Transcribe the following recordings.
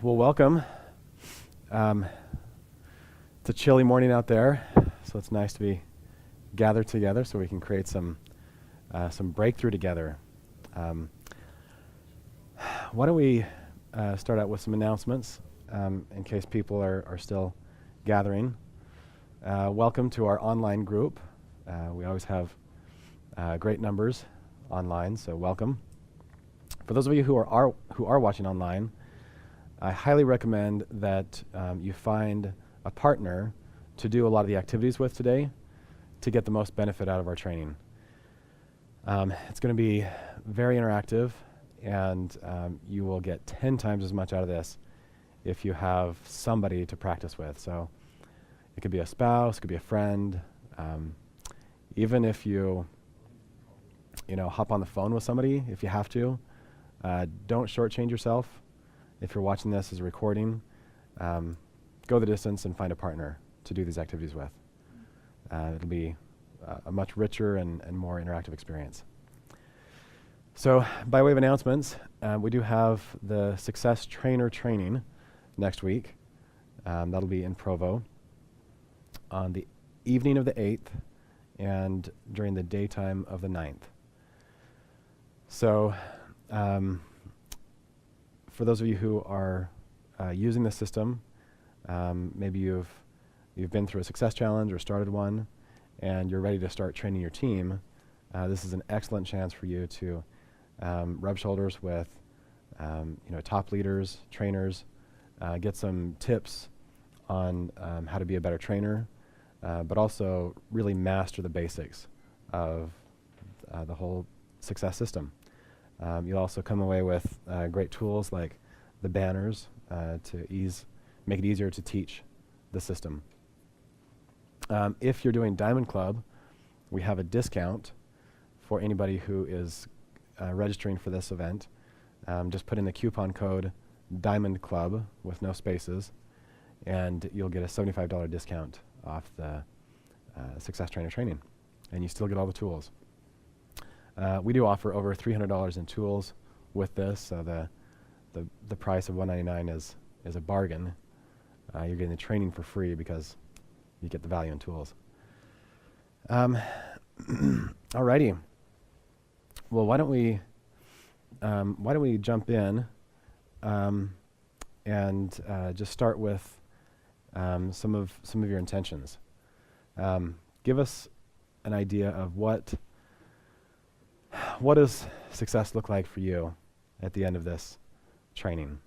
Well, welcome. It's a chilly morning out there, so it's nice to be gathered together so we can create some breakthrough together. Why don't we start out with some announcements in case people are still gathering. Welcome to our online group. We always have great numbers online, so welcome. For those of you who are watching online, I highly recommend that you find a partner to do a lot of the activities with today to get the most benefit out of our training. It's going to be very interactive, and you will get 10 times as much out of this if you have somebody to practice with. So it could be a spouse, it could be a friend, even if you hop on the phone with somebody if you have to. Don't shortchange yourself. If you're watching this as a recording, go the distance and find a partner to do these activities with. It'll be a much richer and more interactive experience. So by way of announcements, we do have the Success Trainer training next week. That'll be in Provo on the evening of the 8th and during the daytime of the 9th. So for those of you who are using the system, maybe you've been through a success challenge or started one, and you're ready to start training your team, this is an excellent chance for you to rub shoulders with top leaders, trainers, get some tips on how to be a better trainer, but also really master the basics of the whole success system. You'll also come away with great tools like the banners to make it easier to teach the system. If you're doing Diamond Club, we have a discount for anybody who is registering for this event. Just put in the coupon code Diamond Club with no spaces, and you'll get a $75 discount off the Success Trainer training, and you still get all the tools. We do offer over $300 in tools with this, so the price of $199 is a bargain. You're getting the training for free because you get the value in tools. Alrighty. Well, why don't we jump in and just start with some of your intentions. Give us an idea of what does success look like for you at the end of this training?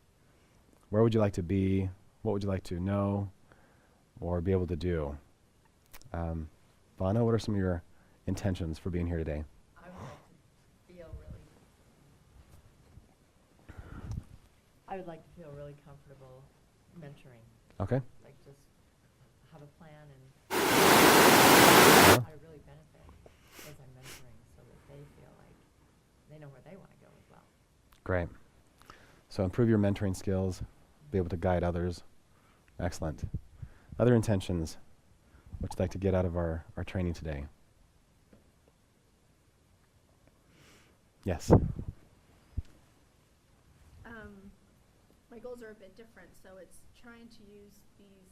Where would you like to be? What would you like to know or be able to do? Vana, what are some of your intentions for being here today? I would like to feel really comfortable mentoring. Okay. Like just have a plan and I really benefit as I'm mentoring so that they feel like they know where they want to go as well. Great. So improve your mentoring skills, be able to guide others. Excellent. Other intentions, what you'd like to get out of our training today? Yes. My goals are a bit different, so it's trying to use these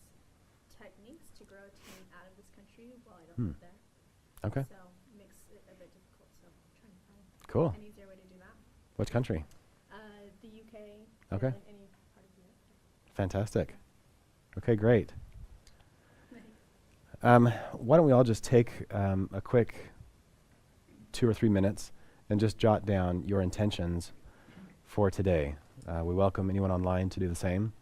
techniques to grow a team out of this country while I don't live there. Okay. So it makes it a bit difficult, so I'm trying to find Cool. an easier way to do that. Which country? The UK, Okay. and any part of Europe. Fantastic. Okay, great. Thanks. Why don't we all just take a quick 2 or 3 minutes and just jot down your intentions for today. We welcome anyone online to do the same.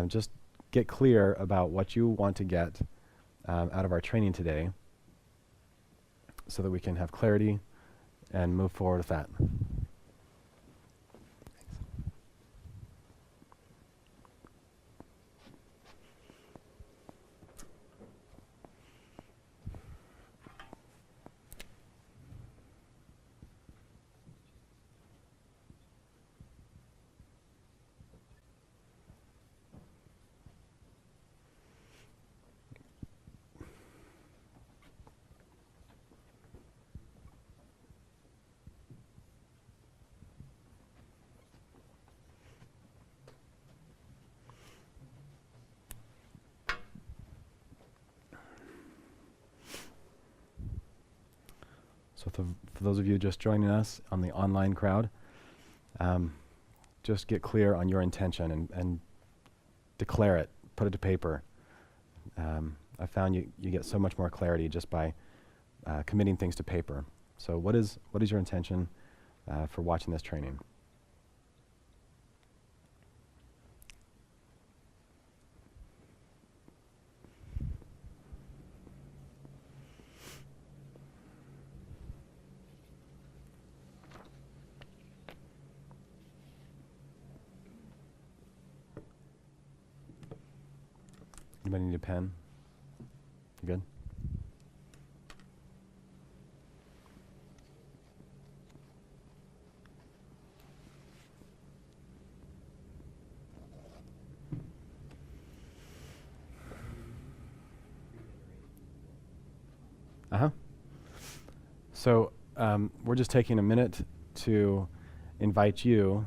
Just get clear about what you want to get out of our training today so that we can have clarity and move forward with that. So for those of you just joining us on the online crowd, just get clear on your intention and declare it, put it to paper. I found you get so much more clarity just by committing things to paper. So what is your intention for watching this training? Anybody need a pen? You good? Uh-huh. So we're just taking a minute to invite you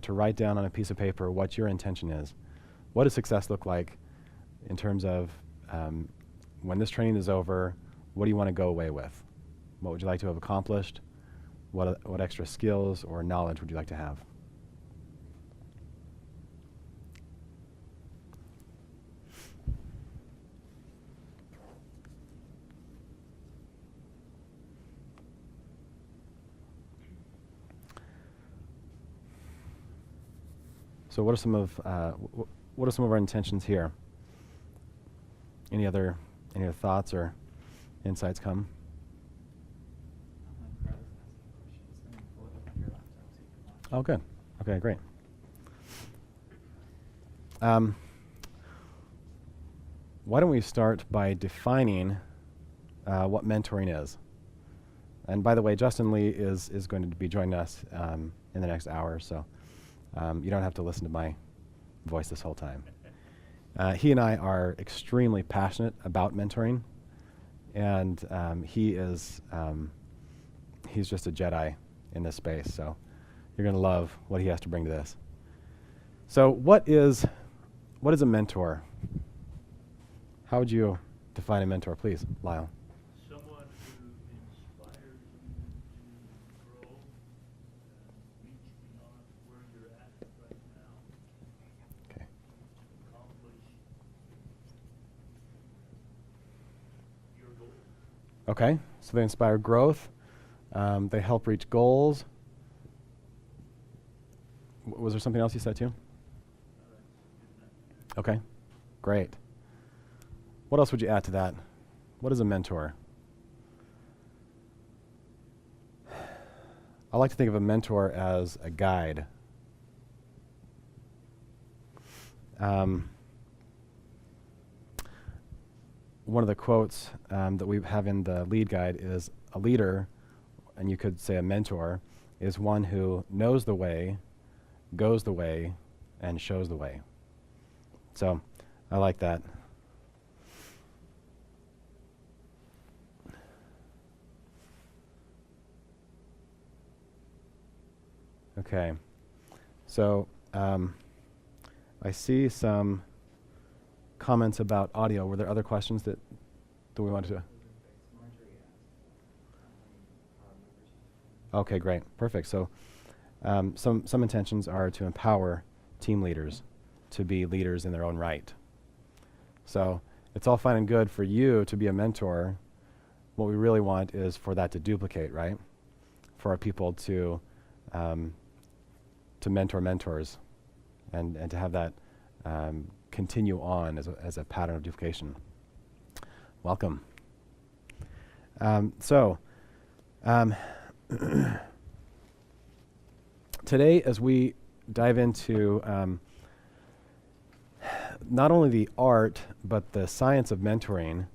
to write down on a piece of paper what your intention is. What does success look like in terms of when this training is over, what do you want to go away with? What would you like to have accomplished? What extra skills or knowledge would you like to have? So what are some of our intentions here? Any other thoughts or insights come? Oh, good. Okay, great. Why don't we start by defining what mentoring is? And by the way, Justin Lee is going to be joining us in the next hour, so you don't have to listen to my voice this whole time. He and I are extremely passionate about mentoring, and he's just a Jedi in this space, so you're going to love what he has to bring to this. So what is a mentor? How would you define a mentor, please, Lyle? Someone who inspires you to grow, reach beyond where you're at right now, Okay. accomplish your goals. Okay, so they inspire growth. They help reach goals. Was there something else you said too? Okay, great. What else would you add to that? What is a mentor? I like to think of a mentor as a guide. One of the quotes that we have in the lead guide is a leader, and you could say a mentor, is one who knows the way, goes the way, and shows the way. So I like that. Okay, so I see some comments about audio. Were there other questions that we wanted to? Okay, great, perfect. So some intentions are to empower team leaders to be leaders in their own right. So it's all fine and good for you to be a mentor. What we really want is for that to duplicate, right? For our people to mentor mentors and to have that continue on as a pattern of duplication. Welcome. Today, as we dive into not only the art, but the science of mentoring,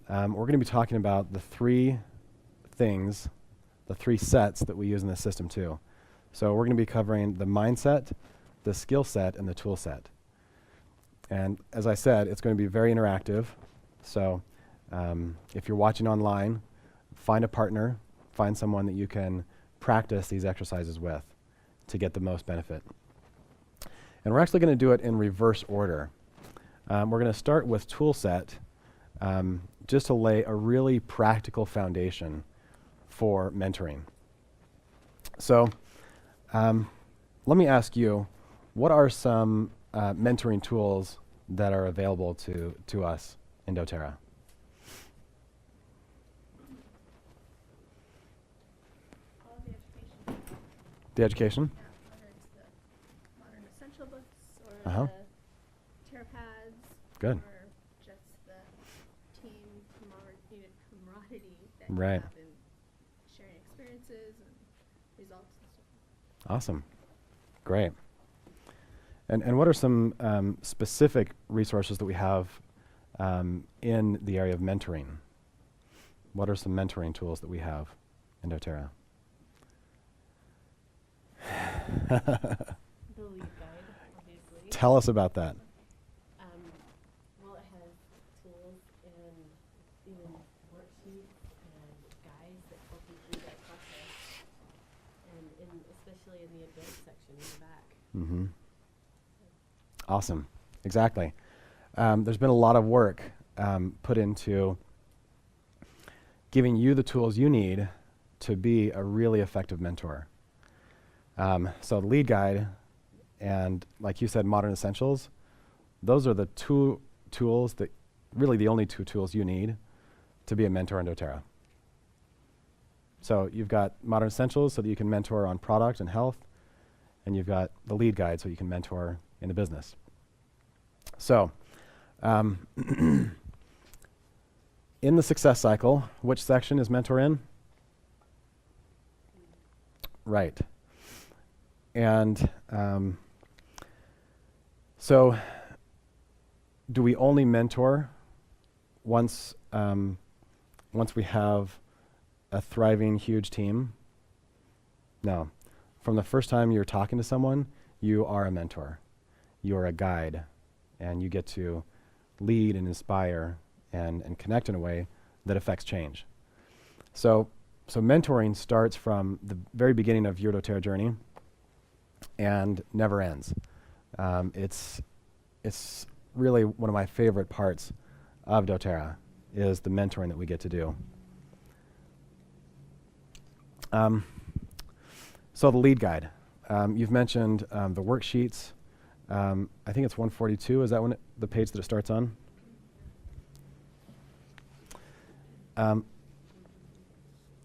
we're going to be talking about the three things, the three sets that we use in the system too. So we're going to be covering the mindset, the skill set, and the tool set. And as I said, it's going to be very interactive. So if you're watching online, find a partner, find someone that you can practice these exercises with to get the most benefit. And we're actually going to do it in reverse order. We're going to start with tool set just to lay a really practical foundation for mentoring. So let me ask you, what are some mentoring tools that are available to us in doTERRA? All of the education. The education? Yeah, whether it's the modern essential books or Uh-huh. the TerraPads. Good. Or just the team camaraderie that Right. you have in sharing experiences and results and stuff. Awesome. Great. And what are some specific resources that we have in the area of mentoring? What are some mentoring tools that we have in doTERRA? The lead guide, obviously. Tell us about that. Well, it has tools and even worksheets and guides that help you through that process, and especially in the advanced section in the back. Mm-hmm. Awesome. Exactly. There's been a lot of work put into giving you the tools you need to be a really effective mentor. So the lead guide and, like you said, modern essentials, those are the two tools that, really the only two tools you need to be a mentor in doTERRA. So you've got modern essentials so that you can mentor on product and health, and you've got the lead guide so you can mentor in the business. So in the success cycle, which section is mentor in? Right. And so do we only mentor once we have a thriving, huge team? No. From the first time you're talking to someone, you are a mentor. You're a guide. And you get to lead and inspire and connect in a way that affects change. So mentoring starts from the very beginning of your doTERRA journey and never ends. It's really one of my favorite parts of doTERRA is the mentoring that we get to do. So the lead guide. You've mentioned the worksheets. I think it's 142. Is that the page that it starts on?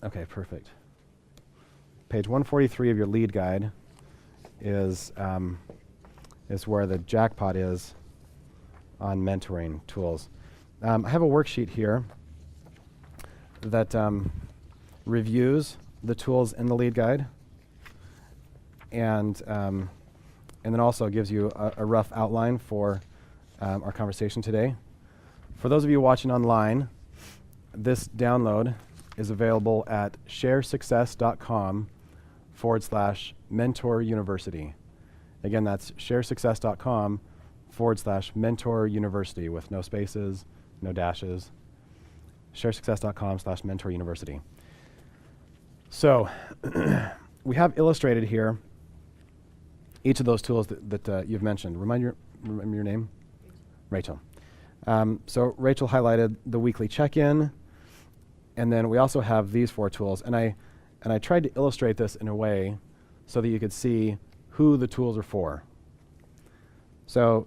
Okay, perfect. Page 143 of your lead guide is where the jackpot is on mentoring tools. I have a worksheet here that reviews the tools in the lead guide and then also gives you a rough outline for our conversation today. For those of you watching online, this download is available at sharesuccess.com/mentor university. Again, that's sharesuccess.com/mentor university with no spaces, no dashes. sharesuccess.com/mentor university. So we have illustrated here each of those tools that you've mentioned. Remember your name? Rachel. So Rachel highlighted the weekly check-in, and then we also have these 4 tools. And I tried to illustrate this in a way so that you could see who the tools are for. So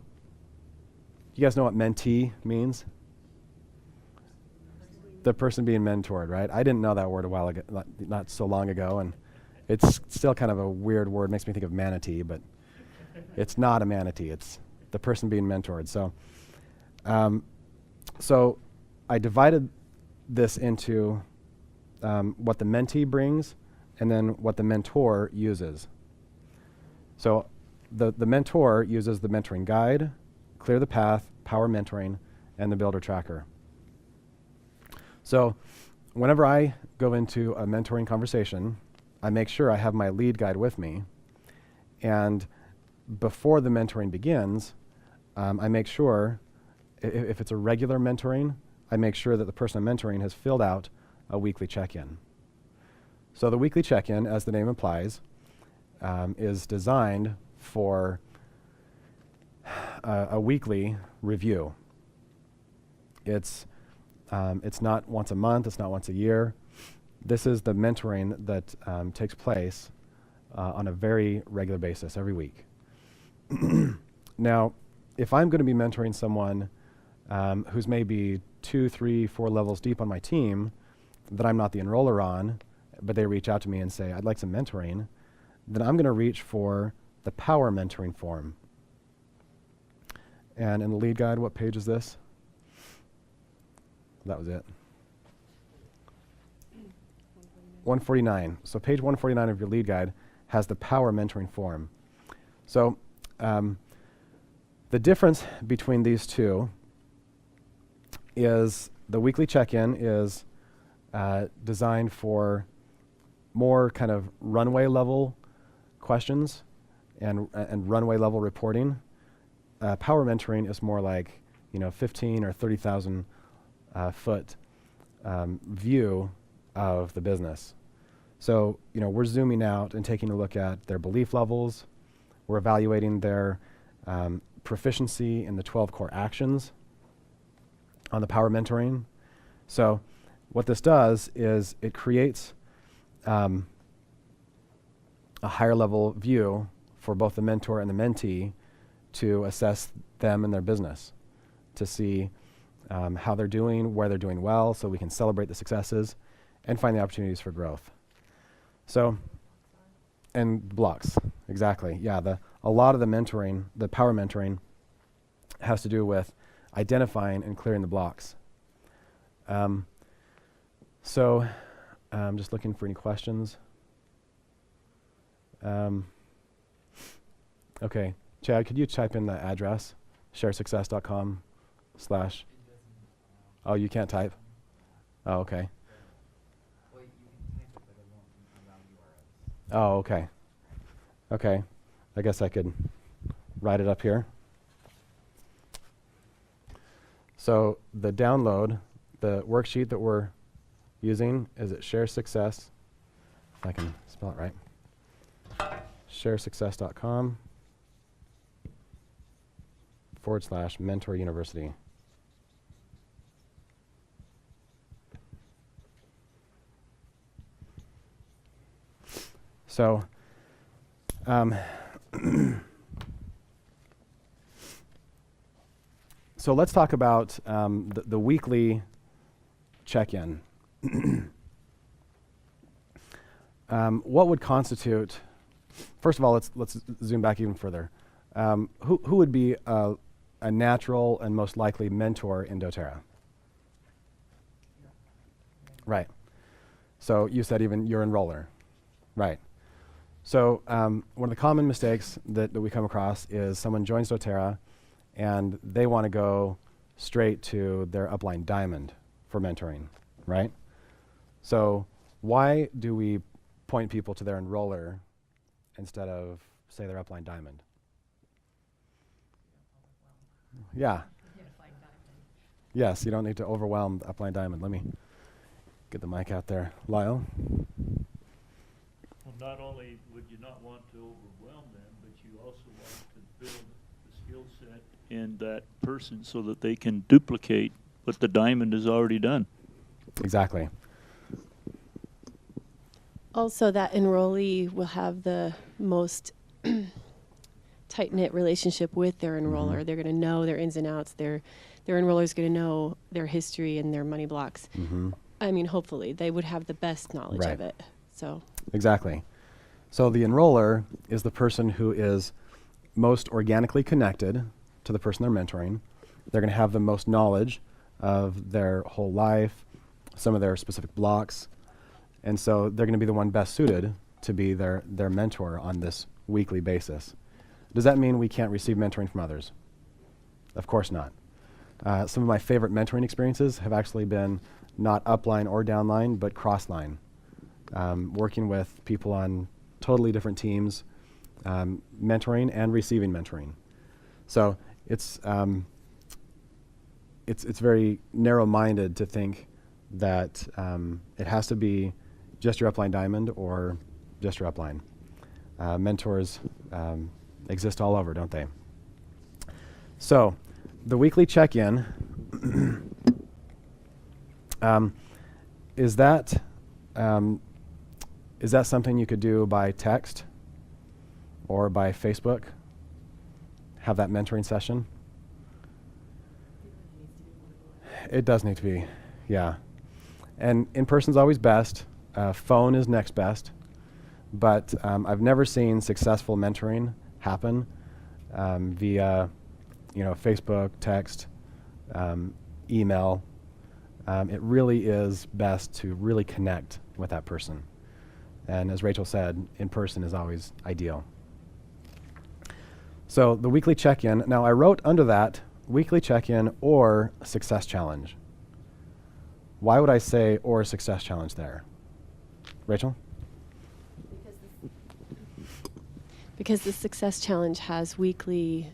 you guys know what mentee means? The person being mentored, right? I didn't know that word a while ago, not so long ago, and it's still kind of a weird word. Makes me think of manatee, but it's not a manatee. It's the person being mentored. So I divided this into what the mentee brings and then what the mentor uses. So the mentor uses the mentoring guide, Clear the Path, Power Mentoring, and the Builder Tracker. So whenever I go into a mentoring conversation, I make sure I have my lead guide with me. And before the mentoring begins, I make sure, if it's a regular mentoring, I make sure that the person I'm mentoring has filled out a weekly check-in. So the weekly check-in, as the name implies, is designed for a weekly review. It's not once a month, it's not once a year. This is the mentoring that takes place on a very regular basis every week. Now, if I'm going to be mentoring someone who's maybe 2, 3, 4 levels deep on my team that I'm not the enroller on, but they reach out to me and say, I'd like some mentoring, then I'm going to reach for the Power Mentoring form. And in the lead guide, what page is this? That was it. 149. So page 149 of your lead guide has the Power Mentoring form. So the difference between these two is the weekly check-in is designed for more kind of runway level questions and runway level reporting. Power mentoring is more like 15 or 30,000 foot view of the business. So we're zooming out and taking a look at their belief levels. We're evaluating their proficiency in the 12 core actions on the Power Mentoring. So what this does is it creates a higher level view for both the mentor and the mentee to assess them and their business, to see how they're doing, where they're doing well, so we can celebrate the successes and find the opportunities for growth. So, and blocks, exactly. Yeah, a lot of the mentoring, the Power Mentoring, has to do with identifying and clearing the blocks. So I'm just looking for any questions. Okay, Chad, could you type in the address, sharesuccess.com/. Oh, you can't type? Oh, okay. Well, you can type it, but it won't allow URLs. Oh, okay. Okay. I guess I could write it up here. So the download, the worksheet that we're using is at ShareSuccess, if I can spell it right, sharesuccess.com/Mentor University. So, so let's talk about the weekly check-in. What would constitute? First of all, let's zoom back even further. Who would be a natural and most likely mentor in doTERRA? Right. So you said even your enroller. Right. So one of the common mistakes that we come across is someone joins doTERRA and they want to go straight to their upline diamond for mentoring, right? So why do we point people to their enroller instead of, say, their upline diamond? Yeah. Yes, you don't need to overwhelm the upline diamond. Let me get the mic out there. Lyle? Well, not only would you not want to overwhelm them, but you also want to build the skill set in that person so that they can duplicate what the diamond has already done. Exactly. Also, that enrollee will have the most tight-knit relationship with their enroller. Mhm. They're going to know their ins and outs. Their enroller is going to know their history and their money blocks. Mm-hmm. I mean, hopefully, they would have the best knowledge Right. of it. So, Exactly. So the enroller is the person who is most organically connected to the person they're mentoring. They're going to have the most knowledge of their whole life, some of their specific blocks, and so they're going to be the one best suited to be their mentor on this weekly basis. Does that mean we can't receive mentoring from others? Of course not. Some of my favorite mentoring experiences have actually been not upline or downline, but crossline. Working with people on totally different teams, mentoring and receiving mentoring. So it's very narrow-minded to think that it has to be just your upline diamond or just your upline. Mentors exist all over, don't they? So the weekly check-in is that is that something you could do by text or by Facebook? Have that mentoring session? It does need to be, yeah. And in person's always best. Phone is next best. But I've never seen successful mentoring happen via, Facebook, text, email. It really is best to really connect with that person. And as Rachel said, in person is always ideal. So the weekly check-in. Now I wrote under that weekly check-in or success challenge. Why would I say or success challenge there? Rachel? Because the Success Challenge has weekly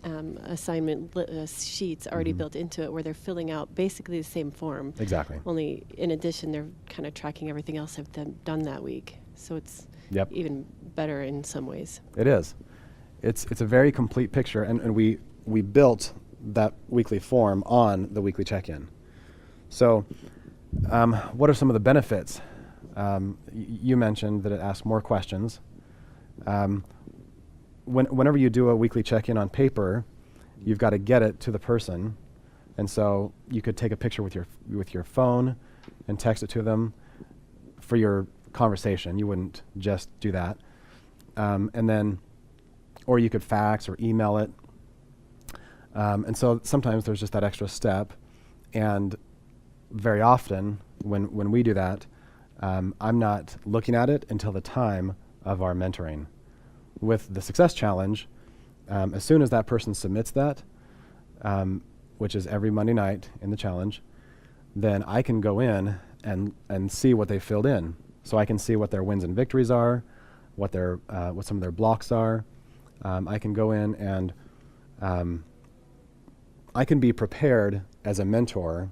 assignment sheets already Mhm. built into it where they're filling out basically the same form. Exactly. Only in addition, they're kind of tracking everything else they've done that week. So it's Yep. even better in some ways. It is. It's a very complete picture, and we built that weekly form on the weekly check-in. So what are some of the benefits? You mentioned that it asks more questions. Whenever you do a weekly check-in on paper, you've got to get it to the person, and so you could take a picture with your phone and text it to them for your conversation. You wouldn't just do that, and then, or you could fax or email it. And so sometimes there's just that extra step, and very often when we do that, I'm not looking at it until the time of our mentoring. With the Success Challenge, as soon as that person submits that, which is every Monday night in the challenge, then I can go in and see what they filled in. So I can see what their wins and victories are, what some of their blocks are. I can go in and I can be prepared as a mentor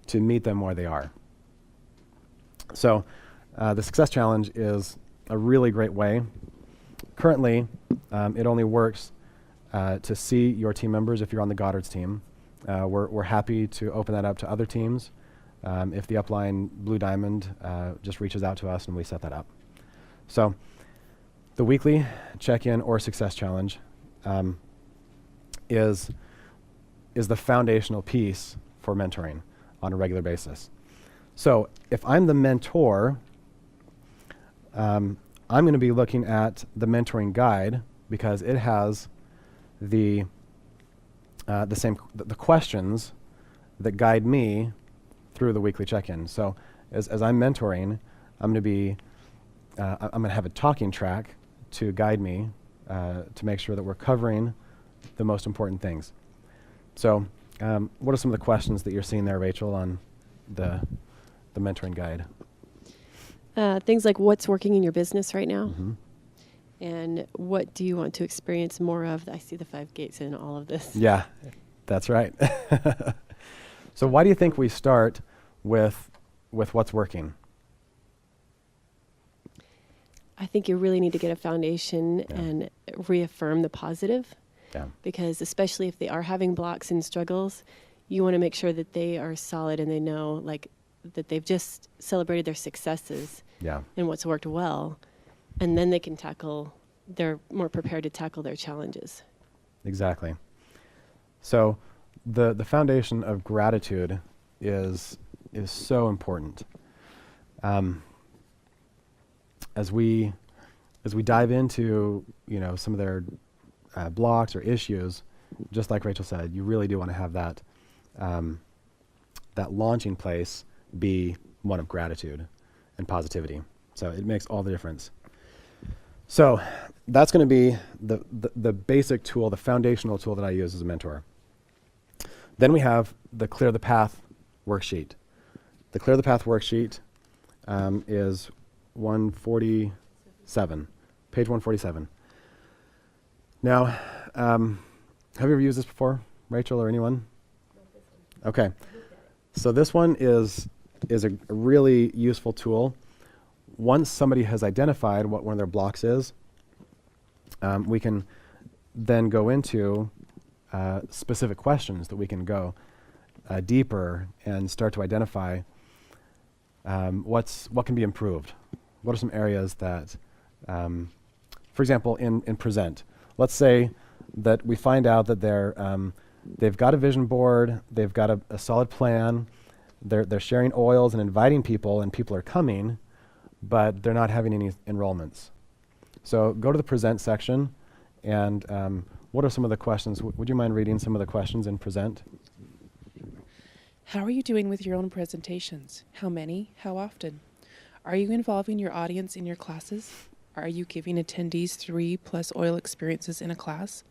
to meet them where they are. So the Success Challenge is a really great way. Currently, it only works to see your team members if you're on the Goddard's team. We're happy to open that up to other teams if the upline Blue Diamond just reaches out to us and we set that up. So the weekly check-in or Success Challenge is the foundational piece for mentoring on a regular basis. So if I'm the mentor, I'm going to be looking at the mentoring guide because it has the questions that guide me through the weekly check-in. So as I'm mentoring, I'm going to have a talking track to guide me to make sure that we're covering the most important things. So what are some of the questions that you're seeing there, Rachel, on the mentoring guide? Things like what's working in your business right now, Mm-hmm. and what do you want to experience more of? I see the 5 gates in all of this. Yeah, that's right. So why do you think we start with what's working? I think you really need to get a foundation Yeah. and reaffirm the positive, Yeah. because especially if they are having blocks and struggles, you want to make sure that they are solid and they know like that they've just celebrated their successes Yeah. and what's worked well, and then they're more prepared to tackle their challenges. Exactly. So the foundation of gratitude is so important. As we dive into some of their blocks or issues, just like Rachel said, you really do want to have that launching place be one of gratitude and positivity. So it makes all the difference. So that's going to be the basic tool, the foundational tool that I use as a mentor. Then we have the Clear the Path worksheet. The Clear the Path worksheet is 147, page 147. Now, have you ever used this before, Rachel, or anyone? Okay. So this one is a really useful tool. Once somebody has identified what one of their blocks is, we can then go into specific questions that we can go deeper and start to identify what can be improved? What are some areas that, for example, in present, let's say that we find out that they've got a vision board, they've got a solid plan, they're sharing oils and inviting people, and people are coming, but they're not having any enrollments. So go to the present section, and what are some of the questions? Would you mind reading some of the questions in present? How are you doing with your own presentations? How many? How often? Are you involving your audience in your classes? Are you giving attendees 3+ oil experiences in a class?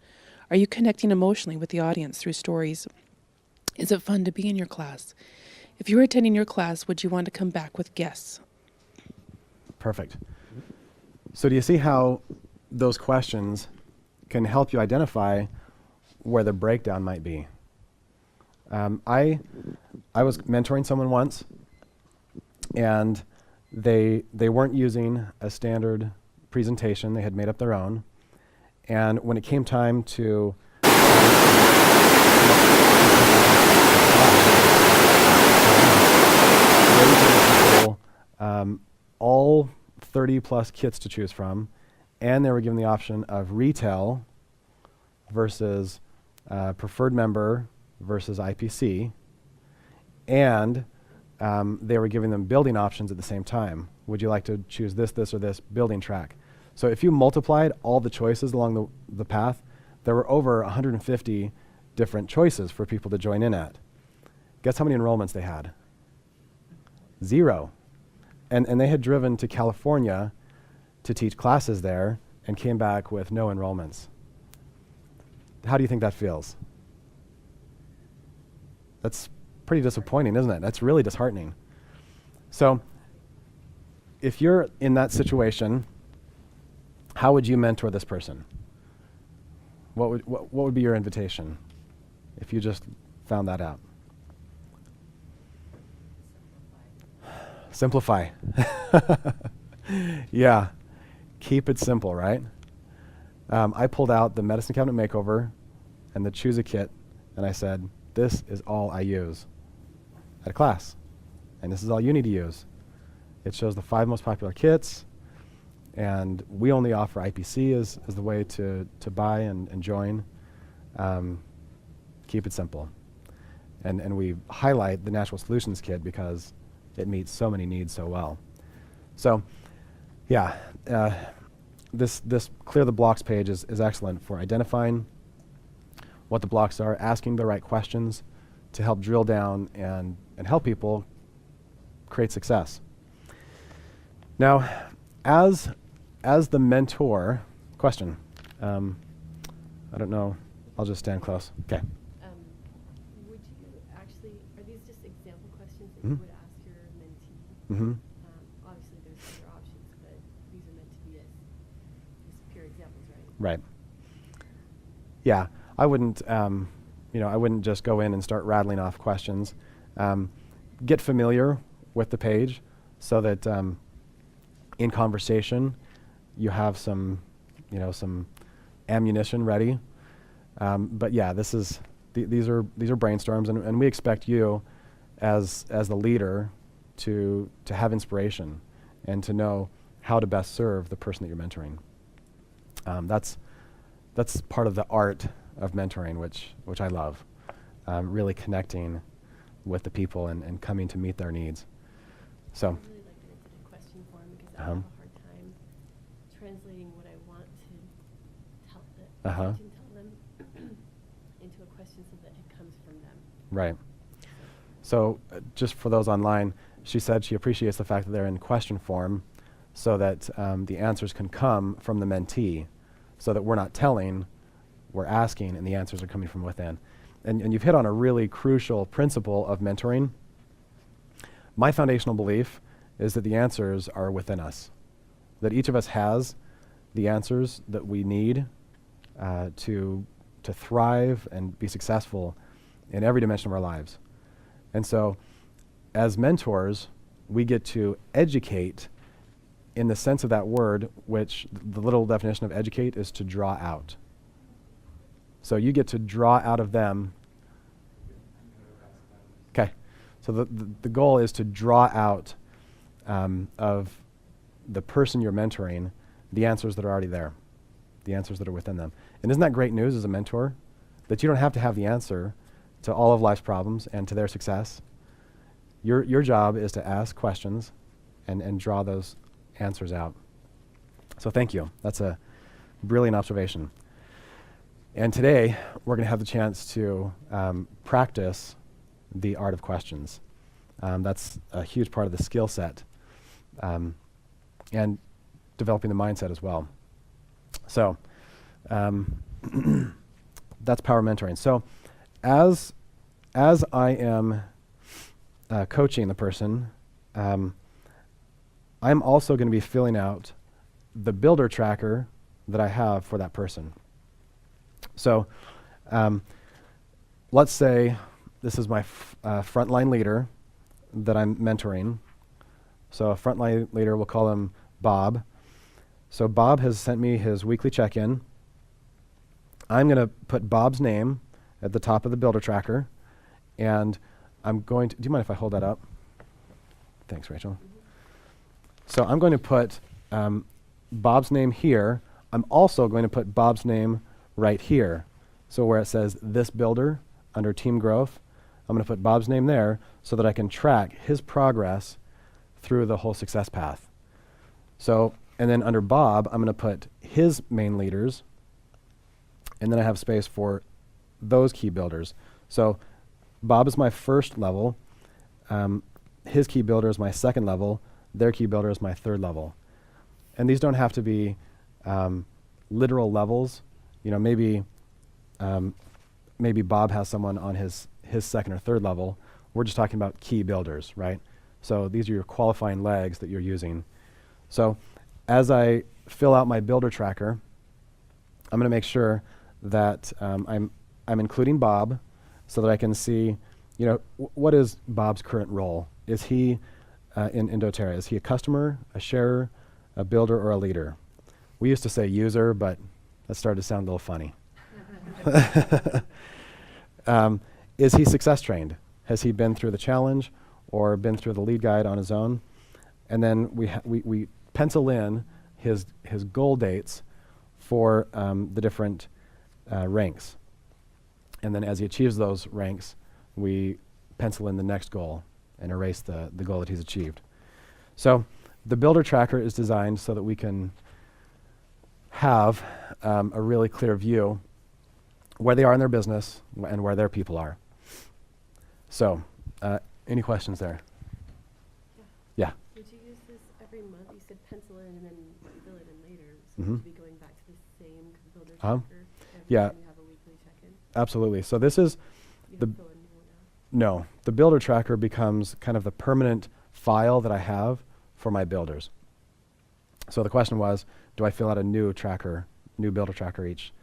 Are you connecting emotionally with the audience through stories? Is it fun to be in your class? If you were attending your class, would you want to come back with guests? Perfect. So do you see how those questions can help you identify where the breakdown might be? I was mentoring someone once, and they weren't using a standard presentation. They had made up their own. And when it came time to all 30+ kits to choose from, and they were given the option of retail versus preferred member versus IPC, and they were giving them building options at the same time. Would you like to choose this, or this building track? So if you multiplied all the choices along the path, there were over 150 different choices for people to join in at. Guess how many enrollments they had? 0. And they had driven to California to teach classes there and came back with no enrollments. How do you think that feels? That's pretty disappointing, isn't it? That's really disheartening. So if you're in that situation, how would you mentor this person? What would be your invitation if you just found that out? Simplify. Yeah. Keep it simple, right? I pulled out the medicine cabinet makeover and the choose a kit, and I said, this is all I use at a class, and this is all you need to use. It shows the 5 most popular kits, and we only offer IPC as the way to buy and join. Keep it simple. And we highlight the Natural Solutions Kit because it meets so many needs so well. So, yeah, this Clear the Blocks page is excellent for identifying what the blocks are, asking the right questions to help drill down and help people create success. Now, as the mentor, question. I don't know. I'll just stand close. Okay. Would you actually, are these just example questions that Mhm. you would ask your mentee? Mm-hmm. Obviously, there's other options, but these are meant to be as pure examples, right? Right. Yeah, I wouldn't just go in and start rattling off questions. Get familiar with the page so that in conversation you have some ammunition ready. But yeah, these are brainstorms, and we expect you as the leader to have inspiration and to know how to best serve the person that you're mentoring. That's part of the art of mentoring, which I love. Really connecting with the people and coming to meet their needs. So. I really like that it's in a question form because I have a hard time translating what I want to tell them into a question so that it comes from them. Right. So just for those online, she said she appreciates the fact that they're in question form so that the answers can come from the mentee, so that we're not telling, we're asking, and the answers are coming from within. And you've hit on a really crucial principle of mentoring. My foundational belief is that the answers are within us, that each of us has the answers that we need to thrive and be successful in every dimension of our lives. And so as mentors, we get to educate in the sense of that word, which the little definition of educate is to draw out. So you get to draw out of them. Okay. So the goal is to draw out of the person you're mentoring the answers that are already there, the answers that are within them. And isn't that great news as a mentor? That you don't have to have the answer to all of life's problems and to their success. Your job is to ask questions and draw those answers out. So thank you. That's a brilliant observation. And today, we're going to have the chance to practice the art of questions. That's a huge part of the skill set, and developing the mindset as well. So that's power mentoring. So as I am coaching the person, I'm also going to be filling out the builder tracker that I have for that person. So let's say this is my frontline leader that I'm mentoring. So a frontline leader, we'll call him Bob. So Bob has sent me his weekly check-in. I'm going to put Bob's name at the top of the builder tracker, and I'm going to, do you mind if I hold that up? Thanks, Rachel. So I'm going to put Bob's name here. I'm also going to put Bob's name right here. So where it says this builder under team growth, I'm going to put Bob's name there so that I can track his progress through the whole success path. So, and then under Bob, I'm going to put his main leaders, and then I have space for those key builders. So Bob is my first level, his key builder is my second level, their key builder is my third level. And these don't have to be literal levels. You know, maybe Bob has someone on his second or third level. We're just talking about key builders, right? So these are your qualifying legs that you're using. So as I fill out my builder tracker, I'm going to make sure that I'm including Bob so that I can see, you know, what is Bob's current role? Is he in doTERRA? Is he a customer, a sharer, a builder, or a leader? We used to say user, but that started to sound a little funny. Is he success trained? Has he been through the challenge or been through the lead guide on his own? And then we pencil in his goal dates for the different ranks. And then as he achieves those ranks, we pencil in the next goal and erase the goal that he's achieved. So the builder tracker is designed so that we can have a really clear view where they are in their business and where their people are. So, any questions there? Yeah. Would you use this every month? You said pencil in and then fill it in later. So Mhm. would you be going back to the same builder Um, tracker every yeah. time you have a weekly check-in? Absolutely. So this is You the fill in new one out. no. The builder tracker becomes kind of the permanent file that I have for my builders. So the question was, do I fill out a new builder tracker each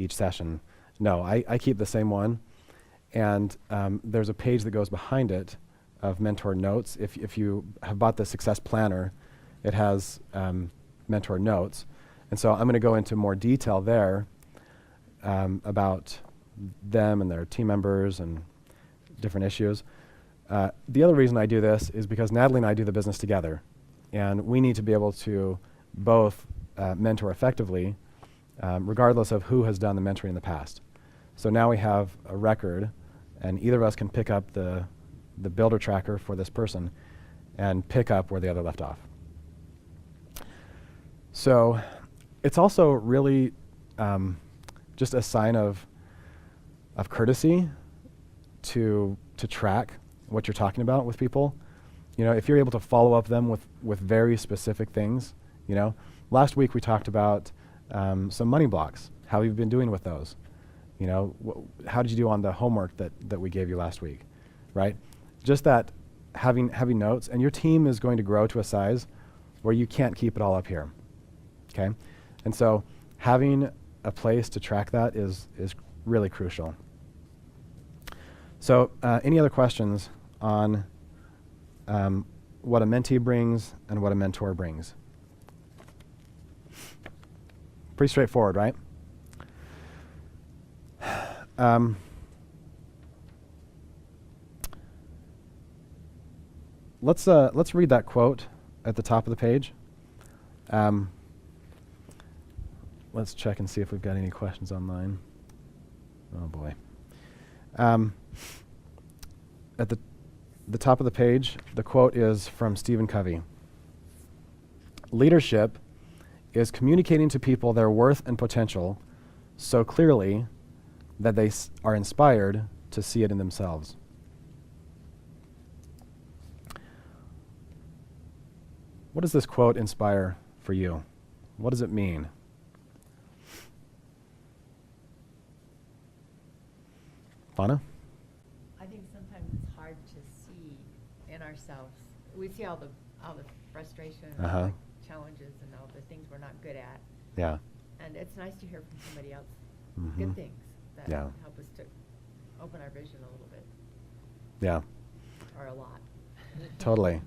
session? No, I keep the same one. And there's a page that goes behind it of mentor notes. If you have bought the Success Planner, it has mentor notes. And so I'm going to go into more detail there about them and their team members and different issues. The other reason I do this is because Natalie and I do the business together. And we need to be able to both mentor effectively, regardless of who has done the mentoring in the past. So now we have a record, and either of us can pick up the builder tracker for this person and pick up where the other left off. So it's also really just a sign of courtesy to track what you're talking about with people. You know, if you're able to follow up them with very specific things, you know. Last week we talked about some money blocks, how you've been doing with those. You know, how did you do on the homework that we gave you last week, right? Just that having notes, and your team is going to grow to a size where you can't keep it all up here, okay? And so having a place to track that is really crucial. So any other questions on what a mentee brings and what a mentor brings? Pretty straightforward, right? Let's read that quote at the top of the page. Let's check and see if we've got any questions online. Oh boy. At the top of the page, the quote is from Stephen Covey. Leadership is communicating to people their worth and potential so clearly that they are inspired to see it in themselves. What does this quote inspire for you? What does it mean? Fauna? I think sometimes it's hard to see in ourselves. We see all the frustration, and all Uh-huh. the challenges, and all the things we're not good at. Yeah. And it's nice to hear from somebody else Mhm. good things that Yeah. help us to open our vision a little bit, Yeah. or a lot. Totally.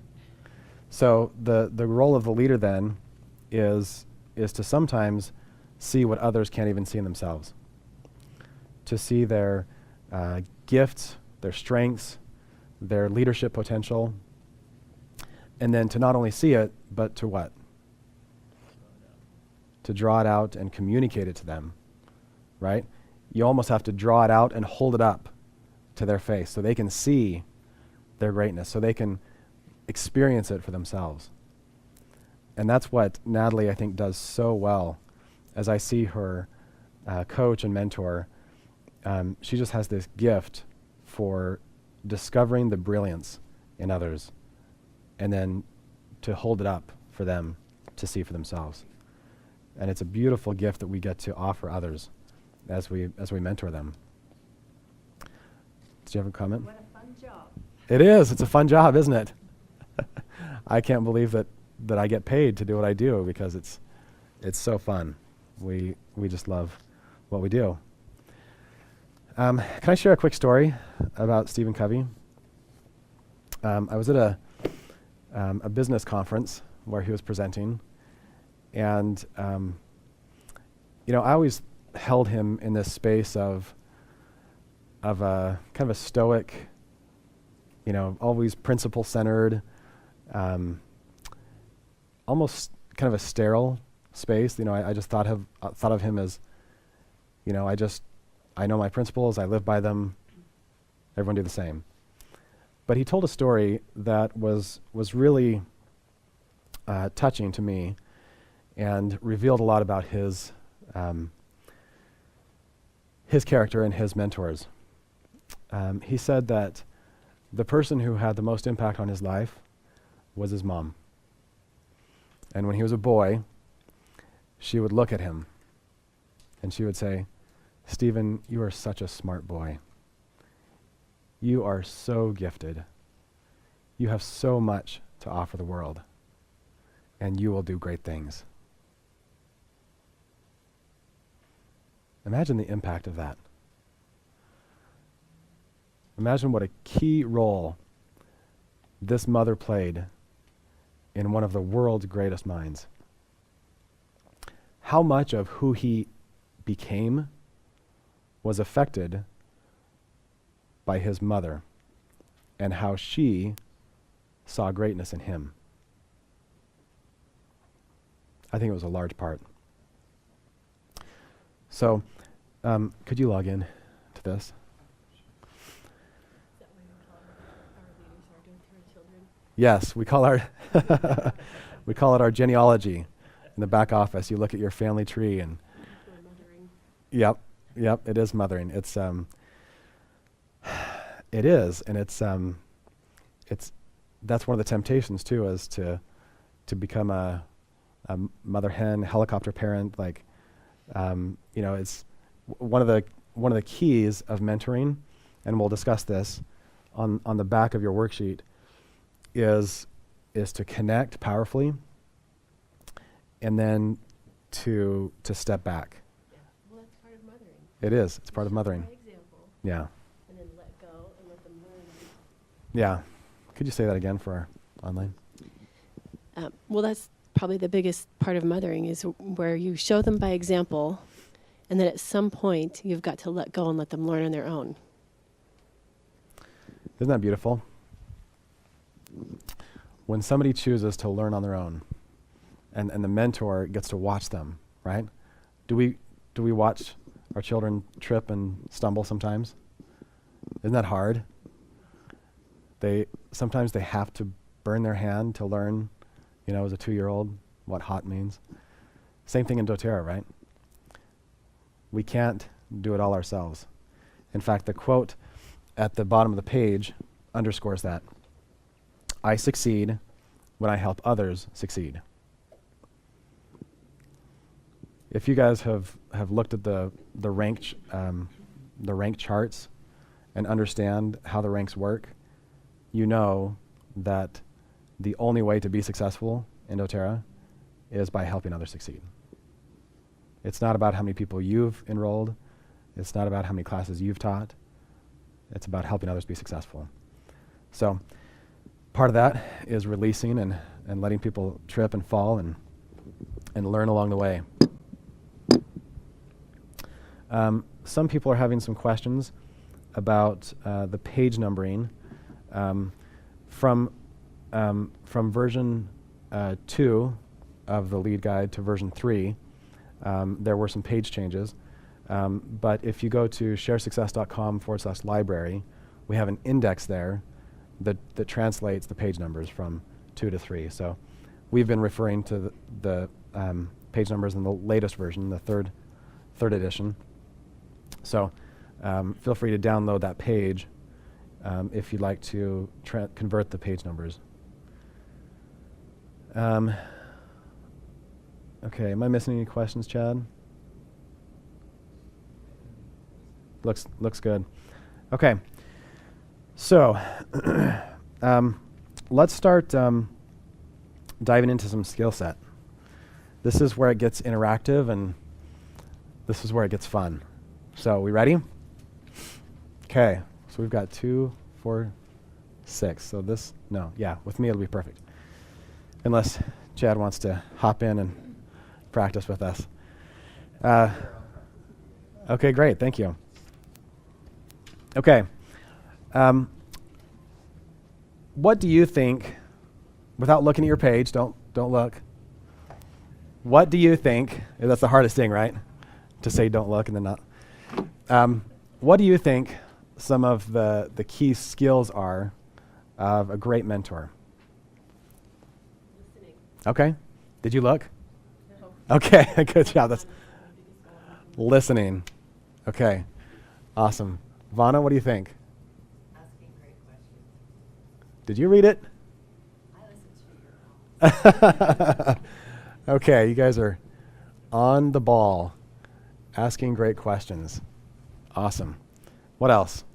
So the role of the leader then is to sometimes see what others can't even see in themselves. To see their gifts, their strengths, their leadership potential, and then to not only see it, but to what? To draw it out and communicate it to them, right? You almost have to draw it out and hold it up to their face so they can see their greatness, so they can experience it for themselves. And that's what Natalie, I think, does so well. As I see her coach and mentor, she just has this gift for discovering the brilliance in others and then to hold it up for them to see for themselves. And it's a beautiful gift that we get to offer others as we mentor them. Did you have a comment? What a fun job. It is. It's a fun job, isn't it? I can't believe that I get paid to do what I do because it's so fun. We just love what we do. Can I share a quick story about Stephen Covey? I was at a business conference where he was presenting, and I always held him in this space of a kind of a stoic, always principle-centered, almost kind of a sterile space. I just thought of him as, I know my principles, I live by them, everyone do the same. But he told a story that was really touching to me and revealed a lot about his character and his mentors. He said that the person who had the most impact on his life was his mom. And when he was a boy, she would look at him and she would say, "Stephen, you are such a smart boy. You are so gifted. You have so much to offer the world, and you will do great things." Imagine the impact of that. Imagine what a key role this mother played in one of the world's greatest minds. How much of who he became was affected by his mother and how she saw greatness in him. I think it was a large part. So, could you log in to this? Is that what you call our leaders are doing to our children? Yes, we call it our genealogy. In the back office, you look at your family tree and We're mothering. Yep, it is mothering. It is, and that's one of the temptations too, is to become a mother hen, helicopter parent. It's one of the keys of mentoring, and we'll discuss this on the back of your worksheet. Is to connect powerfully, and then to step back. Yeah. Well, that's part of mothering. It is. It's part of Show mothering. By example, Yeah. and then let go and let them learn. Yeah. Could you say that again for our online? Well, that's probably the biggest part of mothering is where you show them by example, and then at some point you've got to let go and let them learn on their own. Isn't that beautiful? when somebody chooses to learn on their own and the mentor gets to watch them, right? Do we watch our children trip and stumble sometimes? Isn't that hard? Sometimes they have to burn their hand to learn, as a 2-year-old, what hot means. Same thing in doTERRA, right? We can't do it all ourselves. In fact, the quote at the bottom of the page underscores that. I succeed when I help others succeed. If you guys have looked at the rank charts and understand how the ranks work, you know that the only way to be successful in doTERRA is by helping others succeed. It's not about how many people you've enrolled. It's not about how many classes you've taught. It's about helping others be successful. So part of that is releasing and letting people trip and fall and learn along the way. Some people are having some questions about the page numbering. From version 2 of the lead guide to version 3, there were some page changes. But if you go to sharesuccess.com/library, we have an index there that translates the page numbers from 2 to 3. So we've been referring to the page numbers in the latest version, the third edition. So feel free to download that page if you'd like to convert the page numbers. Okay, am I missing any questions, Chad? Looks good. Okay, so let's start diving into some skill set. This is where it gets interactive, and this is where it gets fun. So, we ready? Okay, so we've got 2, 4, 6. So with me it'll be perfect. Unless Chad wants to hop in and practice with us. Okay, great, thank you. Okay, what do you think, without looking at your page, don't look. What do you think, that's the hardest thing, right? To say don't look and then not. What do you think some of the key skills are of a great mentor? Listening. Okay, did you look? No. Okay, good job, that's listening. Okay, awesome. Vana, what do you think? Asking great questions. Did you read it? I listen to your Okay, you guys are on the ball, asking great questions. Awesome. What else?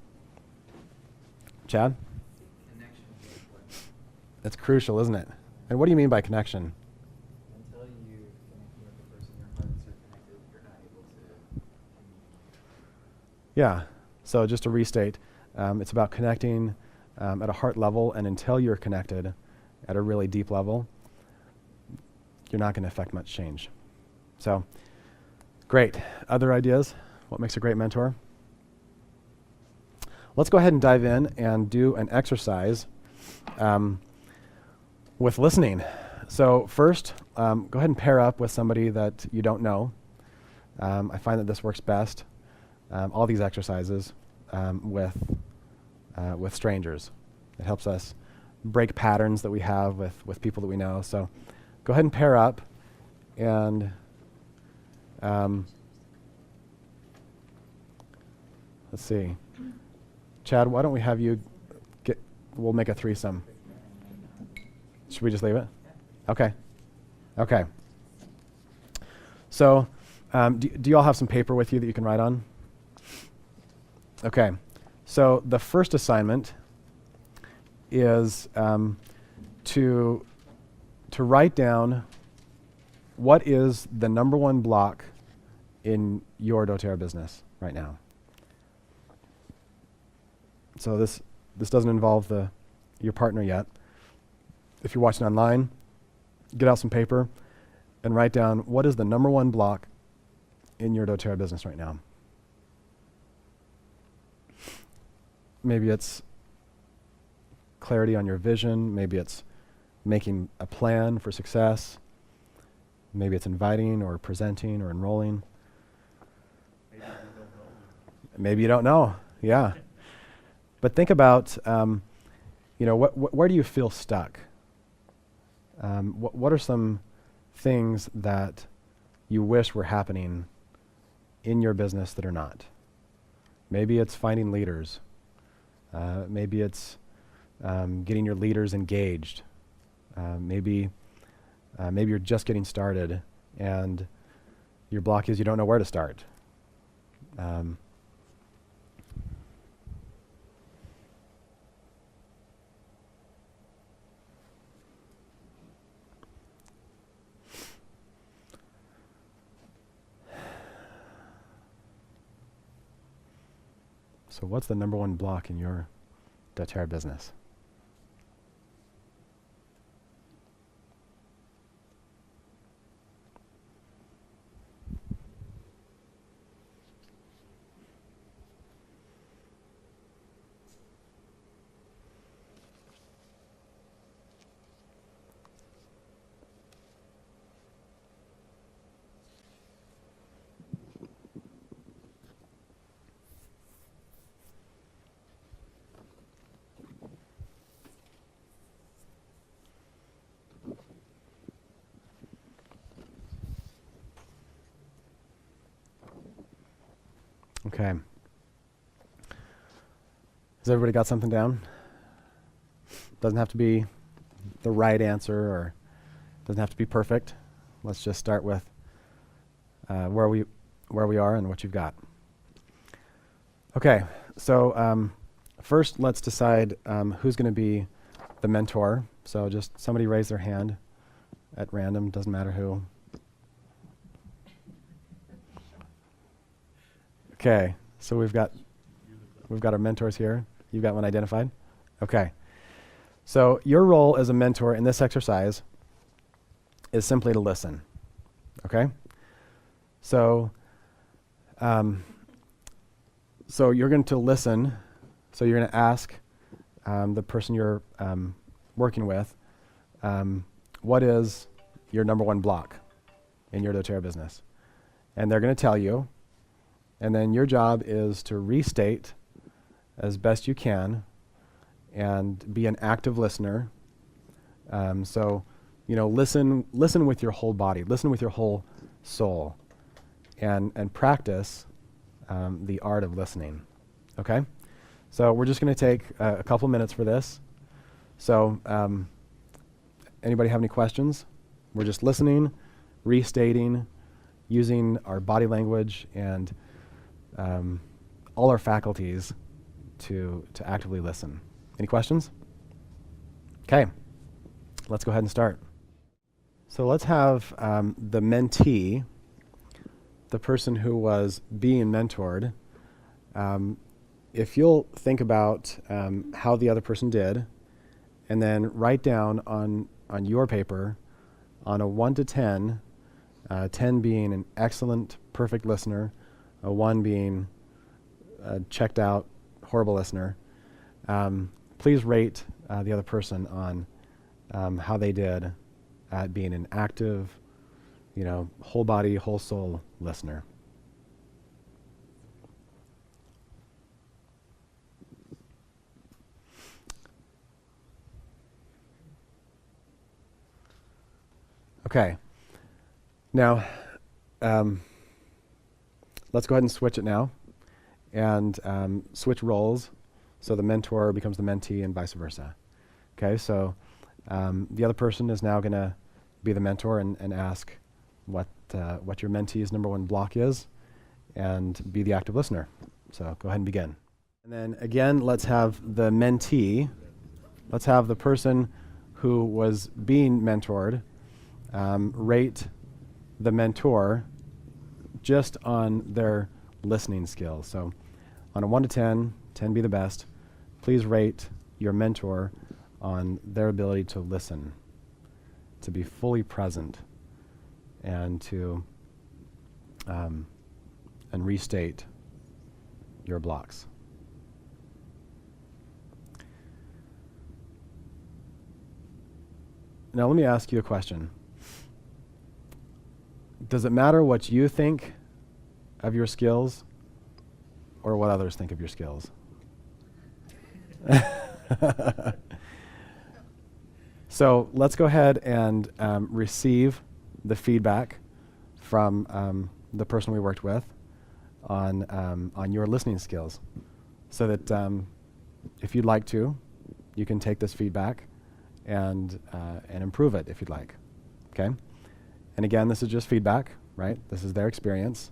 Chad? Connection is important. That's crucial, isn't it? And what do you mean by connection? Until you connect with the person, your hearts are connected, you're not able to communicate. Yeah. So just to restate, it's about connecting at a heart level, and until you're connected at a really deep level, you're not going to affect much change. So, great. Other ideas? What makes a great mentor? Let's go ahead and dive in and do an exercise with listening. So first, go ahead and pair up with somebody that you don't know. I find that this works best, all these exercises, with strangers. It helps us break patterns that we have with people that we know. So go ahead and pair up, and let's see. Chad, why don't we have you we'll make a threesome. Should we just leave it? Okay. Okay. So, do you all have some paper with you that you can write on? Okay. So the first assignment is to write down what is the number one block in your doTERRA business right now. So this doesn't involve your partner yet. If you're watching online, get out some paper and write down what is the number one block in your doTERRA business right now. Maybe it's clarity on your vision. Maybe it's making a plan for success. Maybe it's inviting or presenting or enrolling. Maybe you don't know. Maybe you don't know. Yeah. But think about, where do you feel stuck? What are some things that you wish were happening in your business that are not? Maybe it's finding leaders. Maybe it's getting your leaders engaged. Maybe you're just getting started and your block is you don't know where to start. So what's the number one block in your doTERRA business? Okay. Has everybody got something down? Doesn't have to be the right answer or doesn't have to be perfect. Let's just start with where we are and what you've got. Okay, so first let's decide who's going to be the mentor. So just somebody raise their hand at random, doesn't matter who. Okay, so we've got our mentors here. You've got one identified? Okay. So your role as a mentor in this exercise is simply to listen. Okay? So you're going to listen. So you're going to ask the person you're working with, what is your number one block in your doTERRA business? And they're going to tell you. And then your job is to restate as best you can and be an active listener. Listen with your whole body, listen with your whole soul, and practice the art of listening. Okay? So we're just going to take a couple minutes for this. So anybody have any questions? We're just listening, restating, using our body language and all our faculties to actively listen. Any questions? Okay, let's go ahead and start. So let's have the mentee, the person who was being mentored, if you'll think about how the other person did, and then write down on your paper on a 1 to 10, 10 being an excellent, perfect listener, a 1 being a checked out, horrible listener. Please rate the other person on how they did at being an active, whole body, whole soul listener. Okay. Now, let's go ahead and switch it now and switch roles so the mentor becomes the mentee and vice versa. Okay, so the other person is now going to be the mentor and ask what your mentee's number one block is and be the active listener. So go ahead and begin. And then again, let's have the mentee, let's have the person who was being mentored rate the mentor just on their listening skills. So on a 1 to 10, 10 be the best, please rate your mentor on their ability to listen, to be fully present, and to and restate your blocks. Now let me ask you a question. Does it matter what you think of your skills or what others think of your skills? So let's go ahead and receive the feedback from the person we worked with on your listening skills, so that if you'd like to, you can take this feedback and improve it if you'd like. Okay? And again, this is just feedback, right? This is their experience,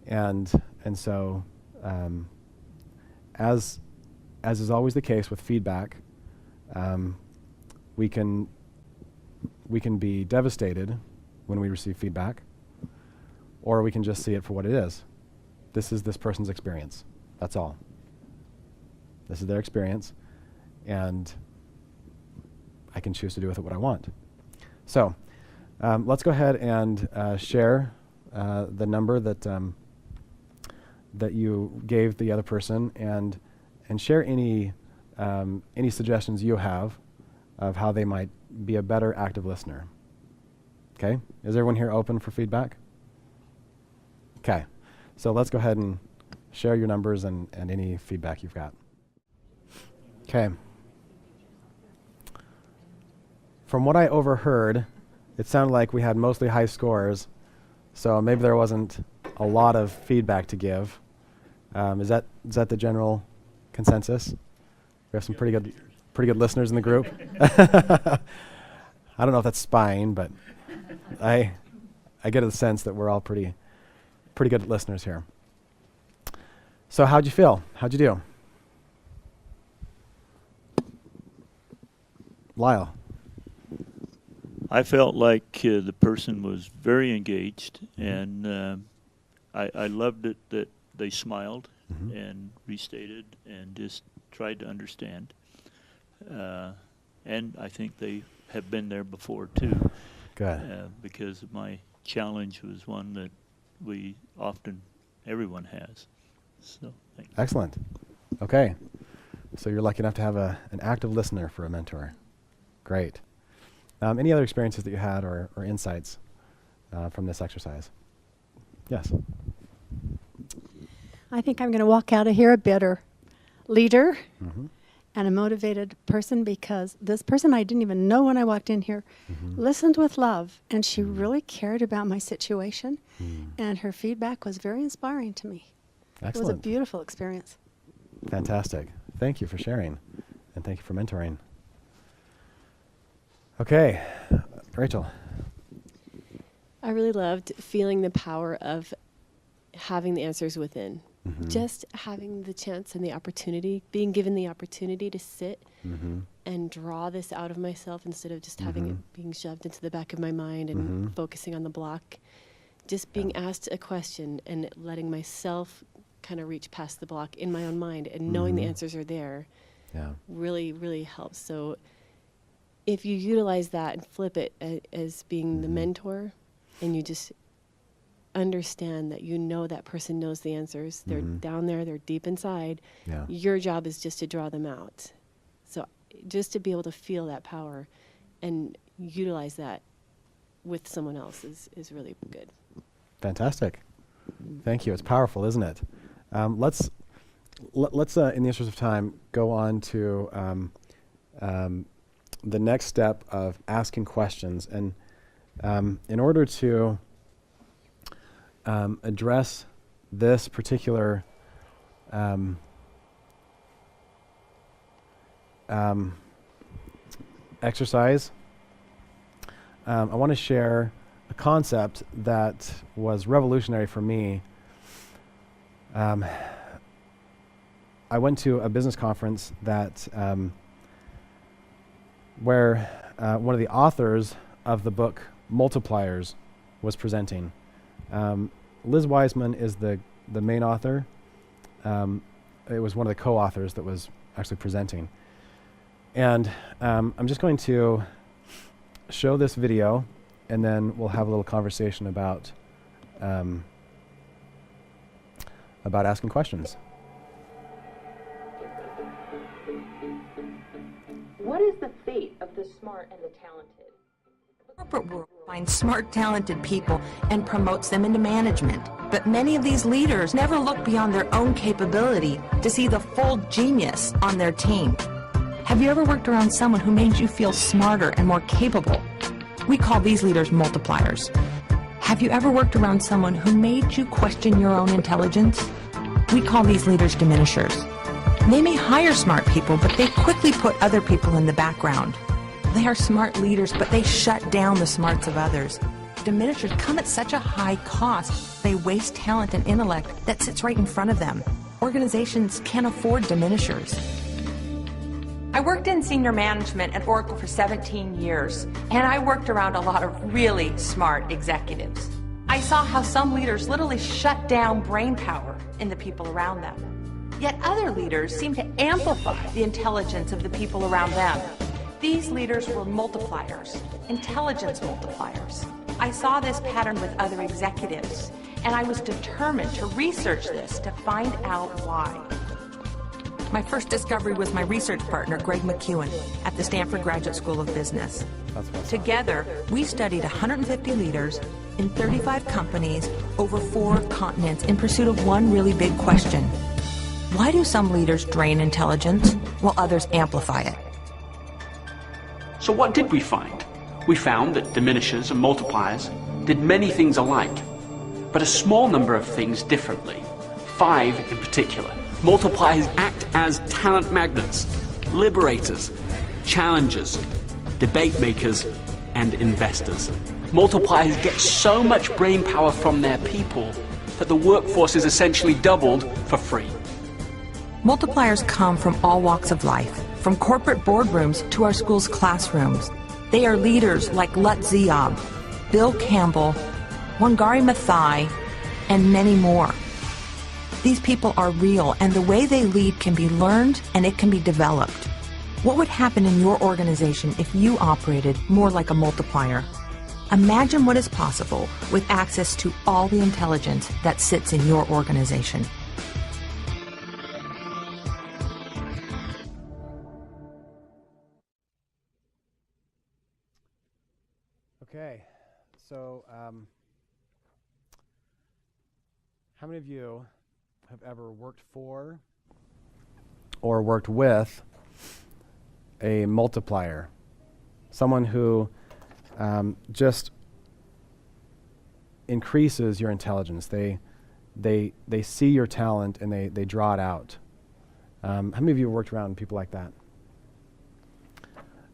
and so as is always the case with feedback, we can be devastated when we receive feedback, or we can just see it for what it is. This is this person's experience. That's all. This is their experience, and I can choose to do with it what I want. So let's go ahead and share the number that you gave the other person, and share any suggestions you have of how they might be a better active listener. Okay? Is everyone here open for feedback? Okay. So let's go ahead and share your numbers and any feedback you've got. Okay. From what I overheard, it sounded like we had mostly high scores, so maybe there wasn't a lot of feedback to give. Is that the general consensus? We have some pretty good listeners in the group. I don't know if that's spying, but I get a sense that we're all pretty good listeners here. So how'd you feel? How'd you do? Lyle. I felt like the person was very engaged, and I loved it that they smiled and restated and just tried to understand. And I think they have been there before too. Good. Because my challenge was one that everyone has. So, thank you. Excellent. Okay. So you're lucky enough to have an active listener for a mentor. Great. Any other experiences that you had or insights from this exercise? Yes. I think I'm going to walk out of here a better leader Mm-hmm. and a motivated person, because this person I didn't even know when I walked in here listened with love, and she really cared about my situation, and her feedback was very inspiring to me. Excellent. It was a beautiful experience. Fantastic. Thank you for sharing, and thank you for mentoring. Okay, Rachel. I really loved feeling the power of having the answers within. Mm-hmm. Just having the chance and the opportunity, being given the opportunity to sit and draw this out of myself instead of just having it being shoved into the back of my mind and focusing on the block. Just being asked a question and letting myself kind of reach past the block in my own mind and knowing the answers are there really, really helps. So if you utilize that and flip it as being the mentor, and you just understand that you know that person knows the answers, they're down there, they're deep inside, your job is just to draw them out. So just to be able to feel that power and utilize that with someone else is really good. Fantastic. Thank you. It's powerful, isn't it? Let's in the interest of time, go on to the next step of asking questions. And in order to address this particular exercise, I want to share a concept that was revolutionary for me. I went to a business conference that where one of the authors of the book Multipliers was presenting. Liz Wiseman is the main author. It was one of the co-authors that was actually presenting. And I'm just going to show this video, and then we'll have a little conversation about asking questions. What is the fate of the the smart and the talented. The corporate world finds smart, talented people and promotes them into management. But many of these leaders never look beyond their own capability to see the full genius on their team. Have you ever worked around someone who made you feel smarter and more capable? We call these leaders multipliers. Have you ever worked around someone who made you question your own intelligence? We call these leaders diminishers. They may hire smart people, but they quickly put other people in the background. They are smart leaders, but they shut down the smarts of others. Diminishers come at such a high cost, they waste talent and intellect that sits right in front of them. Organizations can't afford diminishers. I worked in senior management at Oracle for 17 years, and I worked around a lot of really smart executives. I saw how some leaders literally shut down brain power in the people around them. Yet other leaders seem to amplify the intelligence of the people around them. These leaders were multipliers, intelligence multipliers. I saw this pattern with other executives, and I was determined to research this to find out why. My first discovery was my research partner, Greg McEwen, at the Stanford Graduate School of Business. Together, we studied 150 leaders in 35 companies over 4 continents in pursuit of one really big question. Why do some leaders drain intelligence while others amplify it? So what did we find? We found that diminishers and multipliers did many things alike, but a small number of things differently. 5 in particular. Multipliers act as talent magnets, liberators, challengers, debate makers, and investors. Multipliers get so much brain power from their people that the workforce is essentially doubled for free. Multipliers come from all walks of life, from corporate boardrooms to our school's classrooms. They are leaders like Lutz Ziob, Bill Campbell, Wangari Maathai, and many more. These people are real, and the way they lead can be learned and it can be developed. What would happen in your organization if you operated more like a multiplier? Imagine what is possible with access to all the intelligence that sits in your organization. Okay, so how many of you have ever worked for or worked with a multiplier? Someone who just increases your intelligence. They see your talent and they draw it out. How many of you have worked around people like that?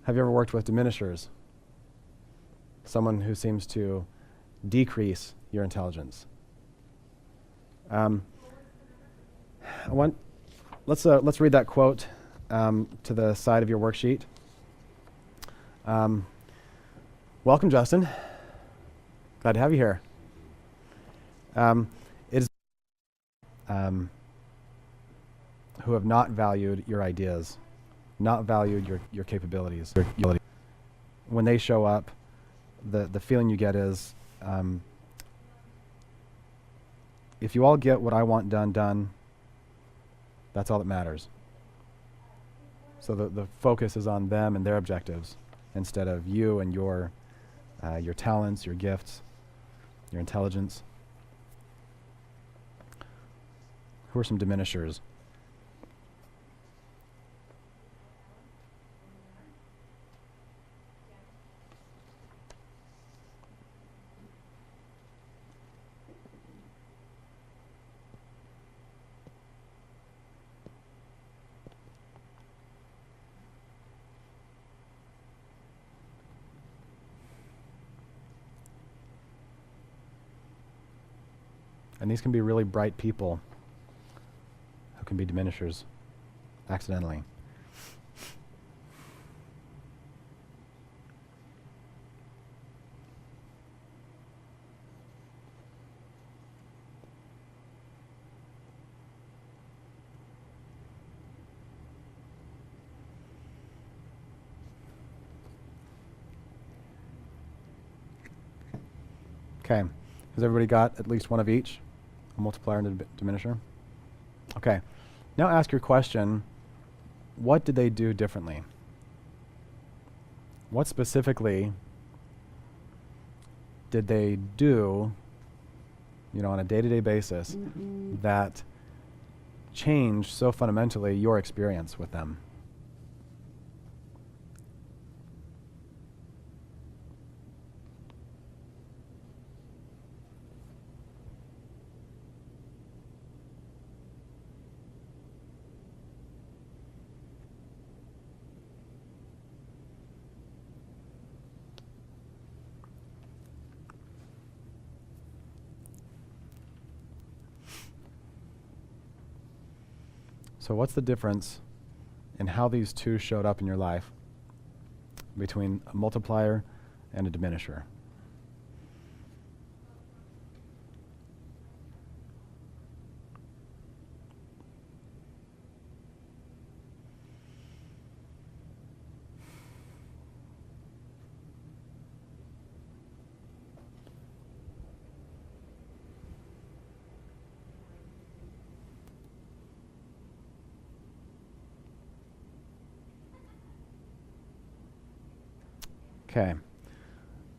Have you ever worked with diminishers? Someone who seems to decrease your intelligence. Let's read that quote to the side of your worksheet. Welcome, Justin. Glad to have you here. It is who have not valued your ideas, not valued your capabilities. When they show up, the feeling you get is, if you all get what I want done, that's all that matters. So the focus is on them and their objectives instead of you and your talents, your gifts, your intelligence. Who are some diminishers? And these can be really bright people who can be diminishers accidentally. Okay, has everybody got at least one of each? A multiplier and a diminisher? Okay, now ask your question, what did they do differently? what specifically did they do, on a day-to-day basis that changed so fundamentally your experience with them? So what's the difference in how these two showed up in your life between a multiplier and a diminisher? Okay,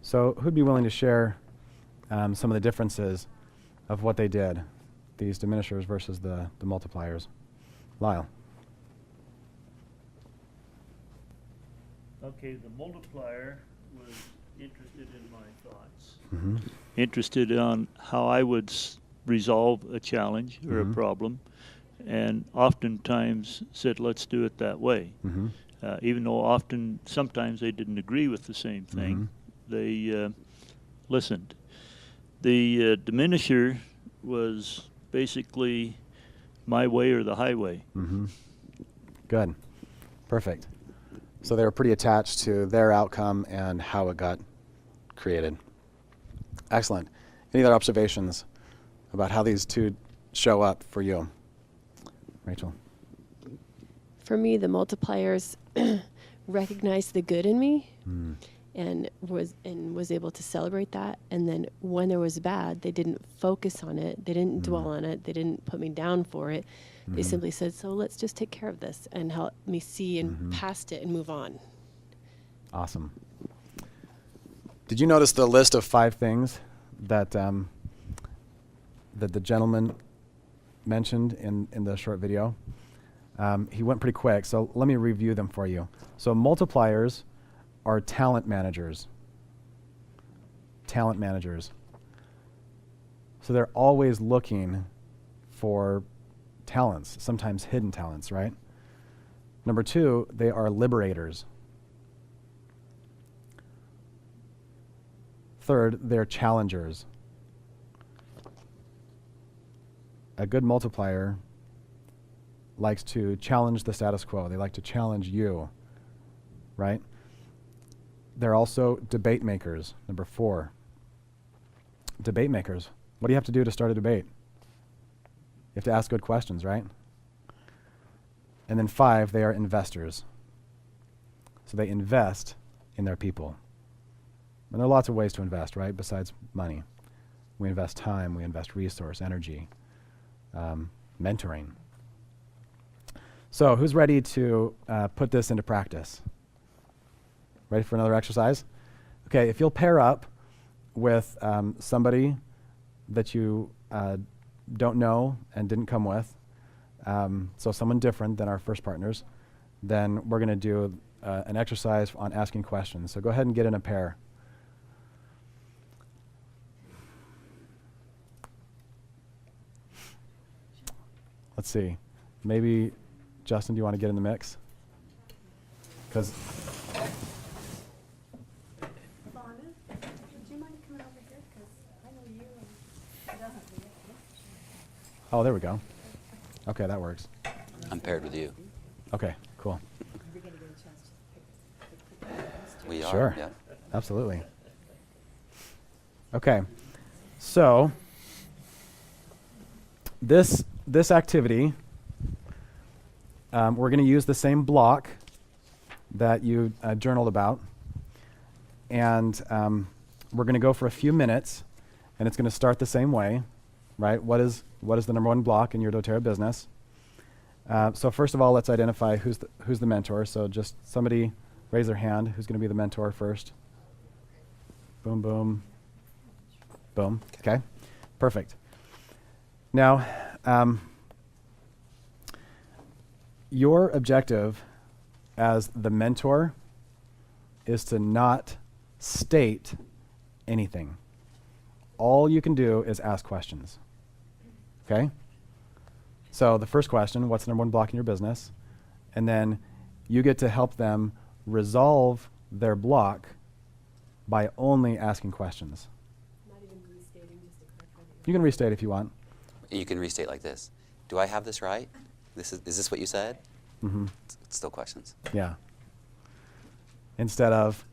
so who'd be willing to share some of the differences of what they did, these diminishers versus the multipliers? Lyle. Okay, the multiplier was interested in my thoughts, Mm-hmm. interested on how I would resolve a challenge or Mhm. a problem, and oftentimes said, let's do it that way. Mm-hmm. Even though sometimes they didn't agree with the same thing, they listened. The diminisher was basically my way or the highway. Mm-hmm. Good. Perfect. So they were pretty attached to their outcome and how it got created. Excellent. Any other observations about how these two show up for you? Rachel. For me, the multipliers recognized the good in me Mm. and was able to celebrate that. And then when there was bad, they didn't focus on it. They didn't dwell on it. They didn't put me down for it. They simply said, so let's just take care of this and help me see and past it and move on. Awesome. Did you notice the list of 5 things that that the gentleman mentioned in the short video? He went pretty quick, so let me review them for you. So multipliers are talent managers. Talent managers. So they're always looking for talents, sometimes hidden talents, right? Number 2, they are liberators. Third, they're challengers. A good multiplier likes to challenge the status quo. They like to challenge you, right? They're also debate makers. Number 4, debate makers. What do you have to do to start a debate? You have to ask good questions, right? And then 5, they are investors. So they invest in their people. And there are lots of ways to invest, right, besides money. We invest time, we invest resource, energy, mentoring. So who's ready to put this into practice? Ready for another exercise? Okay, if you'll pair up with somebody that you don't know and didn't come with, so someone different than our first partners, then we're going to do an exercise on asking questions. So go ahead and get in a pair. Let's see. Maybe, Justin, do you want to get in the mix? Because Would you mind coming over here? Because I know you and he doesn't. oh, there we go. Okay, that works. I'm paired with you. Okay, cool. We are. Sure. Yeah. Absolutely. Okay, so this activity, we're going to use the same block that you journaled about, and we're going to go for a few minutes, and it's going to start the same way, right? What is the number one block in your doTERRA business? So first of all, let's identify who's the mentor. So just somebody raise their hand. Who's going to be the mentor first? Boom, boom, boom. Okay, perfect. Now, your objective as the mentor is to not state anything. All you can do is ask questions. Okay? So the first question, what's the number one block in your business? And then you get to help them resolve their block by only asking questions. Not even restating, just to clarify. You can restate if you want. You can restate like this. Do I have this right? Is this what you said? Mm-hmm. It's still questions. Yeah. Instead of,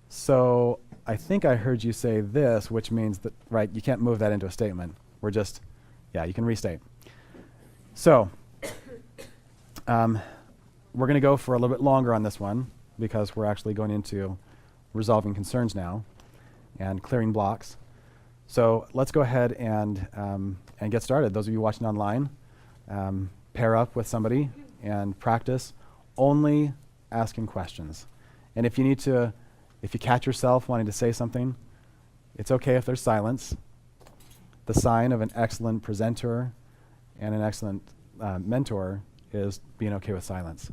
so I think I heard you say this, which means that, right, you can't move that into a statement. We're just, yeah, you can restate. So, we're going to go for a little bit longer on this one because we're actually going into resolving concerns now and clearing blocks. So let's go ahead and get started. Those of you watching online, pair up with somebody and practice only asking questions. And if you catch yourself wanting to say something, it's okay if there's silence. The sign of an excellent presenter and an excellent mentor is being okay with silence.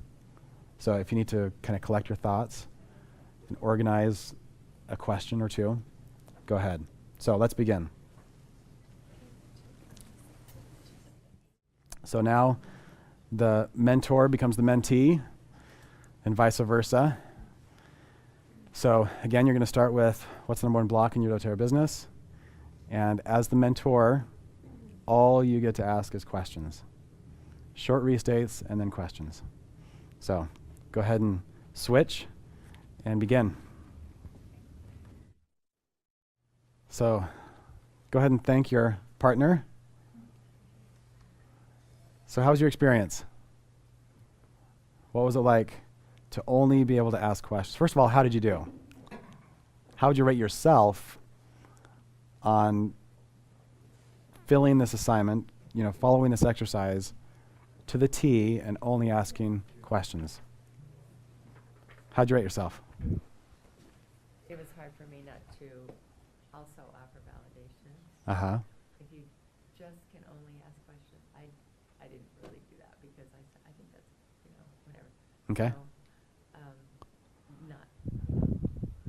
So if you need to kind of collect your thoughts and organize a question or two, go ahead. So let's begin. So now the mentor becomes the mentee and vice versa. So again, you're going to start with what's the number one block in your doTERRA business? And as the mentor, all you get to ask is questions. Short restates and then questions. So go ahead and switch and begin. So go ahead and thank your partner. So how was your experience? What was it like to only be able to ask questions? First of all, how did you do? How would you rate yourself on filling this assignment, following this exercise to the T and only asking questions? How'd you rate yourself? It was hard for me not to also offer validation. Uh-huh. If you just can only ask questions, I didn't really do that because I think that's, whatever. Okay. So,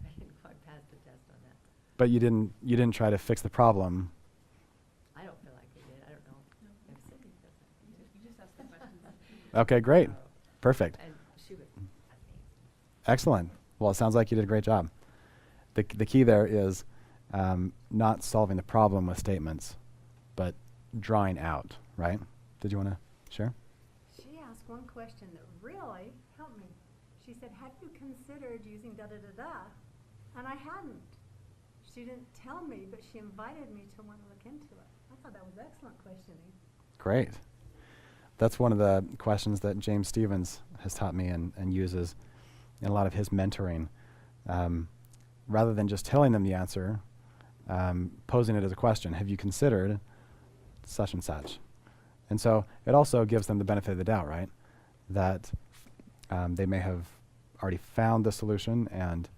I didn't quite pass the test on that. But you didn't try to fix the problem. I don't feel like I did. I don't know if Cindy does that. You just asked the questions. Okay, great. So- Perfect. And she was amazing. Excellent. Well, it sounds like you did a great job. The key there is not solving the problem with statements, but drawing out, right? Did you want to share? She asked one question that really helped me. She said, have you considered using da-da-da-da? And I hadn't. She didn't tell me, but she invited me to want to look into it. I thought that was excellent questioning. Great. That's one of the questions that James Stevens has taught me and uses in a lot of his mentoring. Rather than just telling them the answer, posing it as a question. Have you considered such and such? And so it also gives them the benefit of the doubt, right? That they may have already found the solution and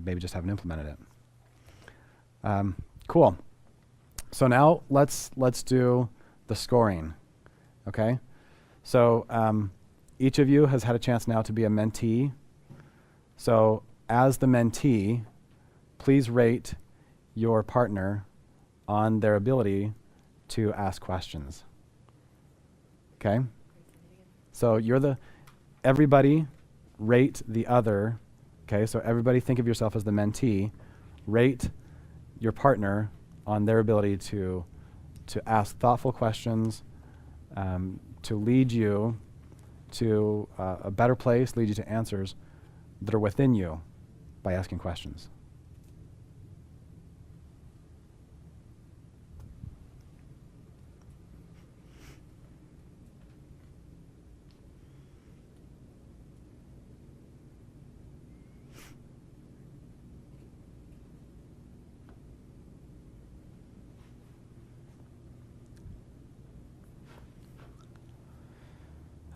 maybe just haven't implemented it. Cool. So now let's do the scoring. Okay? So each of you has had a chance now to be a mentee. So as the mentee, please rate your partner on their ability to ask questions. Okay? So everybody rate the other. Okay, so everybody think of yourself as the mentee. Rate your partner on their ability to ask thoughtful questions, to lead you to a better place, lead you to answers that are within you by asking questions.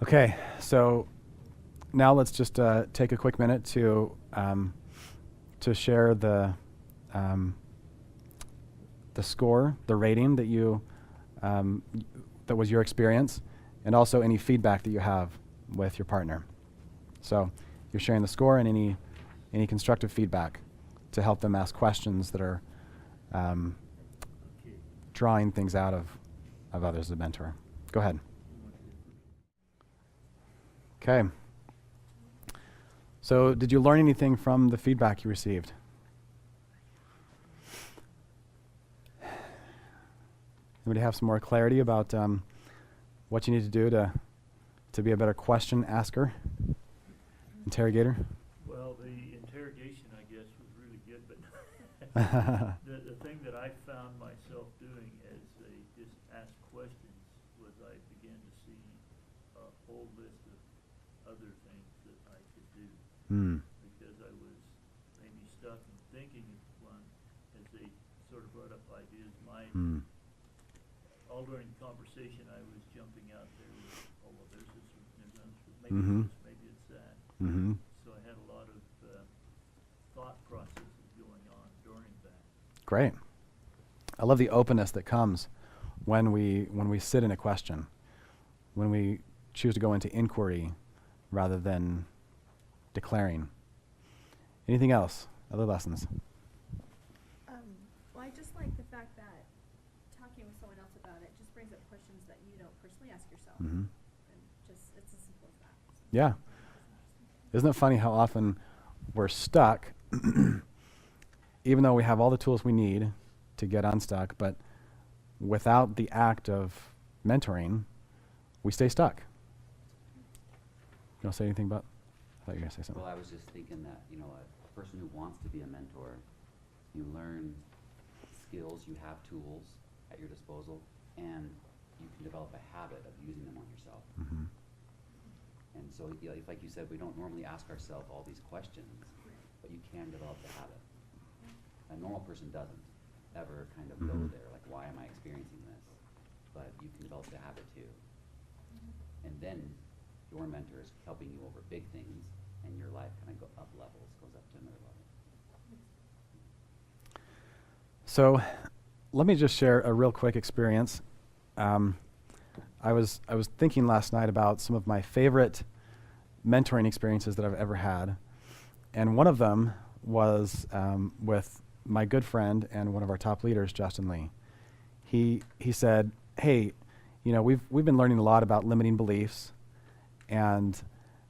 Okay, so now let's just take a quick minute to share the score, the rating that you that was your experience, and also any feedback that you have with your partner. So you're sharing the score and any constructive feedback to help them ask questions that are drawing things out of others as a mentor. Go ahead. Okay. So did you learn anything from the feedback you received? Anybody have some more clarity about what you need to do to be a better question asker, interrogator? Well, the interrogation, I guess, was really good, but the thing that I found myself doing as they just asked questions was I began to see a whole list of other things that I could do. Because I was maybe stuck in thinking of one as they sort of brought up ideas. All during the conversation, I was jumping out there with, oh, well, there's this, there's that, maybe it's this, maybe it's that. So I had a lot of thought processes going on during that. Great. I love the openness that comes when we sit in a question, when we choose to go into inquiry rather than declaring. Anything else? Other lessons? Well, I just like the fact that talking with someone else about it just brings up questions that you don't personally ask yourself. And just, it's as simple as that. So Yeah. Isn't it funny how often we're stuck, even though we have all the tools we need to get unstuck, but without the act of mentoring, we stay stuck. You want to say anything about? I thought you were going to say something. Well, I was just thinking that, you know, a person who wants to be a mentor, you learn skills, you have tools at your disposal, and you can develop a habit of using them on yourself. And so, you know, like you said, we don't normally ask ourselves all these questions, but you can develop the habit. A normal person doesn't ever kind of go there, like, why am I experiencing this? But you can develop the habit too. And then your mentor is helping you over big things, and your life kind of goes up to another level. So let me just share a real quick experience. I was thinking last night about some of my favorite mentoring experiences that I've ever had. And one of them was with my good friend and one of our top leaders, Justin Lee. He said, hey, you know, we've been learning a lot about limiting beliefs, and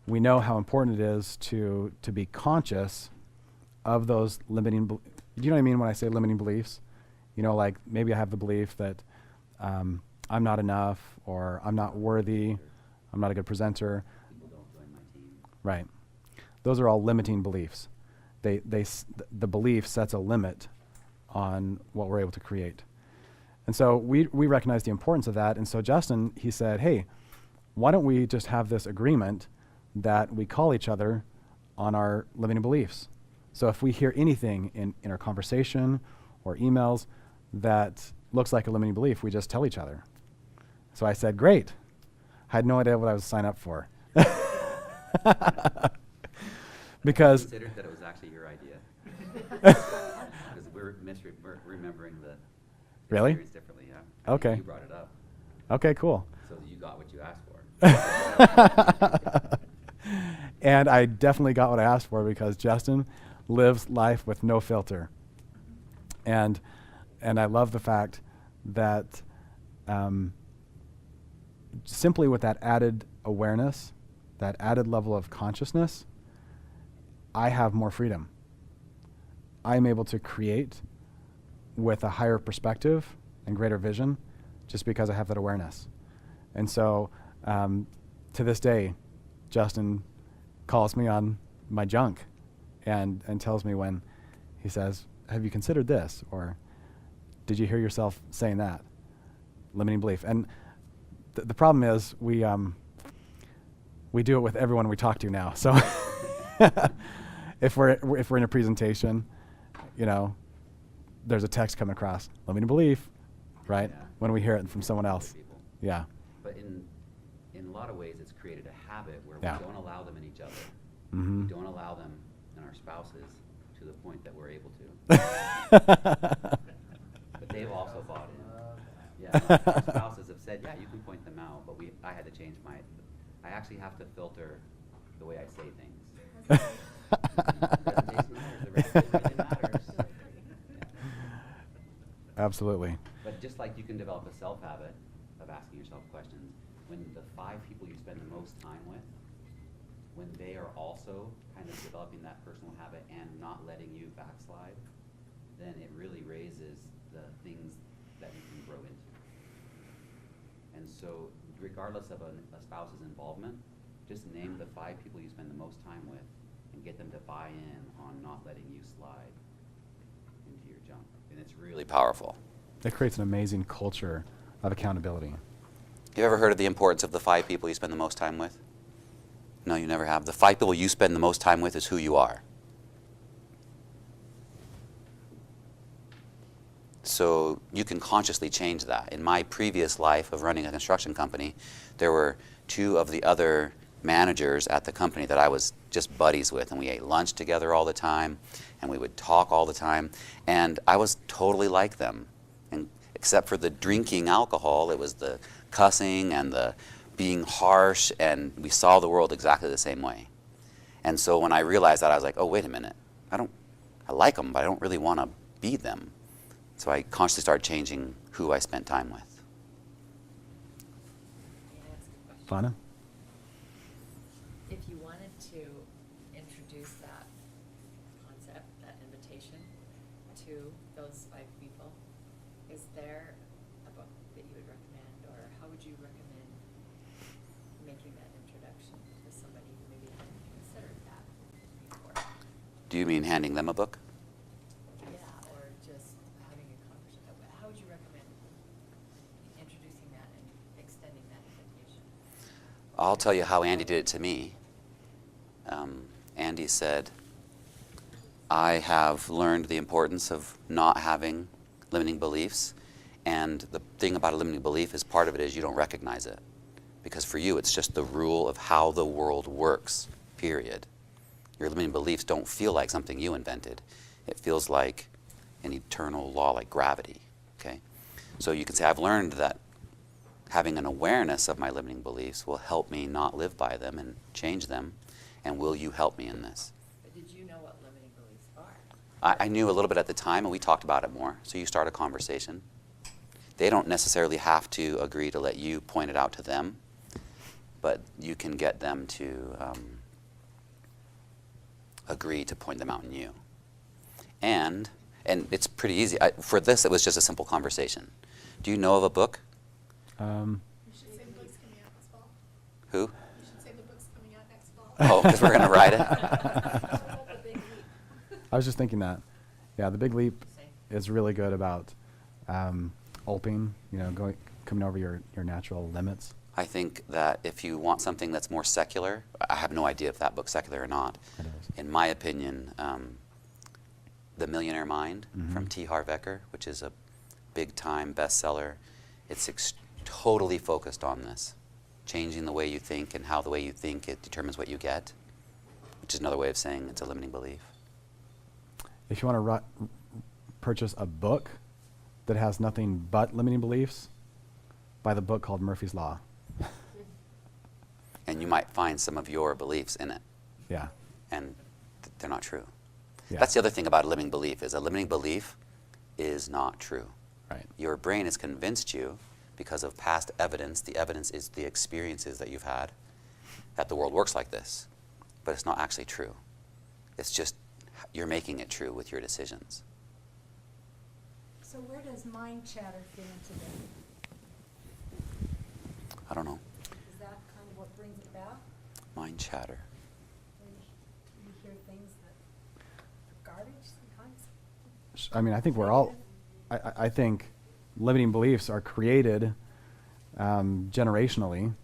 we know how important it is to be conscious of those limiting do you know what I mean when I say limiting beliefs? You know, like maybe I have the belief that I'm not enough, or I'm not worthy, I'm not a good presenter. People don't join my team. Right. Those are all limiting beliefs. The belief sets a limit on what we're able to create. And so we recognize the importance of that. And so Justin, he said, hey, why don't we just have this agreement that we call each other on our limiting beliefs? So if we hear anything in our conversation or emails that looks like a limiting belief, we just tell each other. So I said, great. I had no idea what I was signing up for. Because I considered that it was actually your idea. Because we're remembering the Really? experience differently, yeah. Okay. You brought it up, Okay, cool. so that you got what you asked for. And I definitely got what I asked for, because Justin lives life with no filter. And I love the fact that simply with that added awareness, that added level of consciousness, I have more freedom. I'm able to create with a higher perspective and greater vision just because I have that awareness. And so to this day, Justin calls me on my junk and tells me when he says, have you considered this? Or did you hear yourself saying that? Limiting belief. And the problem is we do it with everyone we talk to now. So if we're in a presentation, you know, there's a text coming across, limiting belief, right? Yeah. When we hear it from someone else. People. Yeah. But in in a lot of ways, it's created a habit where Yeah. we don't allow them in each other. Mm-hmm. We don't allow them in our spouses to the point that we're able to. But they've also bought in. Yeah, our spouses have said, yeah, you can point them out, but I had to change I actually have to filter the way I say things. Presentation matters, the rest of it really matters. Absolutely. But just like you can develop a self-habit of asking yourself questions, when the 5 people you spend the most time with, when they are also kind of developing that personal habit and not letting you backslide, then it really raises the things that you can grow into. And so regardless of a spouse's involvement, just name the 5 people you spend the most time with and get them to buy in on not letting you slide into your junk. And it's really powerful. It creates an amazing culture of accountability. You ever heard of the importance of the 5 people you spend the most time with? No, you never have. The 5 people you spend the most time with is who you are. So you can consciously change that. In my previous life of running a construction company, there were 2 of the other managers at the company that I was just buddies with, and we ate lunch together all the time, and we would talk all the time, and I was totally like them. And except for the drinking alcohol, it was the cussing and the being harsh, and we saw the world exactly the same way. And so when I realized that, I was like, oh, wait a minute. I like them, but I don't really want to be them. So I consciously started changing who I spent time with. Fauna? If you wanted to introduce that concept, that invitation to those 5 people, is there a book that you would recommend, or how would you recommend making that introduction to somebody who maybe hadn't considered that before? Do you mean handing them a book? Yeah, or just having a conversation. How would you recommend introducing that and extending that invitation? I'll tell you how Andy did it to me. Andy said, I have learned the importance of not having limiting beliefs, and the thing about a limiting belief is part of it is you don't recognize it. Because for you, it's just the rule of how the world works, period. Your limiting beliefs don't feel like something you invented. It feels like an eternal law like gravity, okay? So you can say, I've learned that having an awareness of my limiting beliefs will help me not live by them and change them, and will you help me in this? But did you know what limiting beliefs are? I knew a little bit at the time, and we talked about it more, so you start a conversation. They don't necessarily have to agree to let you point it out to them, but you can get them to agree to point them out in you. And it's pretty easy. For this, it was just a simple conversation. Do you know of a book? You should say the book's coming out next fall. Who? You should say the book's coming out next fall. Oh, because we're going to write it? I was just thinking that. Yeah, The Big Leap is really good about ulping, coming over your natural limits. I think that if you want something that's more secular, I have no idea if that book's secular or not. It is. In my opinion, The Millionaire Mind from Mhm. T. Harv Eker, which is a big-time bestseller, it's totally focused on this, changing the way you think and how the way you think it determines what you get, which is another way of saying it's a limiting belief. If you want to purchase a book that has nothing but limiting beliefs, buy the book called Murphy's Law. And you might find some of your beliefs in it, Yeah. and they're not true. Yeah. That's the other thing about a limiting belief, is a limiting belief is not true. Right. Your brain has convinced you, because of past evidence, the evidence is the experiences that you've had, that the world works like this. But it's not actually true. It's just you're making it true with your decisions. So where does mind chatter fit into that? I don't know. Is that kind of what brings it back? Mind chatter. Or you hear things that are garbage sometimes? I mean, I think we're all, I think limiting beliefs are created generationally.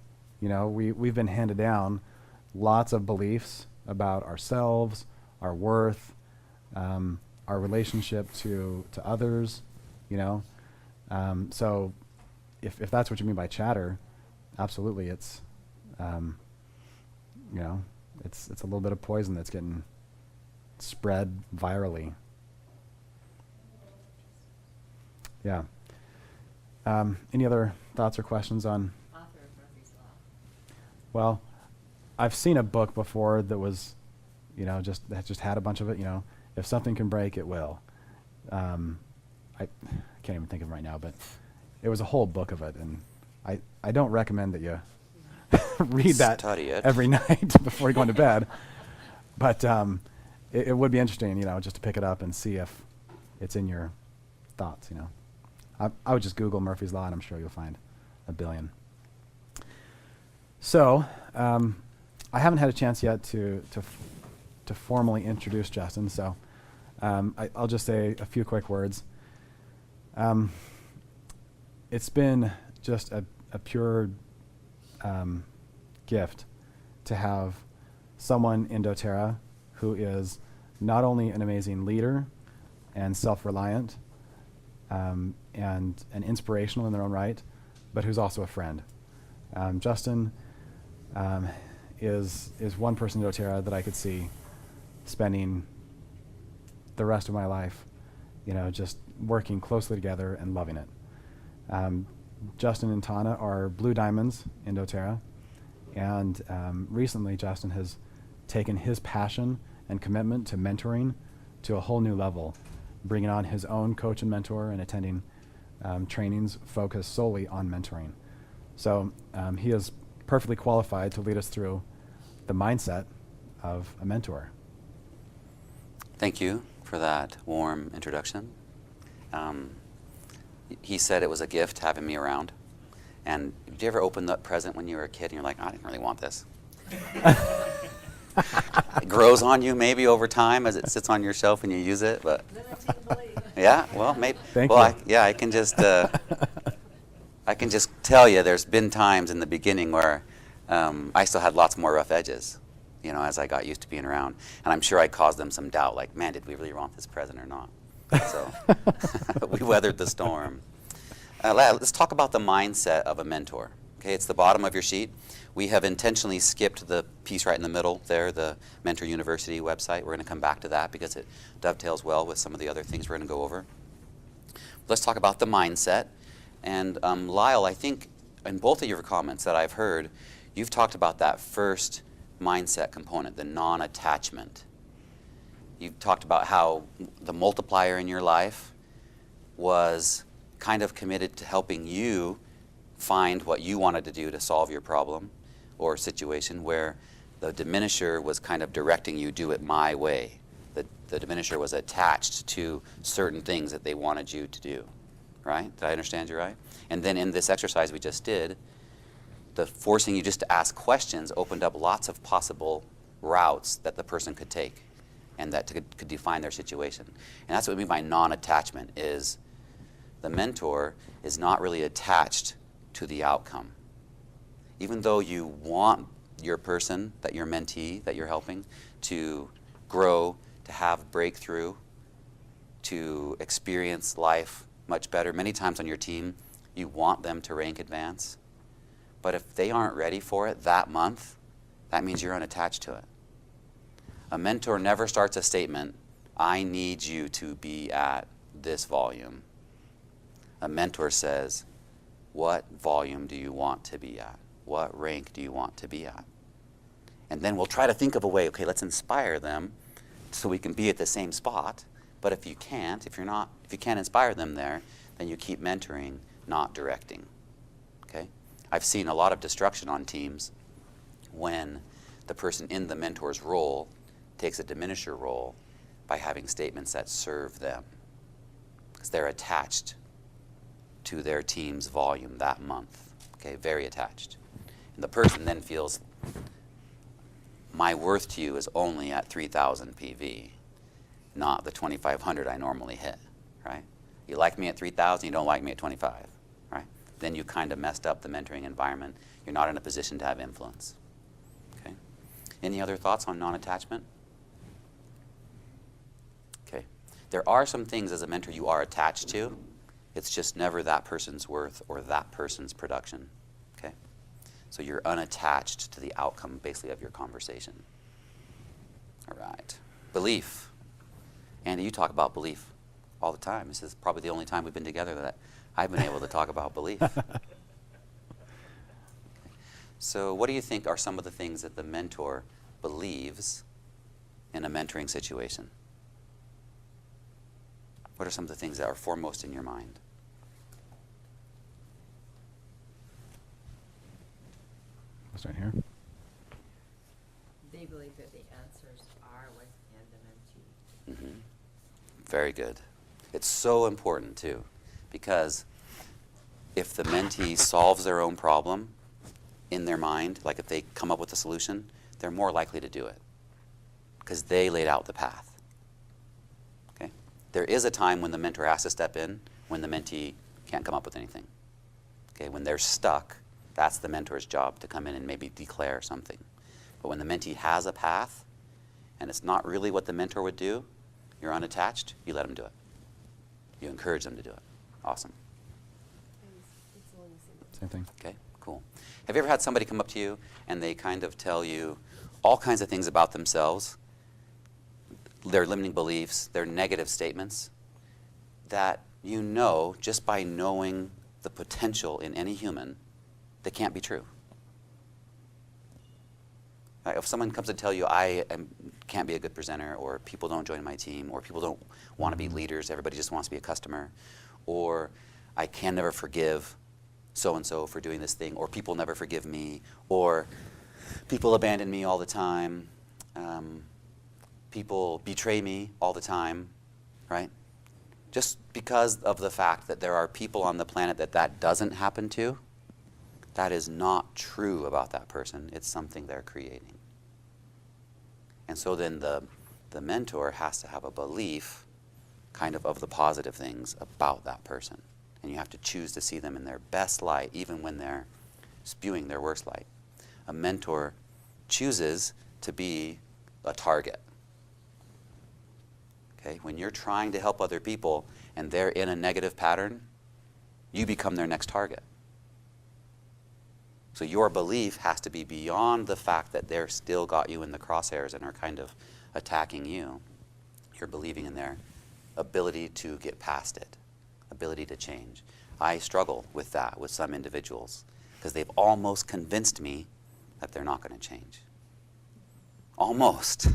We've been handed down lots of beliefs about ourselves, our worth, our relationship to others, So if that's what you mean by chatter, absolutely, it's you know, it's a little bit of poison that's getting spread virally. Yeah. Any other thoughts or questions on? Author of Murphy's Law. Well, I've seen a book before that was, you know, that just had a bunch of it. You know, if something can break, it will. I can't even think of it right now, but it was a whole book of it, and I don't recommend that you read that Study it. every night before you go into bed. But it would be interesting, you know, just to pick it up and see if it's in your thoughts. You know, I would just Google Murphy's Law, and I'm sure you'll find a billion. So I haven't had a chance yet to formally introduce Justin, so I'll just say a few quick words. It's been just a pure gift to have someone in doTERRA who is not only an amazing leader and self-reliant and inspirational in their own right, but who's also a friend. Justin is one person in doTERRA that I could see spending the rest of my life, you know, just working closely together and loving it. Justin and Tana are blue diamonds in doTERRA, and recently Justin has taken his passion and commitment to mentoring to a whole new level, bringing on his own coach and mentor and attending trainings focused solely on mentoring. So he is perfectly qualified to lead us through the mindset of a mentor. Thank you for that warm introduction. He said it was a gift having me around. And did you ever open that present when you were a kid and you're like, I didn't really want this? It grows on you maybe over time as it sits on your shelf and you use it, but yeah, well, maybe. Thank well, you. I can just I can just tell you there's been times in the beginning where I still had lots more rough edges, you know, as I got used to being around. And I'm sure I caused them some doubt, like, man, did we really want this present or not? So we weathered the storm. Let's talk about the mindset of a mentor. Okay, it's the bottom of your sheet. We have intentionally skipped the piece right in the middle there, the Mentor University website. We're going to come back to that because it dovetails well with some of the other things we're going to go over. Let's talk about the mindset. And Lyle, I think in both of your comments that I've heard, you've talked about that first mindset component, the non-attachment. You've talked about how the multiplier in your life was kind of committed to helping you find what you wanted to do to solve your problem or situation, where the diminisher was kind of directing you, do it my way. The diminisher was attached to certain things that they wanted you to do, right? Did I understand you right? And then in this exercise we just did, the forcing you just to ask questions opened up lots of possible routes that the person could take and that could define their situation. And that's what we mean by non-attachment, is the mentor is not really attached to the outcome. Even though you want your person, that your mentee, that you're helping, to grow, to have breakthrough, to experience life much better. Many times on your team, you want them to rank advance. But if they aren't ready for it that month, that means you're unattached to it. A mentor never starts a statement, I need you to be at this volume. A mentor says, what volume do you want to be at? What rank do you want to be at? And then we'll try to think of a way, okay, let's inspire them so we can be at the same spot. But if you can't, if you can't inspire them there, then you keep mentoring, not directing. Okay? I've seen a lot of destruction on teams when the person in the mentor's role takes a diminisher role by having statements that serve them, because they're attached to their team's volume that month. Okay, very attached. And the person then feels, my worth to you is only at 3,000 PV, not the 2,500 I normally hit, right? You like me at 3,000, you don't like me at 25, right? Then you kind of messed up the mentoring environment. You're not in a position to have influence. Okay. Any other thoughts on non-attachment? Okay. There are some things as a mentor you are attached to. It's just never that person's worth or that person's production. Okay. So So you're unattached to the outcome, basically, of your conversation. All right. Belief. Andy, you talk about belief all the time. This is probably the only time we've been together that I've been able to talk about belief. So what do you think are some of the things that the mentor believes in a mentoring situation? What are some of the things that are foremost in your mind? I'll start here. They believe that the answers are within the mentee. Very good. It's so important, too, because if the mentee solves their own problem in their mind, like if they come up with a solution, they're more likely to do it because they laid out the path. Okay? There is a time when the mentor has to step in when the mentee can't come up with anything. Okay? When they're stuck, that's the mentor's job to come in and maybe declare something. But when the mentee has a path and it's not really what the mentor would do, you're unattached, you let them do it. You encourage them to do it. Awesome. It's along the same. Same thing. Okay, cool. Have you ever had somebody come up to you and they kind of tell you all kinds of things about themselves, their limiting beliefs, their negative statements, that you know just by knowing the potential in any human, they can't be true? If someone comes to tell you, can't be a good presenter, or people don't join my team, or people don't want to be leaders, everybody just wants to be a customer, or I can never forgive so-and-so for doing this thing, or people never forgive me, or people abandon me all the time, people betray me all the time, right? Just because of the fact that there are people on the planet that doesn't happen to, that is not true about that person. It's something they're creating. And so then the mentor has to have a belief kind of the positive things about that person. And you have to choose to see them in their best light, even when they're spewing their worst light. A mentor chooses to be a target. Okay? When you're trying to help other people and they're in a negative pattern, you become their next target. So your belief has to be beyond the fact that they're still got you in the crosshairs and are kind of attacking you. You're believing in their ability to get past it, ability to change. I struggle with that with some individuals because they've almost convinced me that they're not going to change. Almost.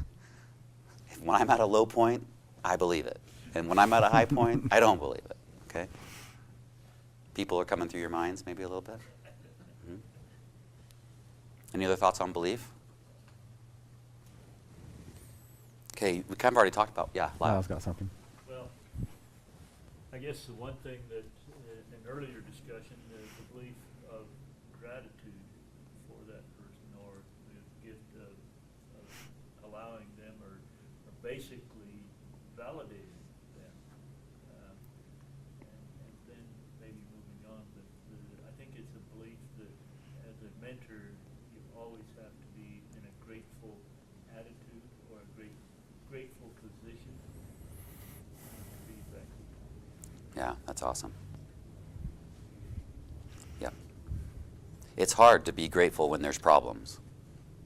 When I'm at a low point, I believe it. And when I'm at a high point, I don't believe it. Okay? People are coming through your minds maybe a little bit? Any other thoughts on belief? Okay, we kind of already talked about, yeah, Lyle's got something. Well, I guess the one thing that in earlier discussion, the belief of gratitude for that person, or the gift of allowing them, or basically validating them, and then maybe moving on. But I think it's a belief that as a mentor, you always have to be in a grateful attitude or a grateful position to be effective. Yeah, that's awesome. Yeah. It's hard to be grateful when there's problems.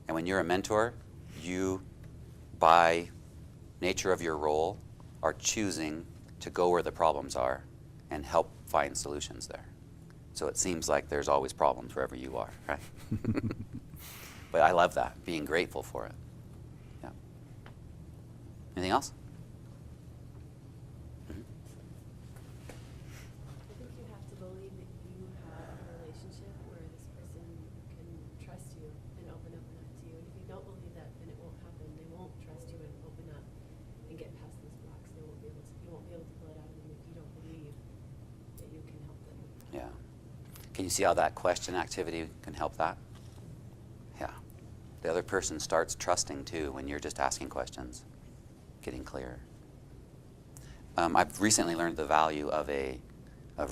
And when you're a mentor, you, by nature of your role, are choosing to go where the problems are and help find solutions there. So it seems like there's always problems wherever you are, right? But I love that, being grateful for it. Yeah. Anything else? Mhm. I think you have to believe that you have a relationship where this person can trust you and open up to you. And if you don't believe that, then it won't happen. They won't trust you and open up and get past those blocks. You won't be able to pull it out of them if you don't believe that you can help them. Yeah. Can you see how that question activity can help that? Yeah. The other person starts trusting too when you're just asking questions, getting clearer. I've recently learned the value of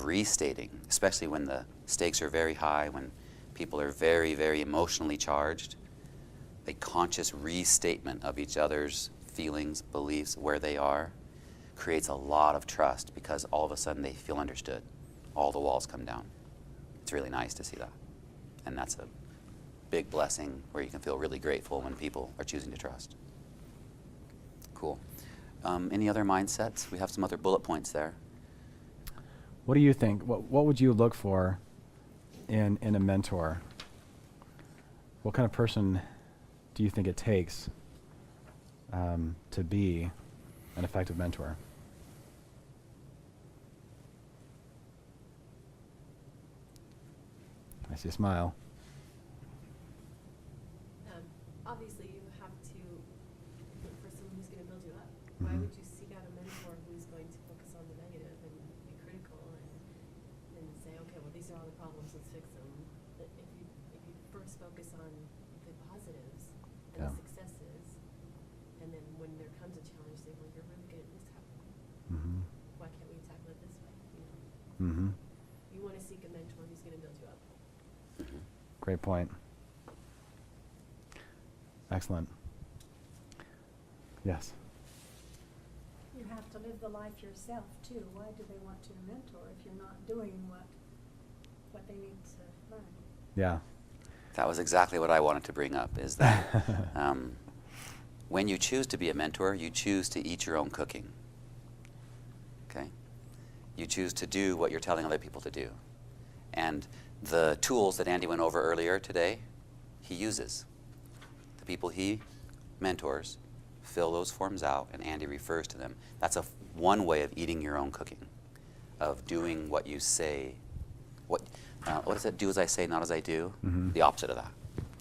restating, especially when the stakes are very high, when people are very, very emotionally charged. A conscious restatement of each other's feelings, beliefs, where they are, creates a lot of trust because all of a sudden they feel understood. All the walls come down. It's really nice to see that. And that's big blessing where you can feel really grateful when people are choosing to trust. Cool. Any other mindsets? We have some other bullet points there. What do you think? What would you look for in a mentor? What kind of person do you think it takes to be an effective mentor? I see a smile. Obviously, you have to look for someone who's going to build you up. Why would you seek out a mentor who's going to focus on the negative and be critical and say, okay, well, these are all the problems, let's fix them. But if you first focus on the positives and Yeah. the successes, and then when there comes a challenge, say, well, you're really good at this happening. Mm-hmm. Why can't we tackle it this way? You know, Mm-hmm. you want to seek a mentor who's going to build you up. Great point. Excellent. Yes. You have to live the life yourself too. Why do they want to mentor if you're not doing what they need to learn? Yeah. That was exactly what I wanted to bring up, is that when you choose to be a mentor, you choose to eat your own cooking. Okay? You choose to do what you're telling other people to do. And the tools that Andy went over earlier today, he uses. The people he mentors fill those forms out, and Andy refers to them. That's one way of eating your own cooking, of doing what you say. What does it? Do as I say, not as I do? Mm-hmm. The opposite of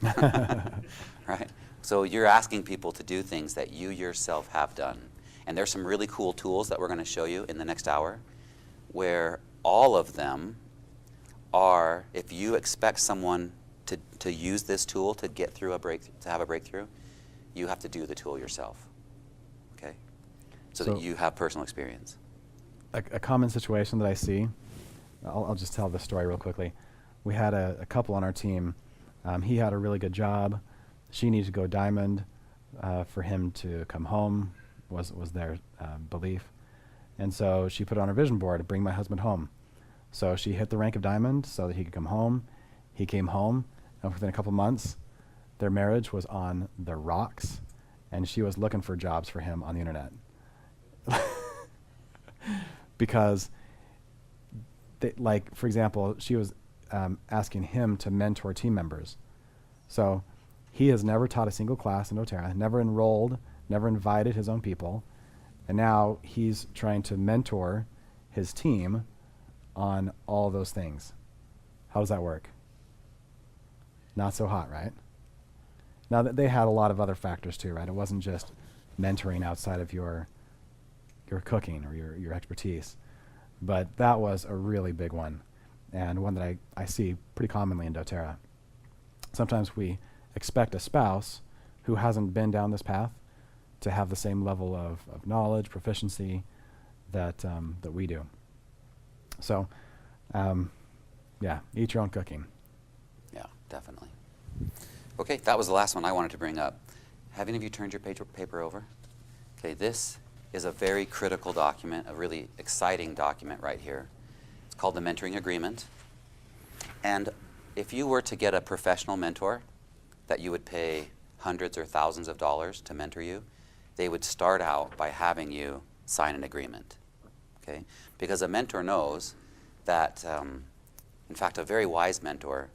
that. Right? So you're asking people to do things that you yourself have done. And there's some really cool tools that we're going to show you in the next hour, where all of them are, if you expect someone to use this tool to get through to have a breakthrough, you have to do the tool yourself. Okay? So that you have personal experience. A common situation that I see, I'll just tell this story real quickly. We had a couple on our team. He had a really good job. She needed to go diamond for him to come home, was their belief. And so she put on her vision board, bring my husband home. So she hit the rank of diamond so that he could come home. He came home, and within a couple months, their marriage was on the rocks, and she was looking for jobs for him on the internet. Because, for example, she was asking him to mentor team members. So he has never taught a single class in doTERRA, never enrolled, never invited his own people, and now he's trying to mentor his team on all those things. How does that work? Not so hot, right? Now, they had a lot of other factors too, right? It wasn't just mentoring outside of your cooking or your expertise. But that was a really big one, and one that I see pretty commonly in doTERRA. Sometimes we expect a spouse who hasn't been down this path to have the same level of knowledge, proficiency that we do. So, yeah, eat your own cooking. Yeah, definitely. Okay, that was the last one I wanted to bring up. Have any of you turned your paper over? Okay, this is a very critical document, a really exciting document right here. It's called the Mentoring Agreement. And if you were to get a professional mentor that you would pay hundreds or thousands of dollars to mentor you, they would start out by having you sign an agreement. Okay? Because a mentor knows that, in fact, a very wise mentor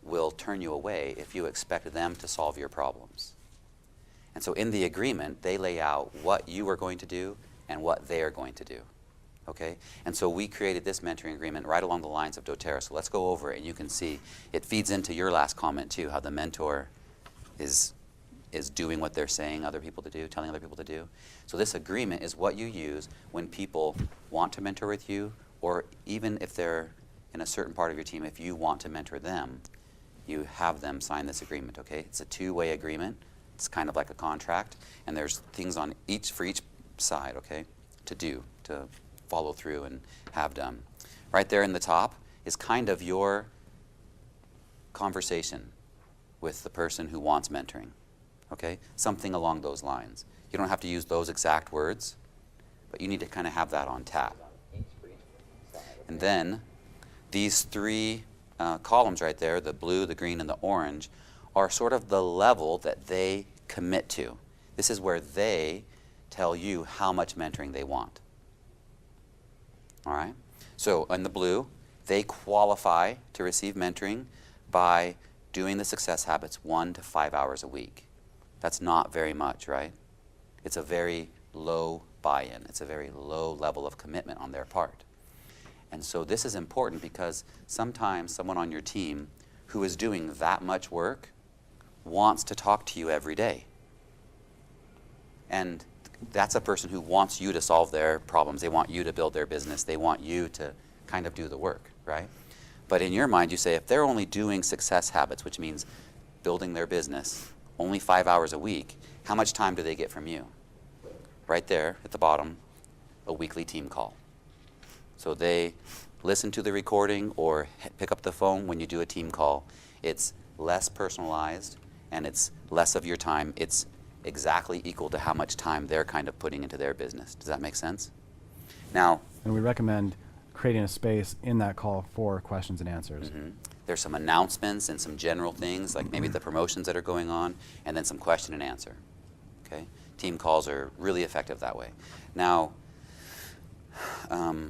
will turn you away if you expect them to solve your problems. And so in the agreement, they lay out what you are going to do and what they are going to do. Okay? And so we created this mentoring agreement right along the lines of doTERRA. So let's go over it, and you can see it feeds into your last comment too, how the mentor is doing what they're saying other people to do, telling other people to do. So this agreement is what you use when people want to mentor with you, or even if they're in a certain part of your team, if you want to mentor them, you have them sign this agreement, okay? It's a two-way agreement. It's kind of like a contract, and there's things on for each side, okay, to follow through and have done. Right there in the top is kind of your conversation with the person who wants mentoring, okay? Something along those lines. You don't have to use those exact words, but you need to kind of have that on tap. And then these three columns right there, the blue, the green, and the orange, are sort of the level that they commit to. This is where they tell you how much mentoring they want. All right? So in the blue, they qualify to receive mentoring by doing the success habits 1 to 5 hours a week. That's not very much, right? It's a very low buy-in. It's a very low level of commitment on their part. And so this is important because sometimes someone on your team who is doing that much work wants to talk to you every day. And that's a person who wants you to solve their problems. They want you to build their business. They want you to kind of do the work, right? But in your mind, you say, if they're only doing success habits, which means building their business, only 5 hours a week, how much time do they get from you? Right there at the bottom, a weekly team call. So they listen to the recording or pick up the phone when you do a team call. It's less personalized and it's less of your time. It's exactly equal to how much time they're kind of putting into their business. Does that make sense? Now, And we recommend creating a space in that call for questions and answers. there's some announcements and some general things, like maybe the promotions that are going on, and then some question and answer. Okay? Team calls are really effective that way. Now, I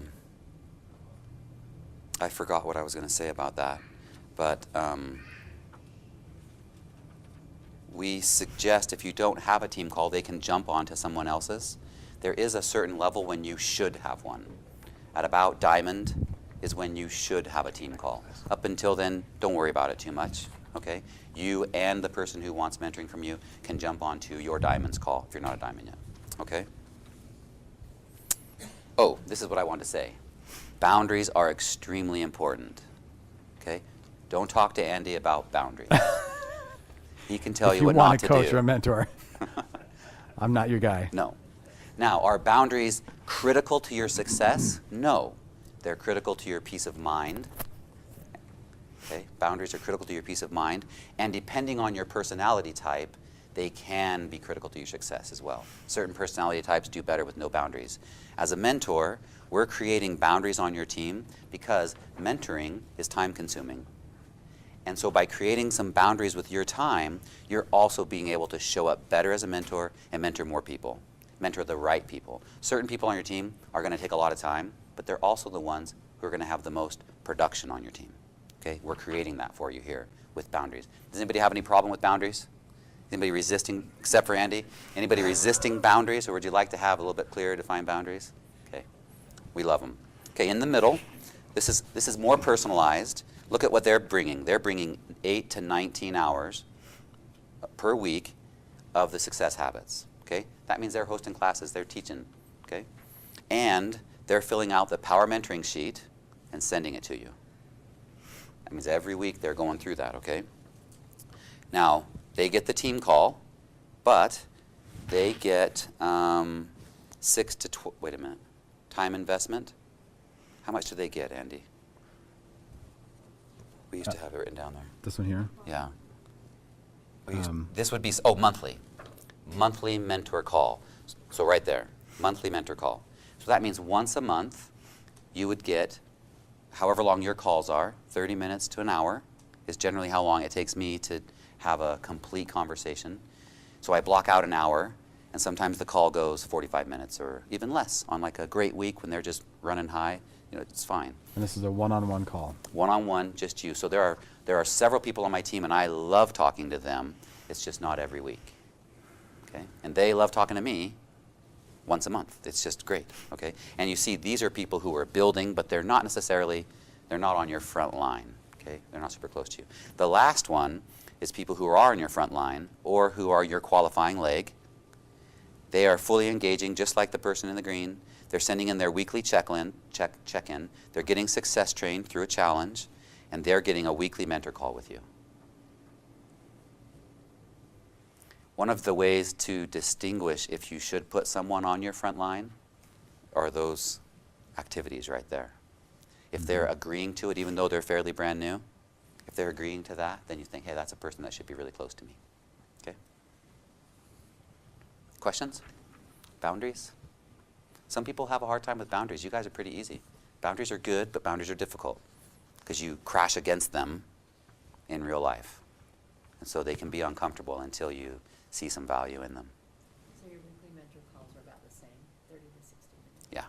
forgot what I was going to say about that, but we suggest if you don't have a team call, they can jump onto someone else's. There is a certain level when you should have one. At about diamond is when you should have a team call. Up until then, don't worry about it too much, okay? You and the person who wants mentoring from you can jump onto your diamond's call if you're not a diamond yet, okay? Oh, this is what I want to say. Boundaries are extremely important, okay? Don't talk to Andy about boundaries. He can tell you what not to do. If you want a coach or a mentor, I'm not your guy. No. Now, are boundaries critical to your success? No. They're critical to your peace of mind. Okay? Boundaries are critical to your peace of mind. And depending on your personality type, they can be critical to your success as well. Certain personality types do better with no boundaries. As a mentor, we're creating boundaries on your team because mentoring is time consuming. And so by creating some boundaries with your time, you're also being able to show up better as a mentor and mentor more people. Mentor the right people. Certain people on your team are going to take a lot of time, but they're also the ones who are going to have the most production on your team. Okay? We're creating that for you here with boundaries. Does anybody have any problem with boundaries? Anybody resisting, except for Andy? Anybody resisting boundaries, or would you like to have a little bit clearer defined boundaries? Okay. We love them. Okay, in the middle, this is more personalized. Look at what they're bringing. They're bringing 8 to 19 hours per week of the success habits. Okay? That means they're hosting classes, they're teaching. Okay? And they're filling out the power mentoring sheet and sending it to you. That means every week they're going through that, okay? Now, they get the team call, but they get 6 to 12, wait a minute, time investment. How much do they get, Andy? We used to have it written down there. This one here? Yeah. This would be, monthly. Monthly mentor call. So right there, monthly mentor call. So that means once a month, you would get, however long your calls are, 30 minutes to an hour is generally how long it takes me to have a complete conversation. So I block out an hour, and sometimes the call goes 45 minutes or even less. On like a great week when they're just running high, it's fine. And this is a one-on-one call. One-on-one, just you. So there are several people on my team, and I love talking to them. It's just not every week. Okay? And they love talking to me once a month. It's just great. Okay? And you see, these are people who are building, but they're not on your front line. Okay? They're not super close to you. The last one is people who are on your front line or who are your qualifying leg. They are fully engaging, just like the person in the green. They're sending in their weekly check-in. They're getting success trained through a challenge, and they're getting a weekly mentor call with you. One of the ways to distinguish if you should put someone on your front line are those activities right there. If they're agreeing to it, even though they're fairly brand new, if they're agreeing to that, then you think, hey, that's a person that should be really close to me. Okay? Questions? Boundaries? Some people have a hard time with boundaries. You guys are pretty easy. Boundaries are good, but boundaries are difficult because you crash against them in real life. And so they can be uncomfortable until you see some value in them. So your weekly mentor calls are about the same, 30 to 60 minutes? Yeah.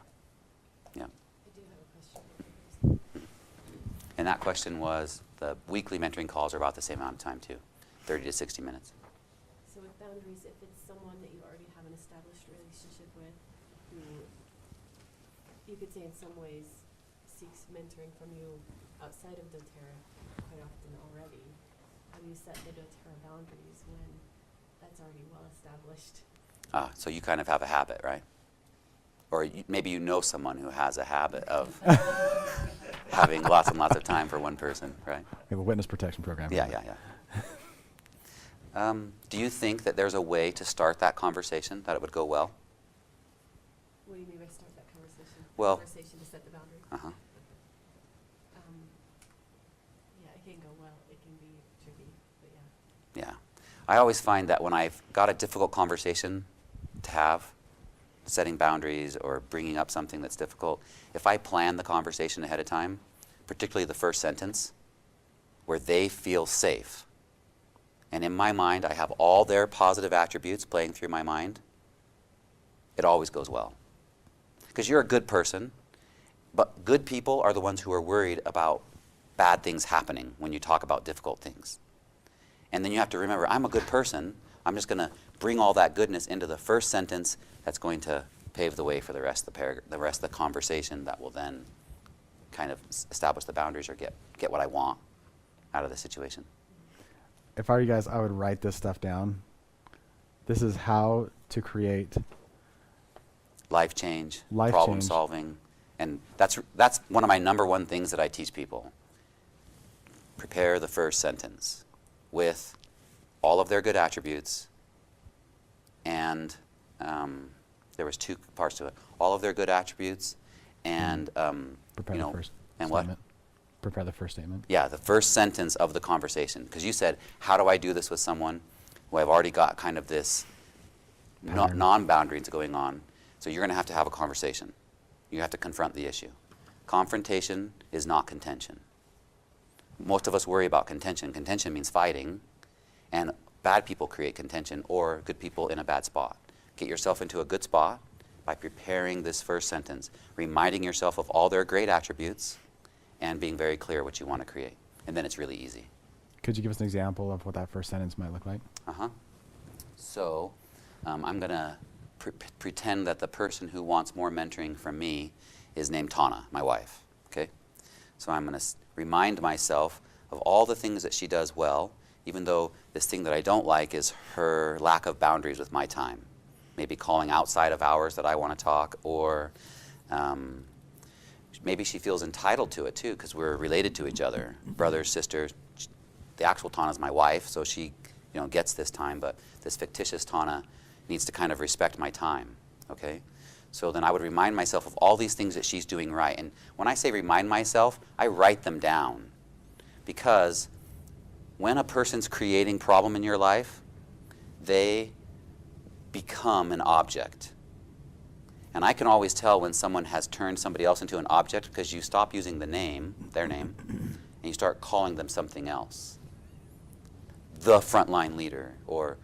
Yeah. I do have a question. And that question was, the weekly mentoring calls are about the same amount of time too, 30 to 60 minutes. So with boundaries, if it's someone that you already have an established relationship with, who you could say in some ways seeks mentoring from you outside of doTERRA quite often already, how do you set the doTERRA boundaries when that's already well established? So you kind of have a habit, right? Or maybe you know someone who has a habit of having lots and lots of time for one person, right? We have a witness protection program. Yeah. Do you think that there's a way to start that conversation, that it would go well? What do you mean by start that conversation? Well- Conversation to set the boundaries? Uh-huh. Yeah, it can go well. It can be tricky, but yeah. Yeah. I always find that when I've got a difficult conversation to have, setting boundaries or bringing up something that's difficult, if I plan the conversation ahead of time, particularly the first sentence, where they feel safe, and in my mind I have all their positive attributes playing through my mind, it always goes well. Because you're a good person, but good people are the ones who are worried about bad things happening when you talk about difficult things. And then you have to remember, I'm a good person. I'm just going to bring all that goodness into the first sentence that's going to pave the way for the rest of the rest of the conversation that will then kind of establish the boundaries or get what I want out of the situation. If I were you guys, I would write this stuff down. This is how to create Life change, Life problem change. solving, and that's one of my number one things that I teach people. Prepare the first sentence with all of their good attributes, and there was two parts to it. All of their good attributes, and prepare you know, the first and statement. Prepare the first statement. Yeah, the first sentence of the conversation. Because you said, how do I do this with someone who I've already got kind of this Pattern. non-boundaries going on? So you're going to have a conversation. You have to confront the issue. Confrontation is not contention. Most of us worry about contention. Contention means fighting, and bad people create contention, or good people in a bad spot. Get yourself into a good spot by preparing this first sentence, reminding yourself of all their great attributes, and being very clear what you want to create. And then it's really easy. Could you give us an example of what that first sentence might look like? So I'm going to pretend that the person who wants more mentoring from me is named Tana, my wife. Okay? So I'm going to remind myself of all the things that she does well, even though this thing that I don't like is her lack of boundaries with my time. Maybe calling outside of hours that I want to talk, or maybe she feels entitled to it too, because we're related to each other, brothers, sisters. The actual Tana's my wife, so she gets this time, but this fictitious Tana needs to kind of respect my time, okay? So then I would remind myself of all these things that she's doing right. And when I say remind myself, I write them down. Because when a person's creating problem in your life, they become an object. And I can always tell when someone has turned somebody else into an object, because you stop using the name, their name, and you start calling them something else. The frontline leader, or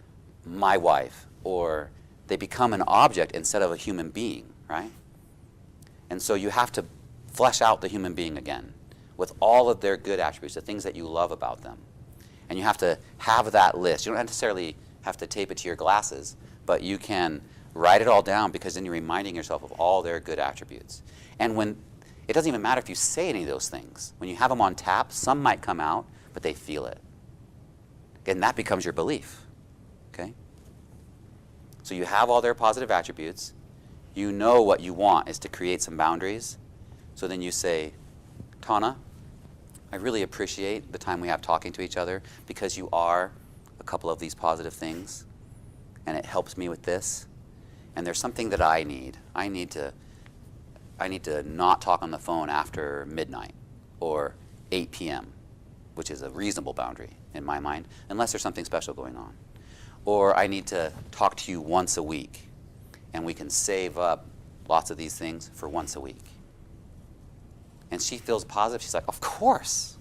my wife, or they become an object instead of a human being, right? And so you have to flesh out the human being again with all of their good attributes, the things that you love about them. And you have to have that list. You don't necessarily have to tape it to your glasses, but you can write it all down, because then you're reminding yourself of all their good attributes. And when it doesn't even matter if you say any of those things. When you have them on tap, some might come out, but they feel it. And that becomes your belief, okay? So you have all their positive attributes. You know what you want is to create some boundaries. So then you say, Tana, I really appreciate the time we have talking to each other, because you are a couple of these positive things, and it helps me with this. And there's something that I need. I need to not talk on the phone after midnight or 8 p.m., which is a reasonable boundary in my mind, unless there's something special going on. Or I need to talk to you once a week, and we can save up lots of these things for once a week. And she feels positive. She's like, of course,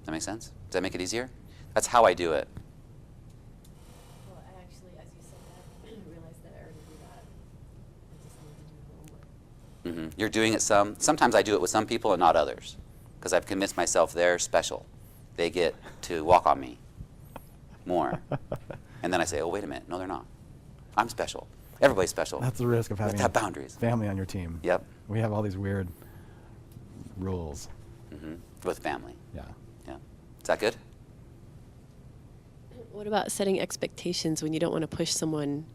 That make sense? Does that make it easier? That's how I do it. Well, I actually, as you said that, I realized that I already do that. I just need to do homework. You're doing it sometimes I do it with some people and not others, because I've convinced myself they're special. They get to walk on me more. And then I say, oh, wait a minute. No, they're not. I'm special. Everybody's special. That's the risk of You have having to have boundaries. family on your team. Yep. We have all these weird rules. With family. Yeah. Yeah. Is that good? What about setting expectations when you don't want to push someone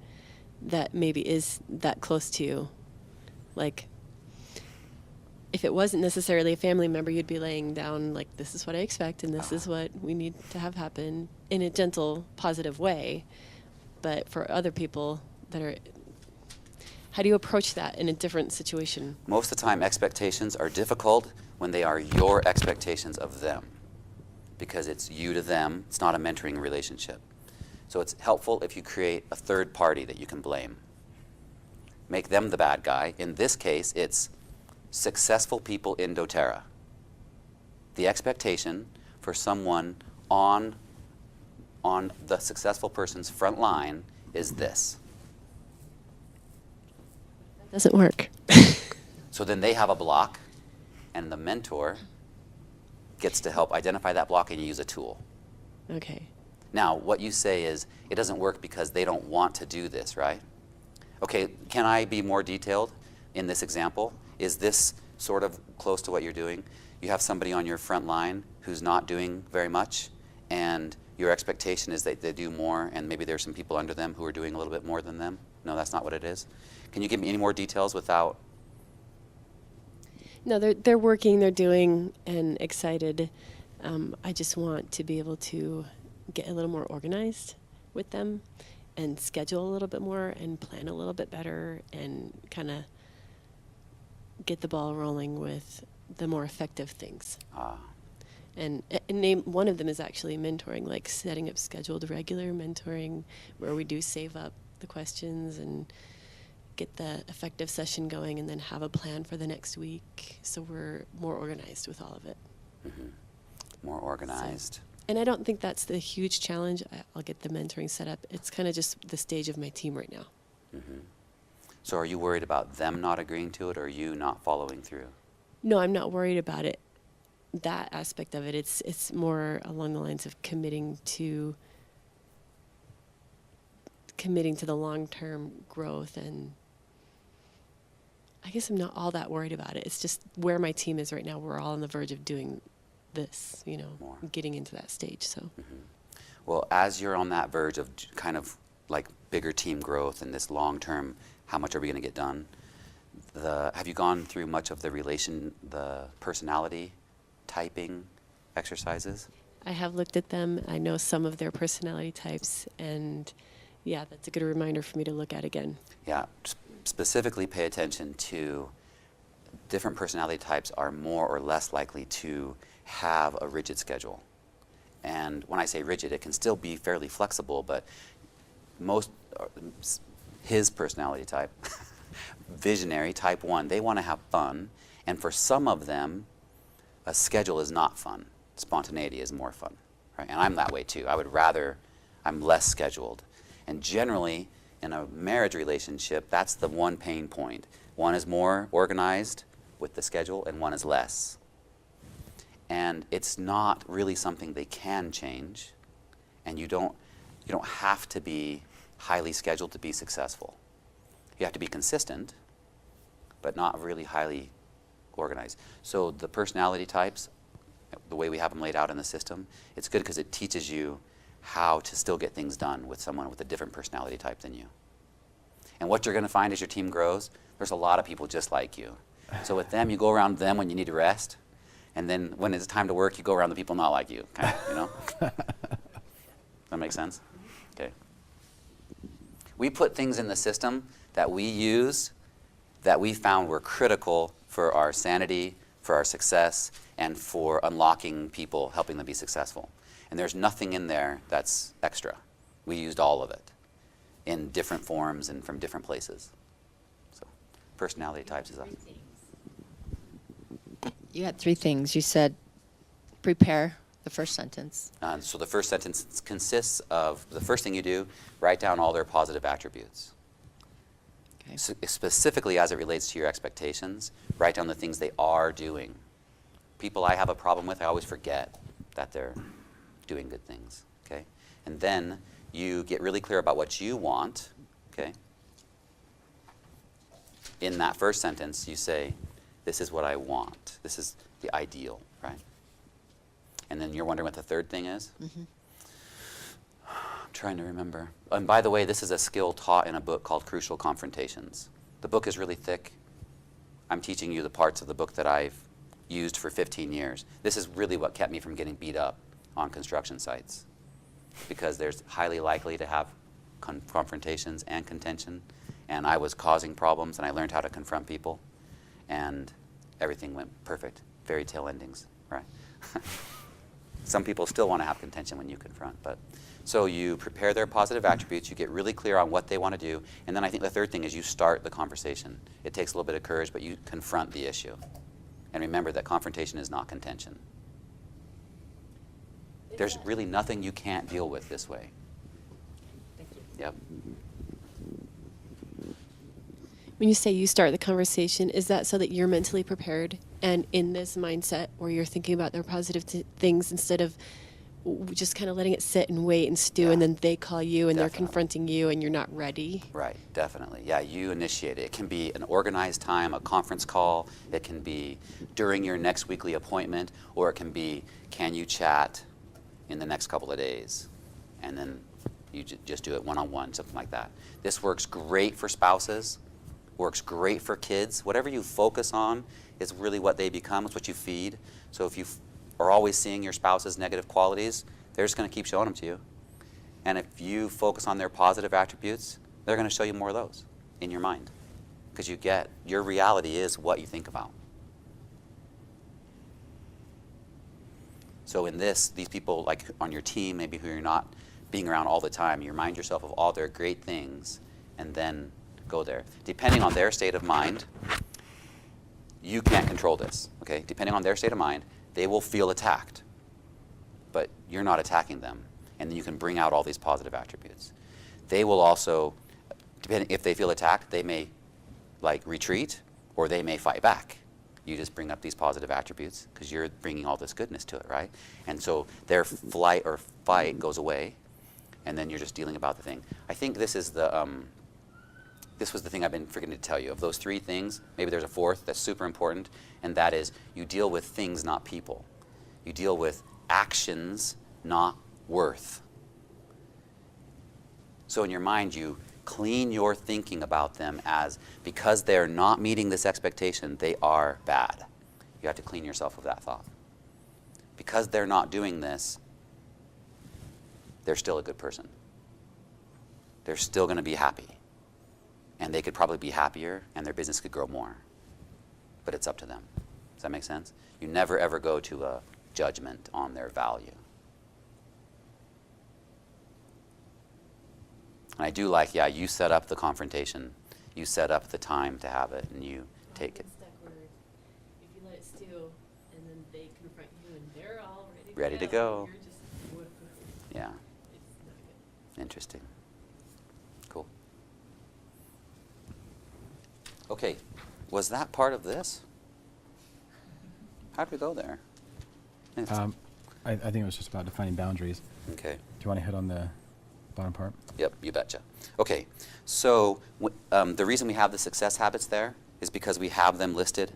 that maybe is that close to you? Like, if it wasn't necessarily a family member, you'd be laying down, like, this is what I expect and this is what we need to have happen in a gentle, positive way. But for other people that are, how do you approach that in a different situation? Most of the time, expectations are difficult when they are your expectations of them, because it's you to them. It's not a mentoring relationship. So it's helpful if you create a third party that you can blame. Make them the bad guy. In this case, it's successful people in doTERRA. The expectation for someone on the successful person's front line is this. That doesn't work. So then they have a block, and the mentor gets to help identify that block and use a tool. Okay. Now, what you say is, it doesn't work because they don't want to do this, right? Okay, can I be more detailed in this example? Is this sort of close to what you're doing? You have somebody on your front line who's not doing very much, and your expectation is that they do more, and maybe there's some people under them who are doing a little bit more than them? No, that's not what it is? Can you give me any more details without? No, they're working, they're doing, and excited. I just want to be able to get a little more organized with them and schedule a little bit more and plan a little bit better and kind of get the ball rolling with the more effective things. And name one of them is actually mentoring, like setting up scheduled regular mentoring where we do save up the questions and get the effective session going and then have a plan for the next week so we're more organized with all of it. More organized. So, and I don't think that's the huge challenge. I'll get the mentoring set up. It's kind of just the stage of my team right now. So are you worried about them not agreeing to it, or you not following through? No, I'm not worried about it. That aspect of it, it's more along the lines of committing to the long-term growth, and I guess I'm not all that worried about it. It's just where my team is right now. We're all on the verge of doing this, More. getting into that stage. So, Well, as you're on that verge of kind of like bigger team growth and this long-term, how much are we going to get done? Have you gone through much of the personality typing exercises? I have looked at them. I know some of their personality types, and yeah, that's a good reminder for me to look at again. Yeah, specifically pay attention to different personality types are more or less likely to have a rigid schedule. And when I say rigid, it can still be fairly flexible, but his personality type, visionary, type 1, they want to have fun. And for some of them, a schedule is not fun. Spontaneity is more fun, right? And I'm that way too. I'm less scheduled. And generally, in a marriage relationship, that's the one pain point. One is more organized with the schedule, and one is less. And it's not really something they can change. And you don't have to be highly scheduled to be successful. You have to be consistent, but not really highly organized. So the personality types, the way we have them laid out in the system, it's good because it teaches you how to still get things done with someone with a different personality type than you. And what you're going to find as your team grows, there's a lot of people just like you. So with them, you go around them when you need to rest, and then when it's time to work, you go around the people not like you, kind of, Does that make sense? Okay. We put things in the system that we use that we found were critical for our sanity, for our success, and for unlocking people, helping them be successful. And there's nothing in there that's extra. We used all of it in different forms and from different places. So personality types is You had 3 things. You said prepare The first sentence. So the first sentence consists of, the first thing you do, write down all their positive attributes. Okay. Specifically as it relates to your expectations, write down the things they are doing. People I have a problem with, I always forget that they're doing good things, okay? And then you get really clear about what you want, okay? In that first sentence, you say, this is what I want. This is the ideal, right? And then you're wondering what the third thing is? Mm-hmm. I'm trying to remember. And by the way, this is a skill taught in a book called Crucial Confrontations. The book is really thick. I'm teaching you the parts of the book that I've used for 15 years. This is really what kept me from getting beat up on construction sites, because there's highly likely to have confrontations and contention, and I was causing problems, and I learned how to confront people, and everything went perfect. Fairy tale endings, right? Some people still want to have contention when you confront, but so you prepare their positive attributes, you get really clear on what they want to do, and then I think the third thing is you start the conversation. It takes a little bit of courage, but you confront the issue. And remember that confrontation is not contention. There's really nothing you can't deal with this way. Thank you. Yep. When you say you start the conversation, is that so that you're mentally prepared and in this mindset where you're thinking about their positive things instead of just kind of letting it sit and wait and stew, Yeah. and then they call you and they're Definitely. confronting you and you're not ready? Right, definitely. Yeah, you initiate it. It can be an organized time, a conference call. It can be during your next weekly appointment, or it can be, can you chat in the next couple of days? And then you just do it one-on-one, something like that. This works great for spouses, works great for kids. Whatever you focus on is really what they become, it's what you feed. So if you are always seeing your spouse's negative qualities, they're just going to keep showing them to you. And if you focus on their positive attributes, they're going to show you more of those in your mind, because you get, your reality is what you think about. So in this, these people like on your team, maybe who you're not being around all the time, you remind yourself of all their great things and then go there. Depending on their state of mind, you can't control this, okay? Depending on their state of mind, they will feel attacked, but you're not attacking them. And then you can bring out all these positive attributes. They will also, depending if they feel attacked, they may like retreat or they may fight back. You just bring up these positive attributes because you're bringing all this goodness to it, right? And so their flight or fight goes away, and then you're just dealing about the thing. I think this is the, this was the thing I've been forgetting to tell you. Of those three things, maybe there's a fourth that's super important, and that is you deal with things, not people. You deal with actions, not worth. So in your mind, you clean your thinking about them as, because they're not meeting this expectation, they are bad. You have to clean yourself of that thought. Because they're not doing this, they're still a good person. They're still going to be happy. And they could probably be happier, and their business could grow more. But it's up to them. Does that make sense? You never, ever go to a judgment on their value. And I do like, yeah, you set up the confrontation. You set up the time to have it, and you take it. Stuck where if you let it stew and then they confront you and they're all Ready to go. You're just, whoop, Yeah, it's not good. interesting. Cool. Okay, was that part of this? How did we go there? I think it was just about defining boundaries. Okay. Do you want to hit on the bottom part? Yep, you betcha. Okay, so the reason we have the success habits there is because we have them listed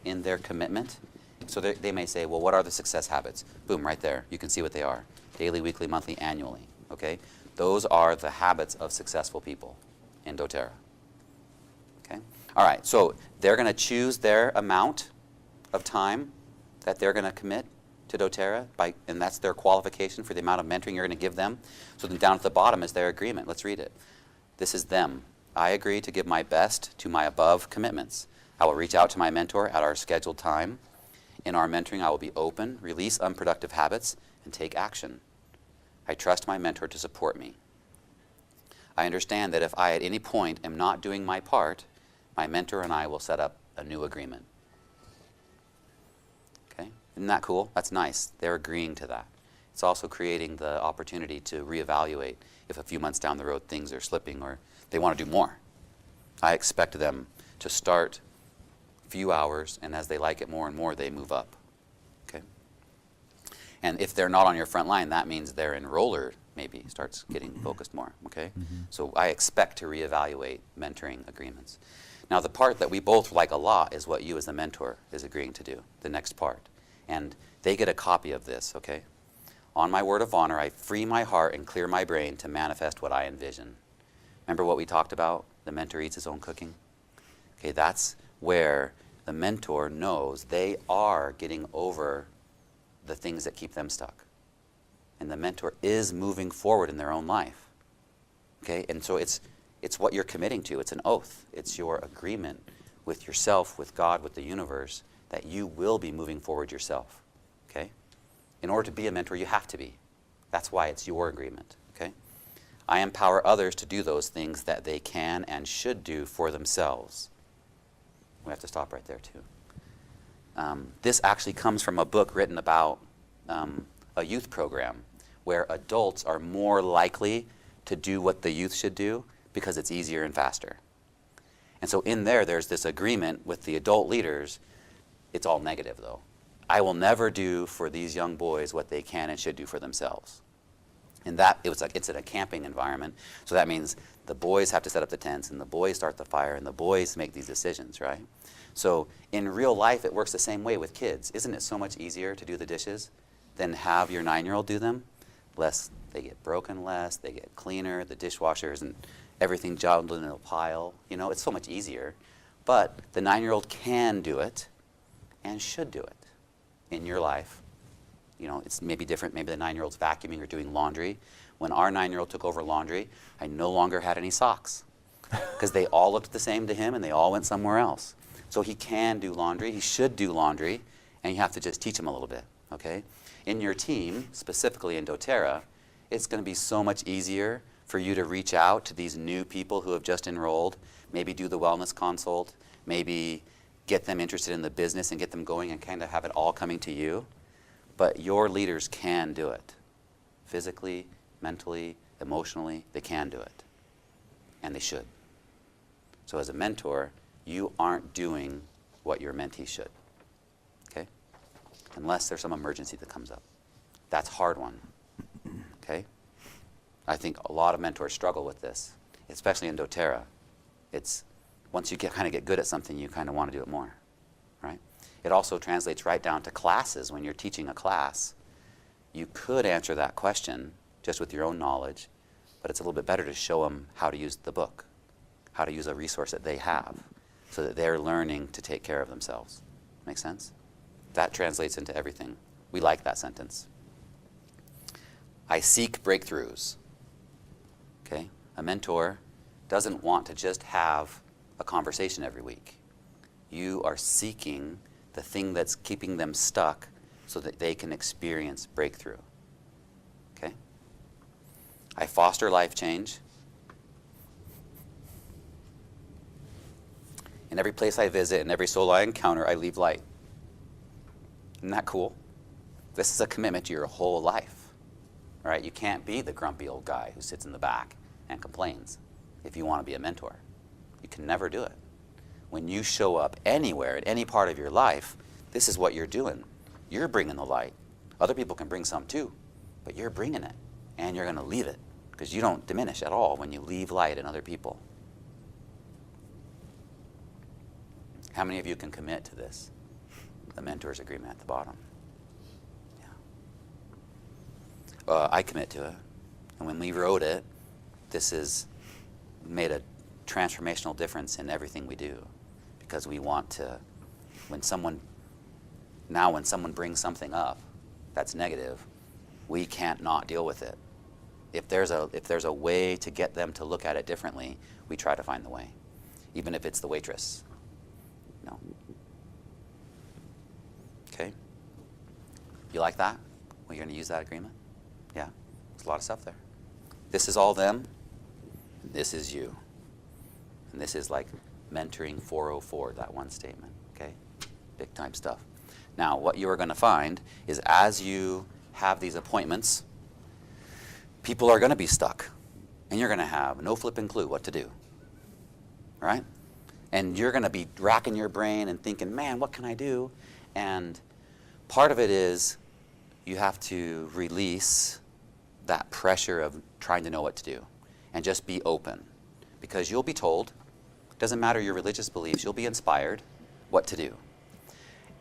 in their commitment. So they may say, well, what are the success habits? Boom, right there. You can see what they are. Daily, weekly, monthly, annually. Okay? Those are the habits of successful people in doTERRA. Okay? All right, so they're going to choose their amount of time that they're going to commit to doTERRA, and that's their qualification for the amount of mentoring you're going to give them. So then down at the bottom is their agreement. Let's read it. This is them. I agree to give my best to my above commitments. I will reach out to my mentor at our scheduled time. In our mentoring, I will be open, release unproductive habits, and take action. I trust my mentor to support me. I understand that if I at any point am not doing my part, my mentor and I will set up a new agreement. Okay? Isn't that cool? That's nice. They're agreeing to that. It's also creating the opportunity to reevaluate if a few months down the road things are slipping or they want to do more. I expect them to start a few hours, and as they like it more and more, they move up. Okay? And if they're not on your front line, that means their enroller maybe starts getting focused more. Okay? So I expect to reevaluate mentoring agreements. Now, the part that we both like a lot is what you as the mentor is agreeing to do, the next part. And they get a copy of this, okay? On my word of honor, I free my heart and clear my brain to manifest what I envision. Remember what we talked about? The mentor eats his own cooking? Okay, that's where the mentor knows they are getting over the things that keep them stuck. And the mentor is moving forward in their own life. Okay, and so it's what you're committing to. It's an oath. It's your agreement with yourself, with God, with the universe, that you will be moving forward yourself. Okay? In order to be a mentor, you have to be. That's why it's your agreement. Okay? I empower others to do those things that they can and should do for themselves. We have to stop right there, too. This actually comes from a book written about a youth program where adults are more likely to do what the youth should do because it's easier and faster. And so in there's this agreement with the adult leaders. It's all negative, though. I will never do for these young boys what they can and should do for themselves. And that, it's in a camping environment, so that means the boys have to set up the tents, and the boys start the fire, and the boys make these decisions, right? So in real life, it works the same way with kids. Isn't it so much easier to do the dishes than have your 9-year-old do them? Less, they get broken less, they get cleaner, the dishwasher isn't everything jumbled in a pile. You know, it's so much easier. But the 9-year-old can do it and should do it in your life. You know, it's maybe different. Maybe the 9-year-old's vacuuming or doing laundry. When our 9-year-old took over laundry, I no longer had any socks because they all looked the same to him and they all went somewhere else. So he can do laundry, he should do laundry, and you have to just teach him a little bit, okay? In your team, specifically in doTERRA, it's going to be so much easier for you to reach out to these new people who have just enrolled, maybe do the wellness consult, maybe get them interested in the business and get them going and kind of have it all coming to you. But your leaders can do it. Physically, mentally, emotionally, they can do it. And they should. So as a mentor, you aren't doing what your mentee should. Okay? Unless there's some emergency that comes up. That's a hard one. Okay? I think a lot of mentors struggle with this, especially in doTERRA. It's once you kind of get good at something, you kind of want to do it more, right? It also translates right down to classes. When you're teaching a class, you could answer that question just with your own knowledge, but it's a little bit better to show them how to use the book, how to use a resource that they have, so that they're learning to take care of themselves. Make sense? That translates into everything. We like that sentence. I seek breakthroughs. Okay? A mentor doesn't want to just have a conversation every week. You are seeking the thing that's keeping them stuck so that they can experience breakthrough. Okay? I foster life change. In every place I visit and every soul I encounter, I leave light. Isn't that cool? This is a commitment to your whole life. All right? You can't be the grumpy old guy who sits in the back and complains if you want to be a mentor. You can never do it. When you show up anywhere, at any part of your life, this is what you're doing. You're bringing the light. Other people can bring some too, but you're bringing it, and you're going to leave it, because you don't diminish at all when you leave light in other people. How many of you can commit to this? The mentor's agreement at the bottom. Yeah. I commit to it. And when we wrote it, this has made a transformational difference in everything we do, because we want to, when someone brings something up that's negative, we can't not deal with it. If there's a way to get them to look at it differently, we try to find the way, even if it's the waitress. No. Okay? You like that? Well, you're going to use that agreement? Yeah. There's a lot of stuff there. This is all them. This is you. And this is like mentoring 404, that one statement. Okay? Big time stuff. Now, what you are going to find is as you have these appointments, people are going to be stuck, and you're going to have no flipping clue what to do, right? And you're going to be racking your brain and thinking, man, what can I do? And part of it is you have to release that pressure of trying to know what to do and just be open, because you'll be told, doesn't matter your religious beliefs, you'll be inspired what to do.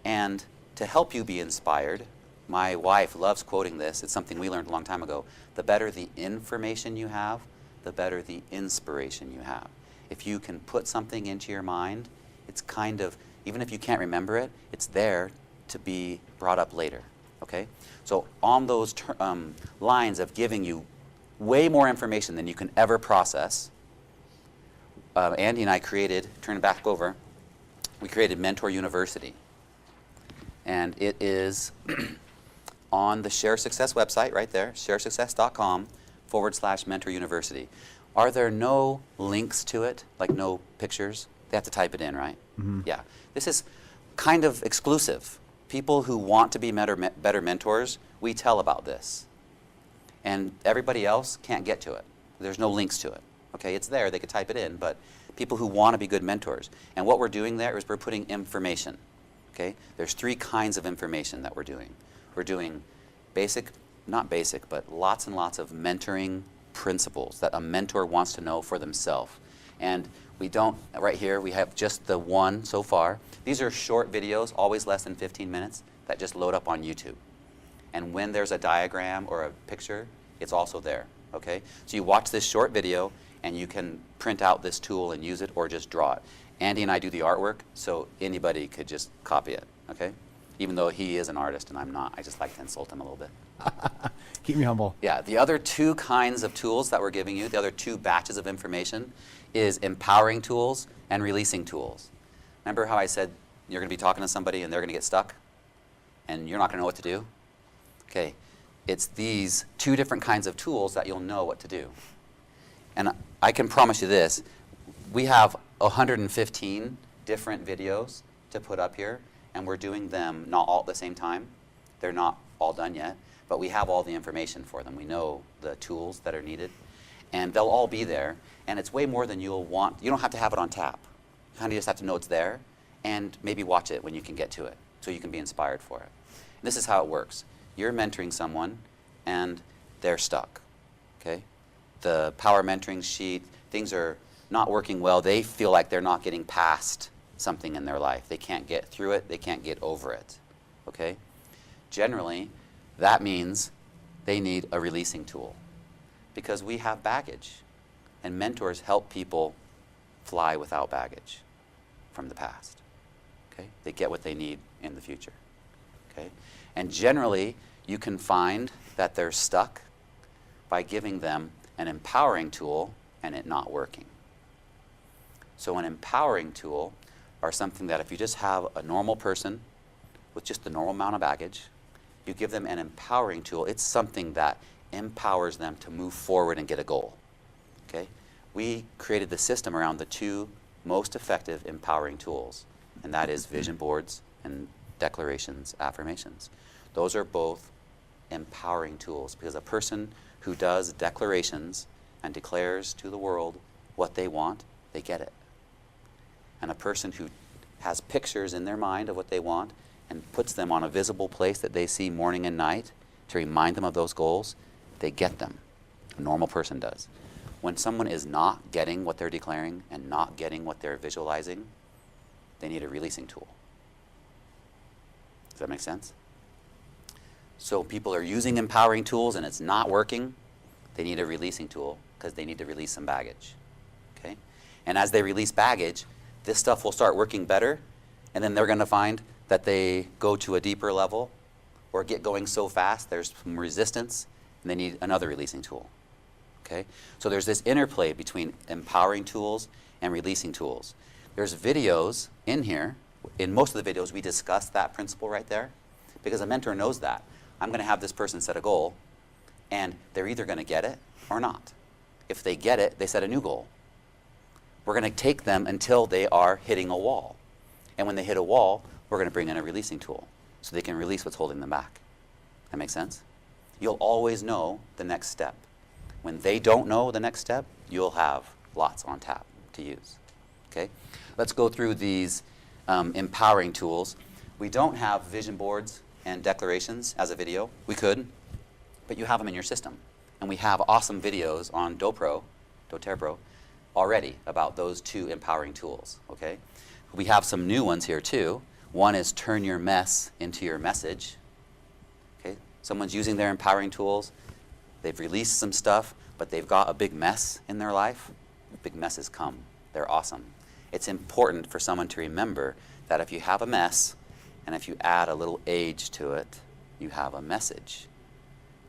And to help you be inspired, my wife loves quoting this. It's something we learned a long time ago. The better the information you have, the better the inspiration you have. If you can put something into your mind, it's kind of, even if you can't remember it, it's there to be brought up later, okay? So on those lines of giving you way more information than you can ever process, Andy and I created, turn it back over, we created Mentor University. And it is on the Share Success website right there, sharesuccess.com/Mentor University. Are there no links to it, like no pictures? They have to type it in, right? Mm-hmm. Yeah. This is kind of exclusive. People who want to be better mentors, we tell about this. And everybody else can't get to it. There's no links to it. Okay, it's there, they could type it in, but people who want to be good mentors. And what we're doing there is we're putting information. Okay? There's 3 kinds of information that we're doing. We're doing basic, not basic, but lots and lots of mentoring principles that a mentor wants to know for themselves. And we don't, right here, we have just the one so far. These are short videos, always less than 15 minutes, that just load up on YouTube. And when there's a diagram or a picture, it's also there. Okay? So you watch this short video, and you can print out this tool and use it or just draw it. Andy and I do the artwork, so anybody could just copy it, okay? Even though he is an artist and I'm not, I just like to insult him a little bit. Keep me humble. Yeah, the other 2 kinds of tools that we're giving you, the other 2 batches of information, is empowering tools and releasing tools. Remember how I said you're going to be talking to somebody and they're going to get stuck? And you're not going to know what to do? Okay, it's these 2 different kinds of tools that you'll know what to do. And I can promise you this, we have 115 different videos to put up here, and we're doing them not all at the same time. They're not all done yet, but we have all the information for them. We know the tools that are needed, and they'll all be there, and it's way more than you'll want. You don't have to have it on tap. You kind of just have to know it's there, and maybe watch it when you can get to it, so you can be inspired for it. And this is how it works. You're mentoring someone, and they're stuck, okay? The power mentoring sheet, things are not working well. They feel like they're not getting past something in their life. They can't get through it. They can't get over it, okay? Generally, that means they need a releasing tool, because we have baggage, and mentors help people fly without baggage from the past, okay? They get what they need in the future, okay? And generally, you can find that they're stuck by giving them an empowering tool and it not working. So an empowering tool are something that if you just have a normal person with just the normal amount of baggage, you give them an empowering tool, it's something that empowers them to move forward and get a goal. Okay? We created the system around the 2 most effective empowering tools, and that is vision boards and declarations, affirmations. Those are both empowering tools, because a person who does declarations and declares to the world what they want, they get it. And a person who has pictures in their mind of what they want and puts them on a visible place that they see morning and night to remind them of those goals, they get them. A normal person does. When someone is not getting what they're declaring and not getting what they're visualizing, they need a releasing tool. Does that make sense? So people are using empowering tools and it's not working, they need a releasing tool because they need to release some baggage. Okay? And as they release baggage, this stuff will start working better, and then they're going to find that they go to a deeper level or get going so fast there's some resistance, and they need another releasing tool. Okay? So there's this interplay between empowering tools and releasing tools. There's videos in here. In most of the videos, we discuss that principle right there, because a mentor knows that. I'm going to have this person set a goal, and they're either going to get it or not. If they get it, they set a new goal. We're going to take them until they are hitting a wall. And when they hit a wall, we're going to bring in a releasing tool. so they can release what's holding them back. That makes sense? You'll always know the next step. When they don't know the next step, you'll have lots on tap to use. Okay? Let's go through these empowering tools. We don't have vision boards and declarations as a video. We could, but you have them in your system. And we have awesome videos on doTERRA Pro, already about those 2 empowering tools. Okay? We have some new ones here too. One is turn your mess into your message. Okay? Someone's using their empowering tools. They've released some stuff, but they've got a big mess in their life. Big messes come. They're awesome. It's important for someone to remember that if you have a mess, and if you add a little age to it, you have a message.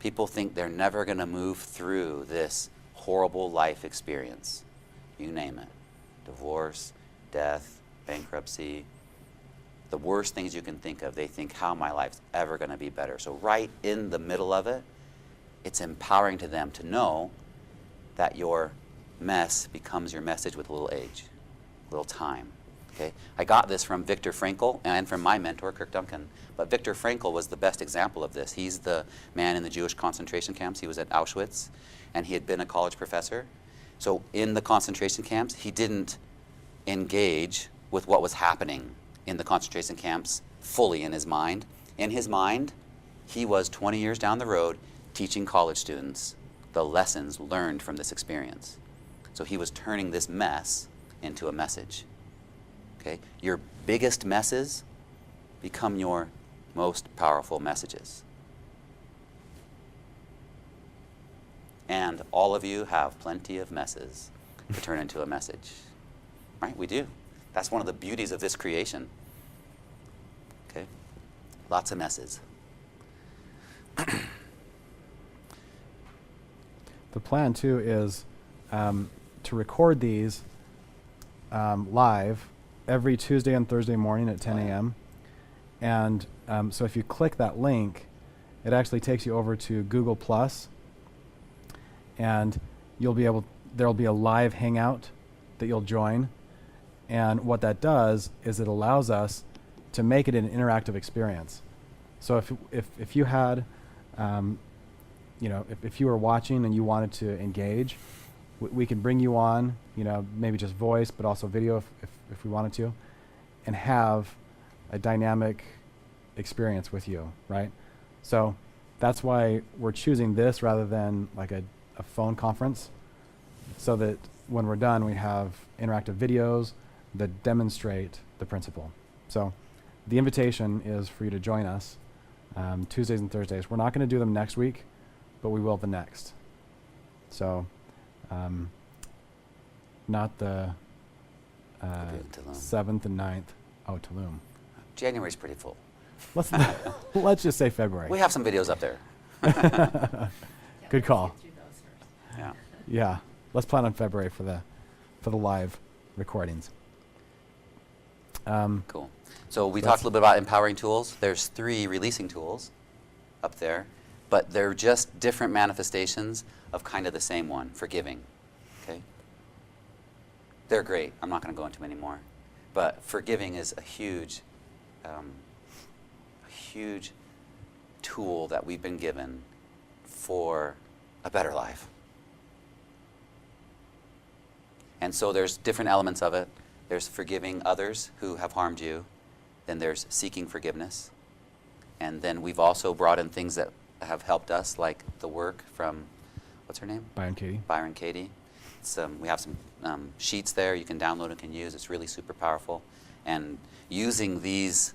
People think they're never going to move through this horrible life experience. You name it. Divorce, death, bankruptcy, the worst things you can think of. They think, how my life's ever going to be better. So right in the middle of it, it's empowering to them to know that your mess becomes your message with a little age, a little time. Okay? I got this from Viktor Frankl and from my mentor, Kirk Duncan. But Viktor Frankl was the best example of this. He's the man in the Jewish concentration camps. He was at Auschwitz, and he had been a college professor. So in the concentration camps, he didn't engage with what was happening in the concentration camps fully in his mind. In his mind, he was 20 years down the road teaching college students the lessons learned from this experience. So he was turning this mess into a message. Okay? Your biggest messes become your most powerful messages. And all of you have plenty of messes to turn into a message. Right? We do. That's one of the beauties of this creation. Okay? Lots of messes. The plan too is to record these live every Tuesday and Thursday morning at 10 a.m. And so if you click that link, it actually takes you over to Google Plus, and there'll be a live hangout that you'll join. And what that does is it allows us to make it an interactive experience. So if you had, if you were watching and you wanted to engage, we can bring you on, maybe just voice, but also video if we wanted to, and have a dynamic experience with you, right? So that's why we're choosing this rather than like a phone conference, so that when we're done, we have interactive videos that demonstrate the principle. So the invitation is for you to join us Tuesdays and Thursdays. We're not going to do them next week, but we will the next. So not the 7th and 9th. Oh, Tulum. January's pretty full. Let's just say February. We have some videos up there. Good call. Yeah. Yeah. Let's plan on February for the live recordings. Cool. So we talked a little bit about empowering tools. There's 3 releasing tools up there, but they're just different manifestations of kind of the same one, forgiving. Okay? They're great. I'm not going to go into them anymore. But forgiving is a huge tool that we've been given for a better life. And so there's different elements of it. There's forgiving others who have harmed you. Then there's seeking forgiveness. And then we've also brought in things that have helped us, like the work from, what's her name? Byron Katie. Byron Katie. We have some sheets there you can download and can use. It's really super powerful. And using these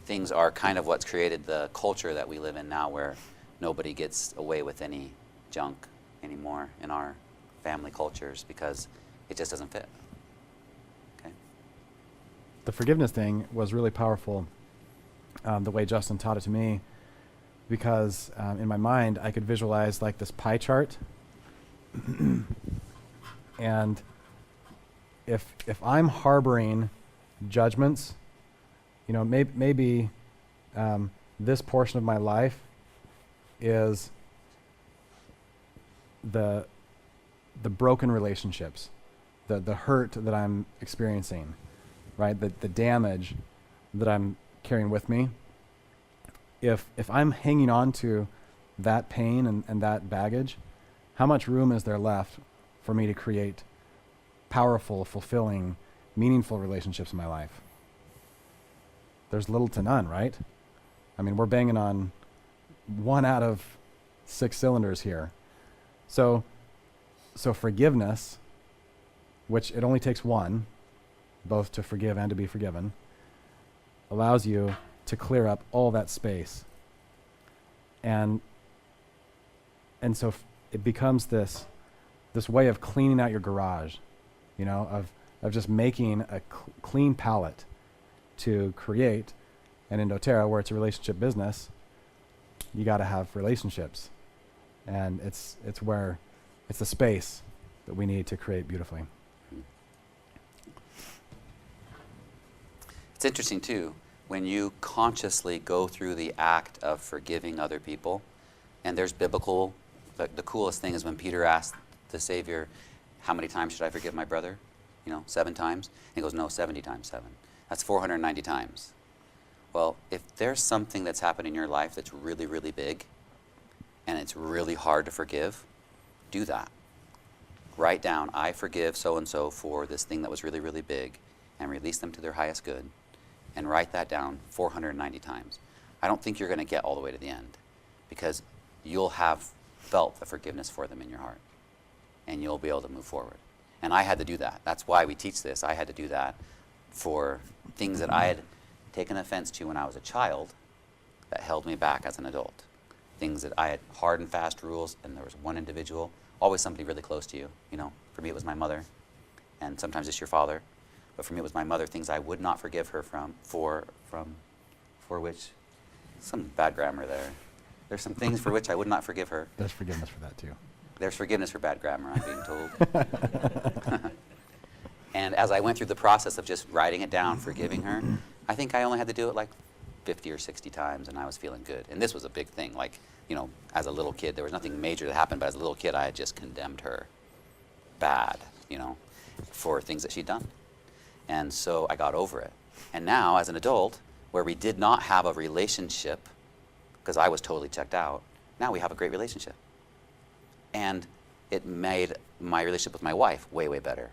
things are kind of what's created the culture that we live in now, where nobody gets away with any junk anymore in our family cultures because it just doesn't fit. Okay. The forgiveness thing was really powerful, the way Justin taught it to me, because in my mind I could visualize like this pie chart. And if I'm harboring judgments, maybe this portion of my life is the broken relationships, the hurt that I'm experiencing, right? The damage that I'm carrying with me. if I'm hanging on to that pain and that baggage, how much room is there left for me to create powerful, fulfilling, meaningful relationships in my life? There's little to none, right? I mean, we're banging on 1 out of 6 cylinders here. So forgiveness, which it only takes one, both to forgive and to be forgiven, allows you to clear up all that space. And so it becomes this way of cleaning out your garage, you know, of just making a clean palette to create. And in doTERRA, where it's a relationship business, you got to have relationships. And it's the space that we need to create beautifully. It's interesting too, when you consciously go through the act of forgiving other people, and there's biblical, the coolest thing is when Peter asked the Savior, how many times should I forgive my brother? 7 times? And he goes, no, 70 times 7. That's 490 times. Well, if there's something that's happened in your life that's really, really big, and it's really hard to forgive, do that. Write down, I forgive so-and-so for this thing that was really, really big, and release them to their highest good. And write that down 490 times. I don't think you're going to get all the way to the end, because you'll have felt the forgiveness for them in your heart, and you'll be able to move forward. And I had to do that. That's why we teach this. I had to do that for things that I had taken offense to when I was a child that held me back as an adult. Things that I had hard and fast rules, and there was one individual, always somebody really close to you. For me it was my mother, and sometimes it's your father. But for me, it was my mother, things I would not forgive her for which, some bad grammar there. There's some things for which I would not forgive her. There's forgiveness for that too. There's forgiveness for bad grammar, I'm being told. And as I went through the process of just writing it down, forgiving her, I think I only had to do it like 50 or 60 times, and I was feeling good. And this was a big thing. Like, as a little kid, there was nothing major that happened, but as a little kid, I had just condemned her bad, for things that she'd done. And so I got over it. And now, as an adult, where we did not have a relationship, because I was totally checked out, now we have a great relationship. And it made my relationship with my wife way, way better,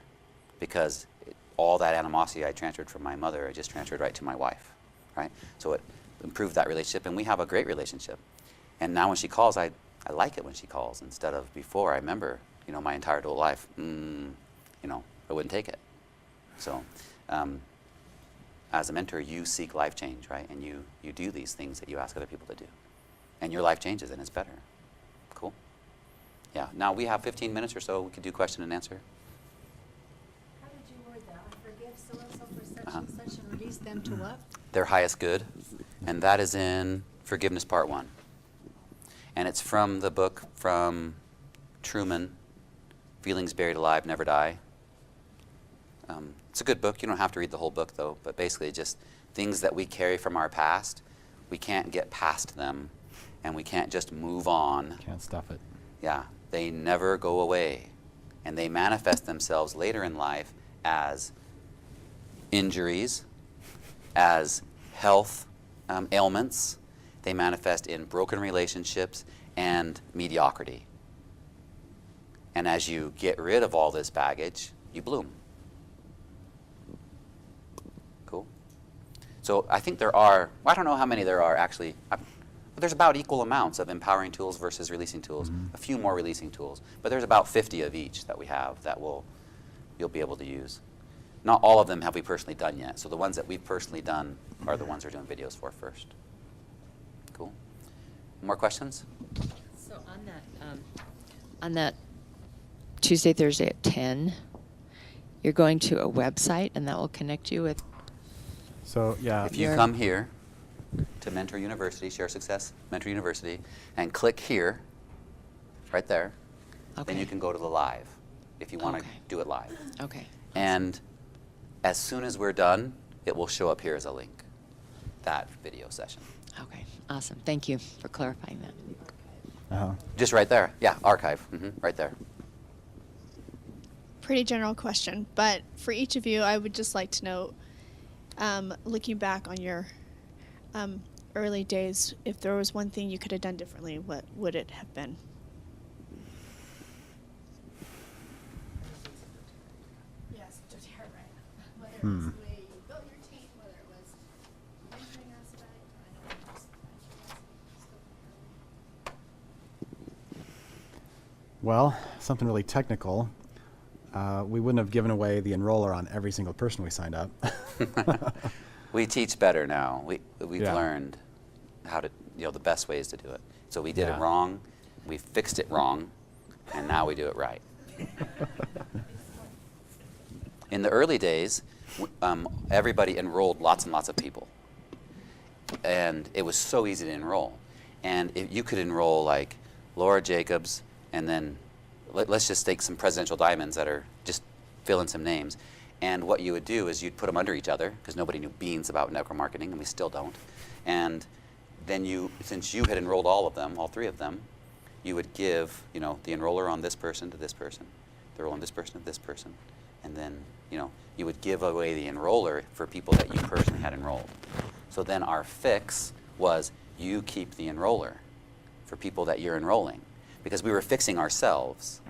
because all that animosity I transferred from my mother, I just transferred right to my wife, right? So it improved that relationship, and we have a great relationship. And now when she calls, I like it when she calls, instead of before. I remember, my entire adult life, I wouldn't take it. So as a mentor, you seek life change, right? And you do these things that you ask other people to do. And your life changes, and it's better. Cool? Yeah. Now we have 15 minutes or so. We could do question and answer. How did you word that? I forgive so-and-so for such and such, and release them to what? Their highest good. And that is in Forgiveness Part 1. And it's from the book from Truman, Feelings Buried Alive Never Die. It's a good book. You don't have to read the whole book, though. But basically, just things that we carry from our past, we can't get past them, and we can't just move on. Can't stuff it. Yeah, they never go away. And they manifest themselves later in life as injuries, as health ailments. They manifest in broken relationships and mediocrity. And as you get rid of all this baggage, you bloom. Cool? So I think there are, I don't know how many there are actually, but there's about equal amounts of empowering tools versus releasing tools. A few more releasing tools. But there's about 50 of each that we have that you'll be able to use. Not all of them have we personally done yet. So the ones that we've personally done are the ones we're doing videos for first. Cool. More questions? So on that Tuesday, Thursday at 10, you're going to a website, and that will connect you with. So yeah. If you come here to Mentor University, Share Success Mentor University, and click here, right there, then you can go to the live if you want to do it live. Okay. And as soon as we're done, it will show up here as a link, that video session. Okay. Awesome. Thank you for clarifying that. Just right there. Yeah, archive. Right there. Pretty general question, but for each of you, I would just like to know, looking back on your early days, if there was one thing you could have done differently, what would it have been? Yes, doTERRA, right? Whether it Hmm. was the way you built your team, whether it was the mentoring aspect, I don't know, just Well, something really technical. We wouldn't have given away the enroller on every single person we signed up. We teach better now. We've Yeah. learned how to, the best ways to do it. So we did Yeah. it wrong, we fixed it wrong, and now we do it right. In the early days, everybody enrolled lots and lots of people. And it was so easy to enroll. And if you could enroll like Laura Jacobs, and then let's just take some presidential diamonds that are just fill in some names. And what you would do is you'd put them under each other, because nobody knew beans about network marketing, and we still don't. And then since you had enrolled all of them, all three of them, you would give, the enroller on this person to this person, the enroller on this person to this person, and then, you would give away the enroller for people that you personally had enrolled. So then our fix was you keep the enroller for people that you're enrolling, because we were fixing ourselves.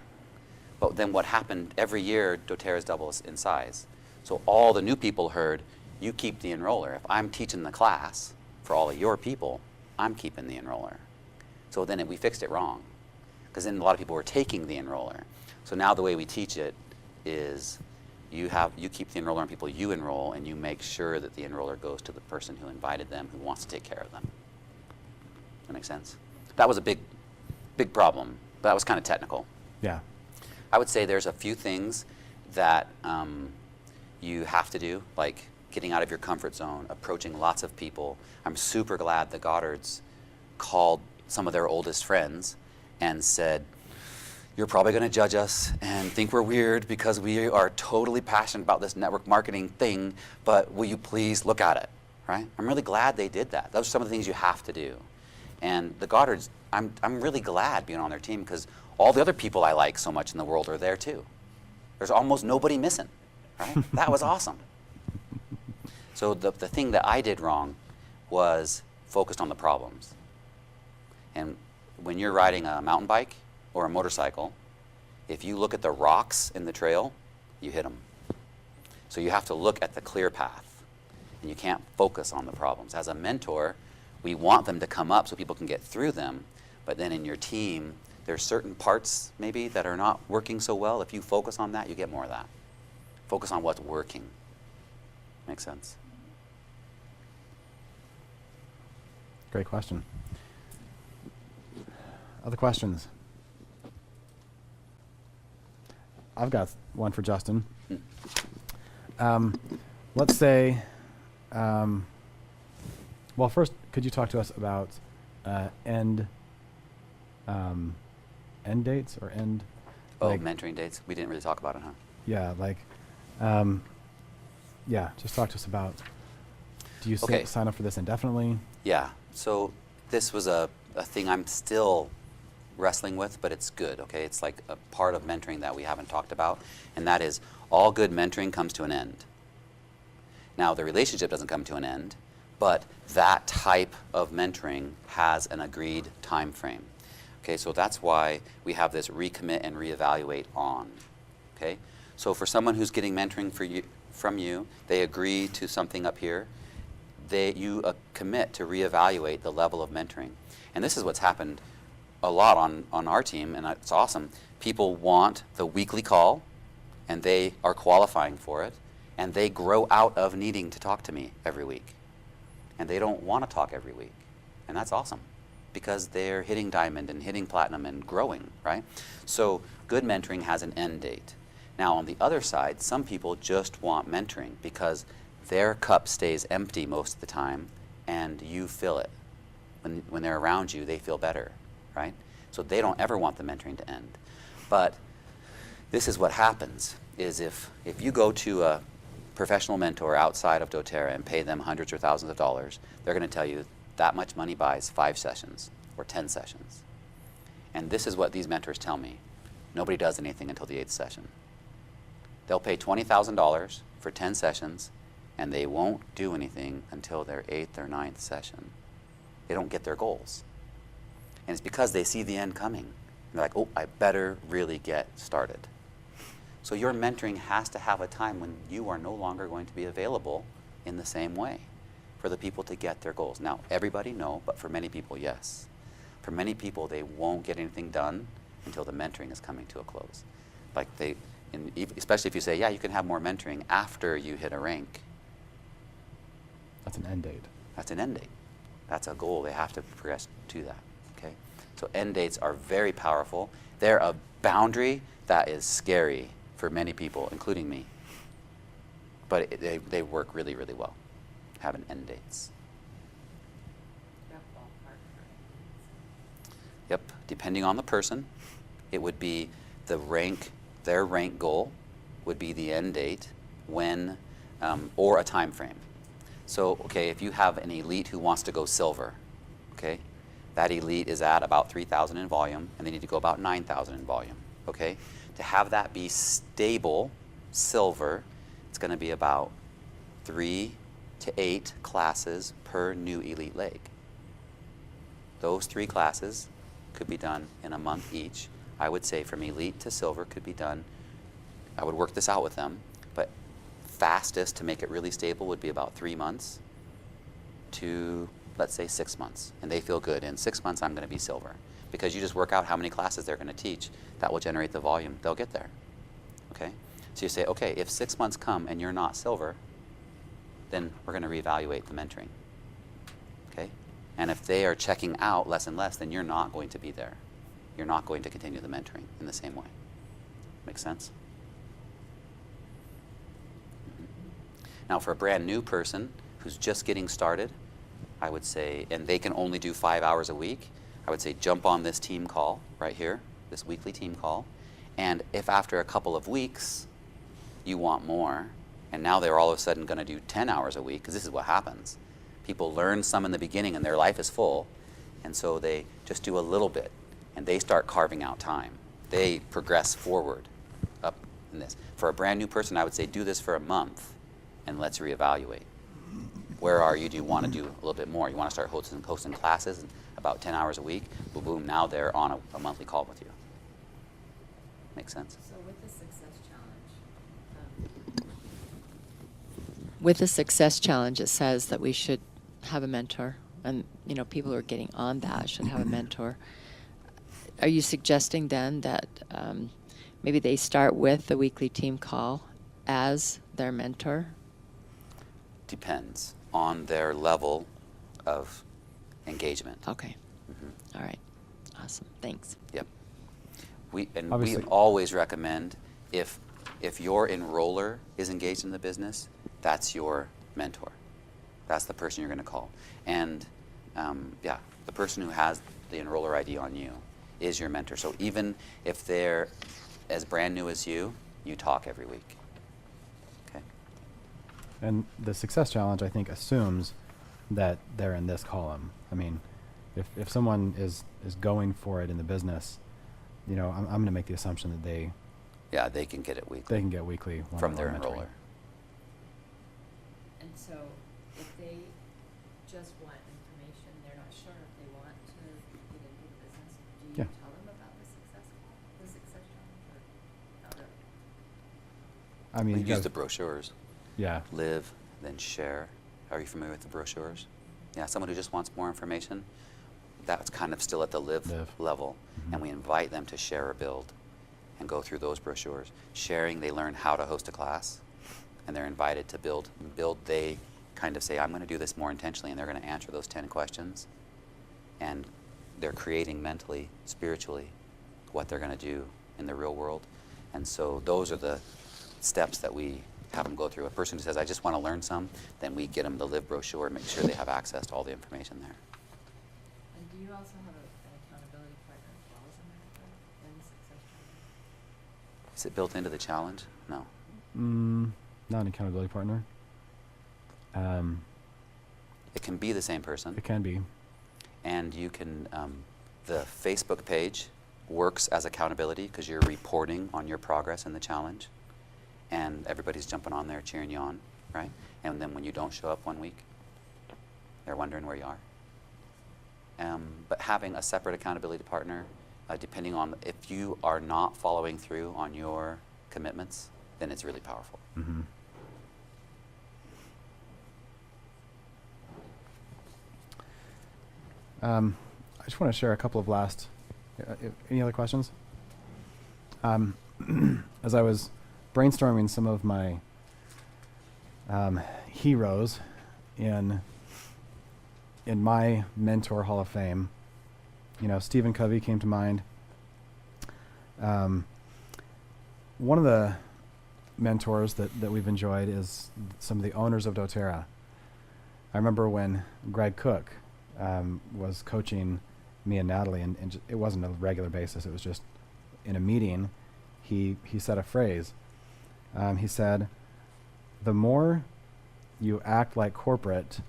But then what happened, every year doTERRA doubles in size. So all the new people heard, you keep the enroller. If I'm teaching the class for all of your people, I'm keeping the enroller. So then we fixed it wrong, because then a lot of people were taking the enroller. So now the way we teach it is you keep the enroller on people you enroll, and you make sure that the enroller goes to the person who invited them, who wants to take care of them. That makes sense? That was a big problem. That was kind of technical. Yeah. I would say there's a few things that you have to do, like getting out of your comfort zone, approaching lots of people. I'm super glad the Goddards called some of their oldest friends and said, you're probably going to judge us and think we're weird because we are totally passionate about this network marketing thing, but will you please look at it, right? I'm really glad they did that. Those are some of the things you have to do. And the Goddards, I'm really glad being on their team, because all the other people I like so much in the world are there too. There's almost nobody missing, right? That was awesome. So the thing that I did wrong was focused on the problems. And when you're riding a mountain bike or a motorcycle, if you look at the rocks in the trail, you hit them. So you have to look at the clear path, and you can't focus on the problems. As a mentor, we want them to come up so people can get through them, but then in your team, there's certain parts maybe that are not working so well. If you focus on that, you get more of that. Focus on what's working. Make sense? Great question. Other questions? I've got one for Justin. Let's say, well, first, could you talk to us about end dates or end? Oh, like, mentoring dates? We didn't really talk about it, huh? Yeah, like, yeah, just talk to us about, do you Okay. sign up for this indefinitely? Yeah, so this was a thing I'm still wrestling with, but it's good, okay? It's like a part of mentoring that we haven't talked about, and that is all good mentoring comes to an end. Now, the relationship doesn't come to an end, but that type of mentoring has an agreed time frame. Okay, so that's why we have this recommit and reevaluate on. Okay, so for someone who's getting mentoring from you, they agree to something up here. You commit to reevaluate the level of mentoring, and this is what's happened a lot on our team, and it's awesome. People want the weekly call, and they are qualifying for it, and they grow out of needing to talk to me every week, and they don't want to talk every week, and that's awesome, because they're hitting diamond and hitting platinum and growing, right? So good mentoring has an end date. Now on the other side, some people just want mentoring because their cup stays empty most of the time and you fill it. When they're around you, they feel better, right? So they don't ever want the mentoring to end. But this is what happens, is if you go to a professional mentor outside of doTERRA and pay them hundreds or thousands of dollars, they're going to tell you that much money buys 5 sessions or 10 sessions. And this is what these mentors tell me. Nobody does anything until the 8th session. They'll pay $20,000 for 10 sessions, and they won't do anything until their 8th or 9th session. they don't get their goals. And it's because they see the end coming. They're like, oh, I better really get started. So your mentoring has to have a time when you are no longer going to be available in the same way for the people to get their goals. Now, everybody, no, but for many people, yes. For many people, they won't get anything done until the mentoring is coming to a close. Like especially if you say, yeah, you can have more mentoring after you hit a rank. That's an end date. That's an end date. That's a goal. They have to progress to that. Okay? So end dates are very powerful. They're a boundary that is scary for many people, including me. But they work really, really well, having end dates. That ballpark, right? Yep, depending on the person, it would be their rank goal would be the end date when, or a time frame. So, okay, if you have an elite who wants to go silver, okay, that elite is at about 3,000 in volume, and they need to go about 9,000 in volume, okay? To have that be stable silver, it's going to be about 3 to 8 classes per new elite leg. Those 3 classes could be done in a month each. I would say from elite to silver could be done, I would work this out with them, but fastest to make it really stable would be about 3 months to, let's say, 6 months. And they feel good. In 6 months, I'm going to be silver. Because you just work out how many classes they're going to teach. That will generate the volume. They'll get there. Okay? So you say, okay, if 6 months come and you're not silver, then we're going to reevaluate the mentoring. Okay? And if they are checking out less and less, then you're not going to be there. You're not going to continue the mentoring in the same way. Make sense? Now, for a brand new person who's just getting started, I would say, and they can only do 5 hours a week, I would say jump on this team call right here, this weekly team call. And if after a couple of weeks you want more, and now they're all of a sudden going to do 10 hours a week, because this is what happens. People learn some in the beginning and their life is full, and so they just do a little bit, and they start carving out time. They progress forward up in this. For a brand new person, I would say do this for a month, and let's reevaluate. Where are you? Do you want to do a little bit more? You want to start hosting classes about 10 hours a week? Boom, boom, now they're on a monthly call with you. Make sense? So with the Success Challenge, it says that we should have a mentor, and people who are getting on that should have a mentor. Are you suggesting then that maybe they start with the weekly team call as their mentor? Depends on their level of engagement. Okay. Mm-hmm. All right. Awesome. Thanks. Yep. We Obviously. always recommend if your enroller is engaged in the business, that's your mentor. That's the person you're going to call. And the person who has the enroller ID on you is your mentor. So even if they're as brand new as you talk every week. Okay. And the Success Challenge, I think, assumes that they're in this column. I mean, if someone is going for it in the business, I'm going to make the assumption that they can get it weekly. They can get weekly from their one-on-one mentoring. enroller. And so if they just want information, they're not sure if they want to get into the business, do you Yeah. tell them about the Success Challenge, or not really? I mean, We you use guys- the brochures. Yeah. Live, then share. Are you familiar with the brochures? Yeah, someone who just wants more information, that's kind of still at the live. level. Mhm. And we invite them to share or build and go through those brochures. Sharing, they learn how to host a class, and they're invited to build. They kind of say, I'm going to do this more intentionally, and they're going to answer those 10 questions. And they're creating mentally, spiritually, what they're going to do in the real world. And so those are the steps that we have them go through. A person who says, I just want to learn some, then we get them the Live brochure and make sure they have access to all the information there. And do you also have an accountability partner as well as a mentor in the Success Challenge? Is it built into the challenge? No. Not an accountability partner. It can be the same person. It can be. And you can, the Facebook page works as accountability because you're reporting on your progress in the challenge. And everybody's jumping on there cheering you on, right? And then when you don't show up one week, they're wondering where you are. but having a separate accountability partner, depending on if you are not following through on your commitments, then it's really powerful. Mm-hmm. I just want to share a couple of last. Any other questions? As I was brainstorming some of my heroes in my mentor Hall of Fame, Stephen Covey came to mind. One of the mentors that we've enjoyed is some of the owners of doTERRA. I remember when Greg Cook was coaching me and Natalie, and it wasn't a regular basis. It was just in a meeting. He said a phrase. He said, "The more you act like corporate,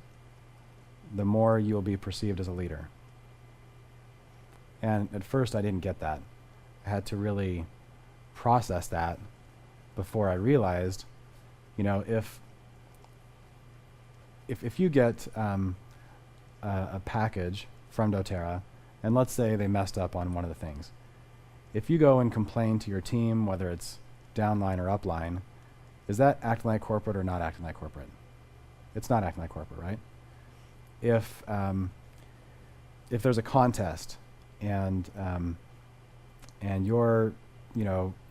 the more you'll be perceived as a leader." And at first I didn't get that. I had to really process that before I realized, if you get a package from doTERRA, and let's say they messed up on one of the things, if you go and complain to your team, whether it's downline or upline, is that acting like corporate or not acting like corporate? It's not acting like corporate, right? If there's a contest and you're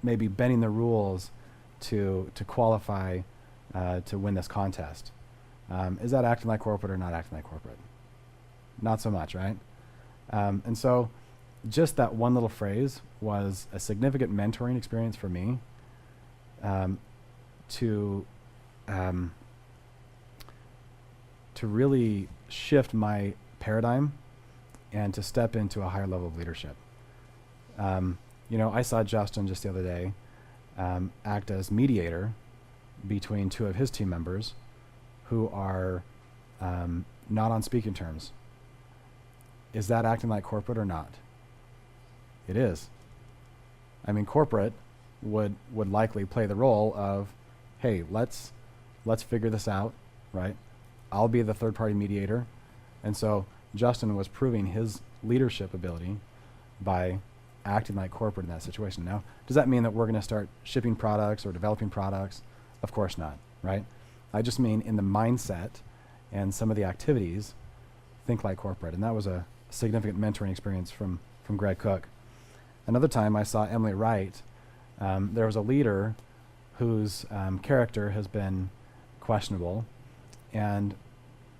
maybe bending the rules to qualify to win this contest, is that acting like corporate or not acting like corporate? Not so much, right? And so just that one little phrase was a significant mentoring experience for me, to really shift my paradigm and to step into a higher level of leadership. I saw Justin just the other day act as mediator between two of his team members who are not on speaking terms. Is that acting like corporate or not? It is. I mean, corporate would likely play the role of, hey, let's figure this out, right? I'll be the third party mediator. And so Justin was proving his leadership ability by acting like corporate in that situation. Now, does that mean that we're going to start shipping products or developing products? Of course not, right? I just mean in the mindset and some of the activities, think like corporate. And that was a significant mentoring experience from Greg Cook. Another time I saw Emily Wright. There was a leader whose character has been questionable. And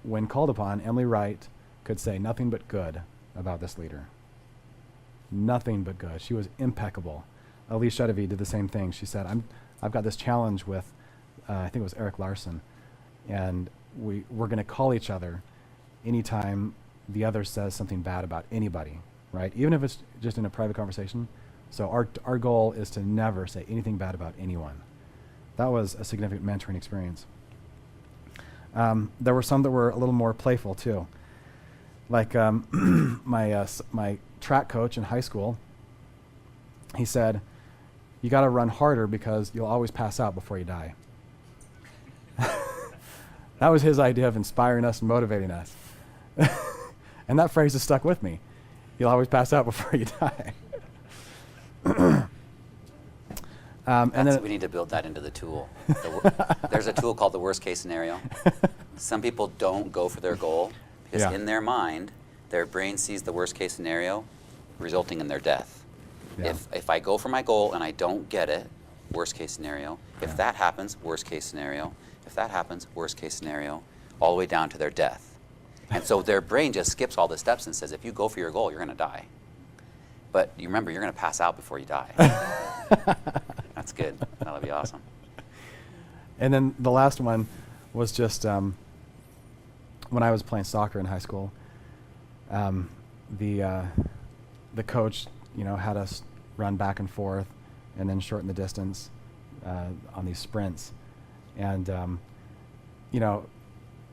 when called upon, Emily Wright could say nothing but good about this leader. Nothing but good. She was impeccable. Elise Chedevy did the same thing. She said, I've got this challenge with, I think it was Eric Larson, and we're going to call each other anytime the other says something bad about anybody, right? Even if it's just in a private conversation. So our goal is to never say anything bad about anyone. That was a significant mentoring experience. There were some that were a little more playful too. Like my track coach in high school, he said, you got to run harder because you'll always pass out before you die. That was his idea of inspiring us and motivating us. And that phrase has stuck with me. You'll always pass out before you die. And then We need to build that into the tool. There's a tool called the worst case scenario. Some people don't go for their goal because in their mind, their brain sees the worst case scenario resulting in their death. Yeah. If I go for my goal and I don't get it, worst case scenario. If that happens, worst case scenario. If that happens, worst case scenario, all the way down to their death. And so their brain just skips all the steps and says, if you go for your goal, you're going to die. But you remember, you're going to pass out before you die. That's good. That'll be awesome. And then the last one was just when I was playing soccer in high school. The coach, had us run back and forth, and then shorten the distance on these sprints. And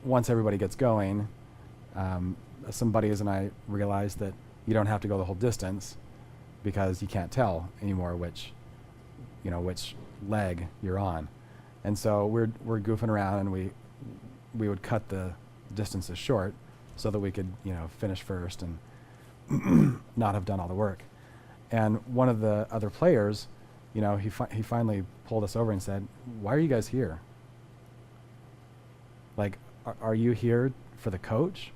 once everybody gets going, some buddies and I realized that you don't have to go the whole distance because you can't tell anymore which leg you're on. And so we're goofing around, and we would cut the distances short so that we could finish first. And not have done all the work. And one of the other players, you know, he finally pulled us over and said, "Why are you guys here? Like, are you here for the coach?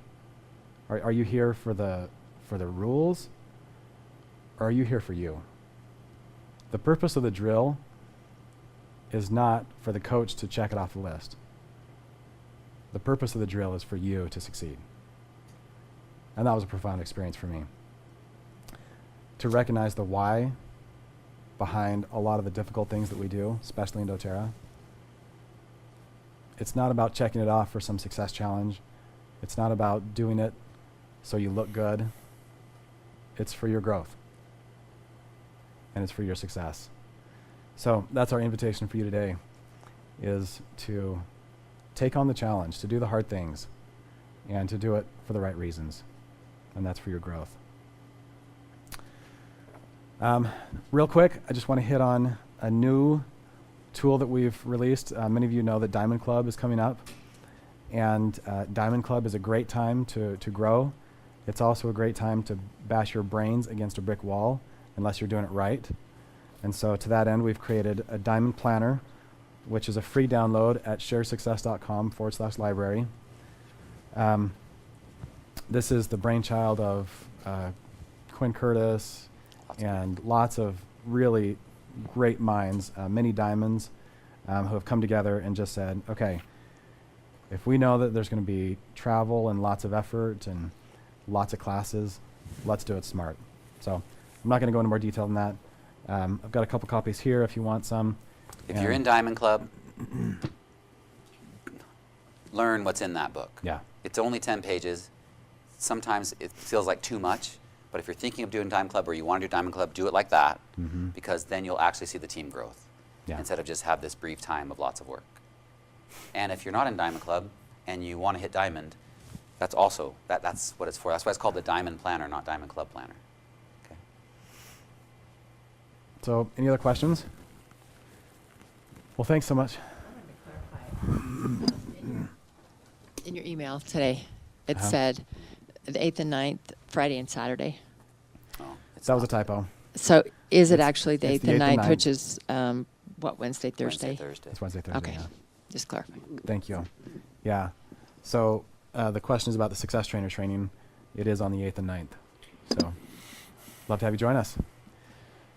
Are you here for the rules? Or are you here for you? The purpose of the drill is not for the coach to check it off the list. The purpose of the drill is for you to succeed." And that was a profound experience for me. To recognize the why behind a lot of the difficult things that we do, especially in doTERRA. It's not about checking it off for some success challenge. It's not about doing it so you look good. It's for your growth. And it's for your success. So that's our invitation for you today, is to take on the challenge, to do the hard things, and to do it for the right reasons. And that's for your growth. Real quick, I just want to hit on a new tool that we've released. Many of you know that Diamond Club is coming up. And Diamond Club is a great time to grow. It's also a great time to bash your brains against a brick wall, unless you're doing it right. And so to that end, we've created a Diamond Planner, which is a free download at sharesuccess.com/library. This is the brainchild of Quinn Curtis and lots of really great minds, many diamonds, who have come together and just said, okay, if we know that there's going to be travel and lots of effort and lots of classes, let's do it smart. So I'm not going to go into more detail than that. I've got a couple copies here if you want some. If you're in Diamond Club, learn what's in that book. Yeah. It's only 10 pages. Sometimes it feels like too much, but if you're thinking of doing Diamond Club or you want to do Diamond Club, do it like that, because then you'll actually see the team growth instead of just have this brief time of lots of work. And if you're not in Diamond Club and you want to hit Diamond, that's also, that's what it's for. That's why it's called the Diamond Planner, not Diamond Club Planner. Okay. So any other questions? Well, thanks so much. In your email today, it Uh-huh. said the 8th and 9th, Friday and Saturday. Oh, That was a typo. So is it It's- actually the it's 8th and the 8th and 9th, which 9th. is what, Wednesday, Thursday? Wednesday, Thursday. It's Wednesday, Thursday. Okay, Yeah. just clarifying. Thank you. Yeah. So the question is about the Success Trainer training. It is on the 8th and 9th. So love to have you join us.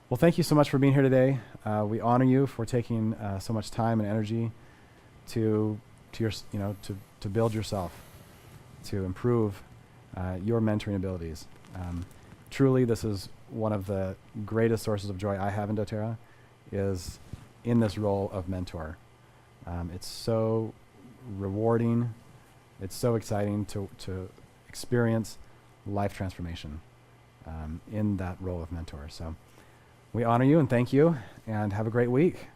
Well, thank you so much for being here today. We honor you for taking so much time and energy to build yourself, to improve your mentoring abilities. Truly, this is one of the greatest sources of joy I have in doTERRA, is in this role of mentor. It's so rewarding. It's so exciting to experience life transformation in that role of mentor. So we honor you and thank you, and have a great week.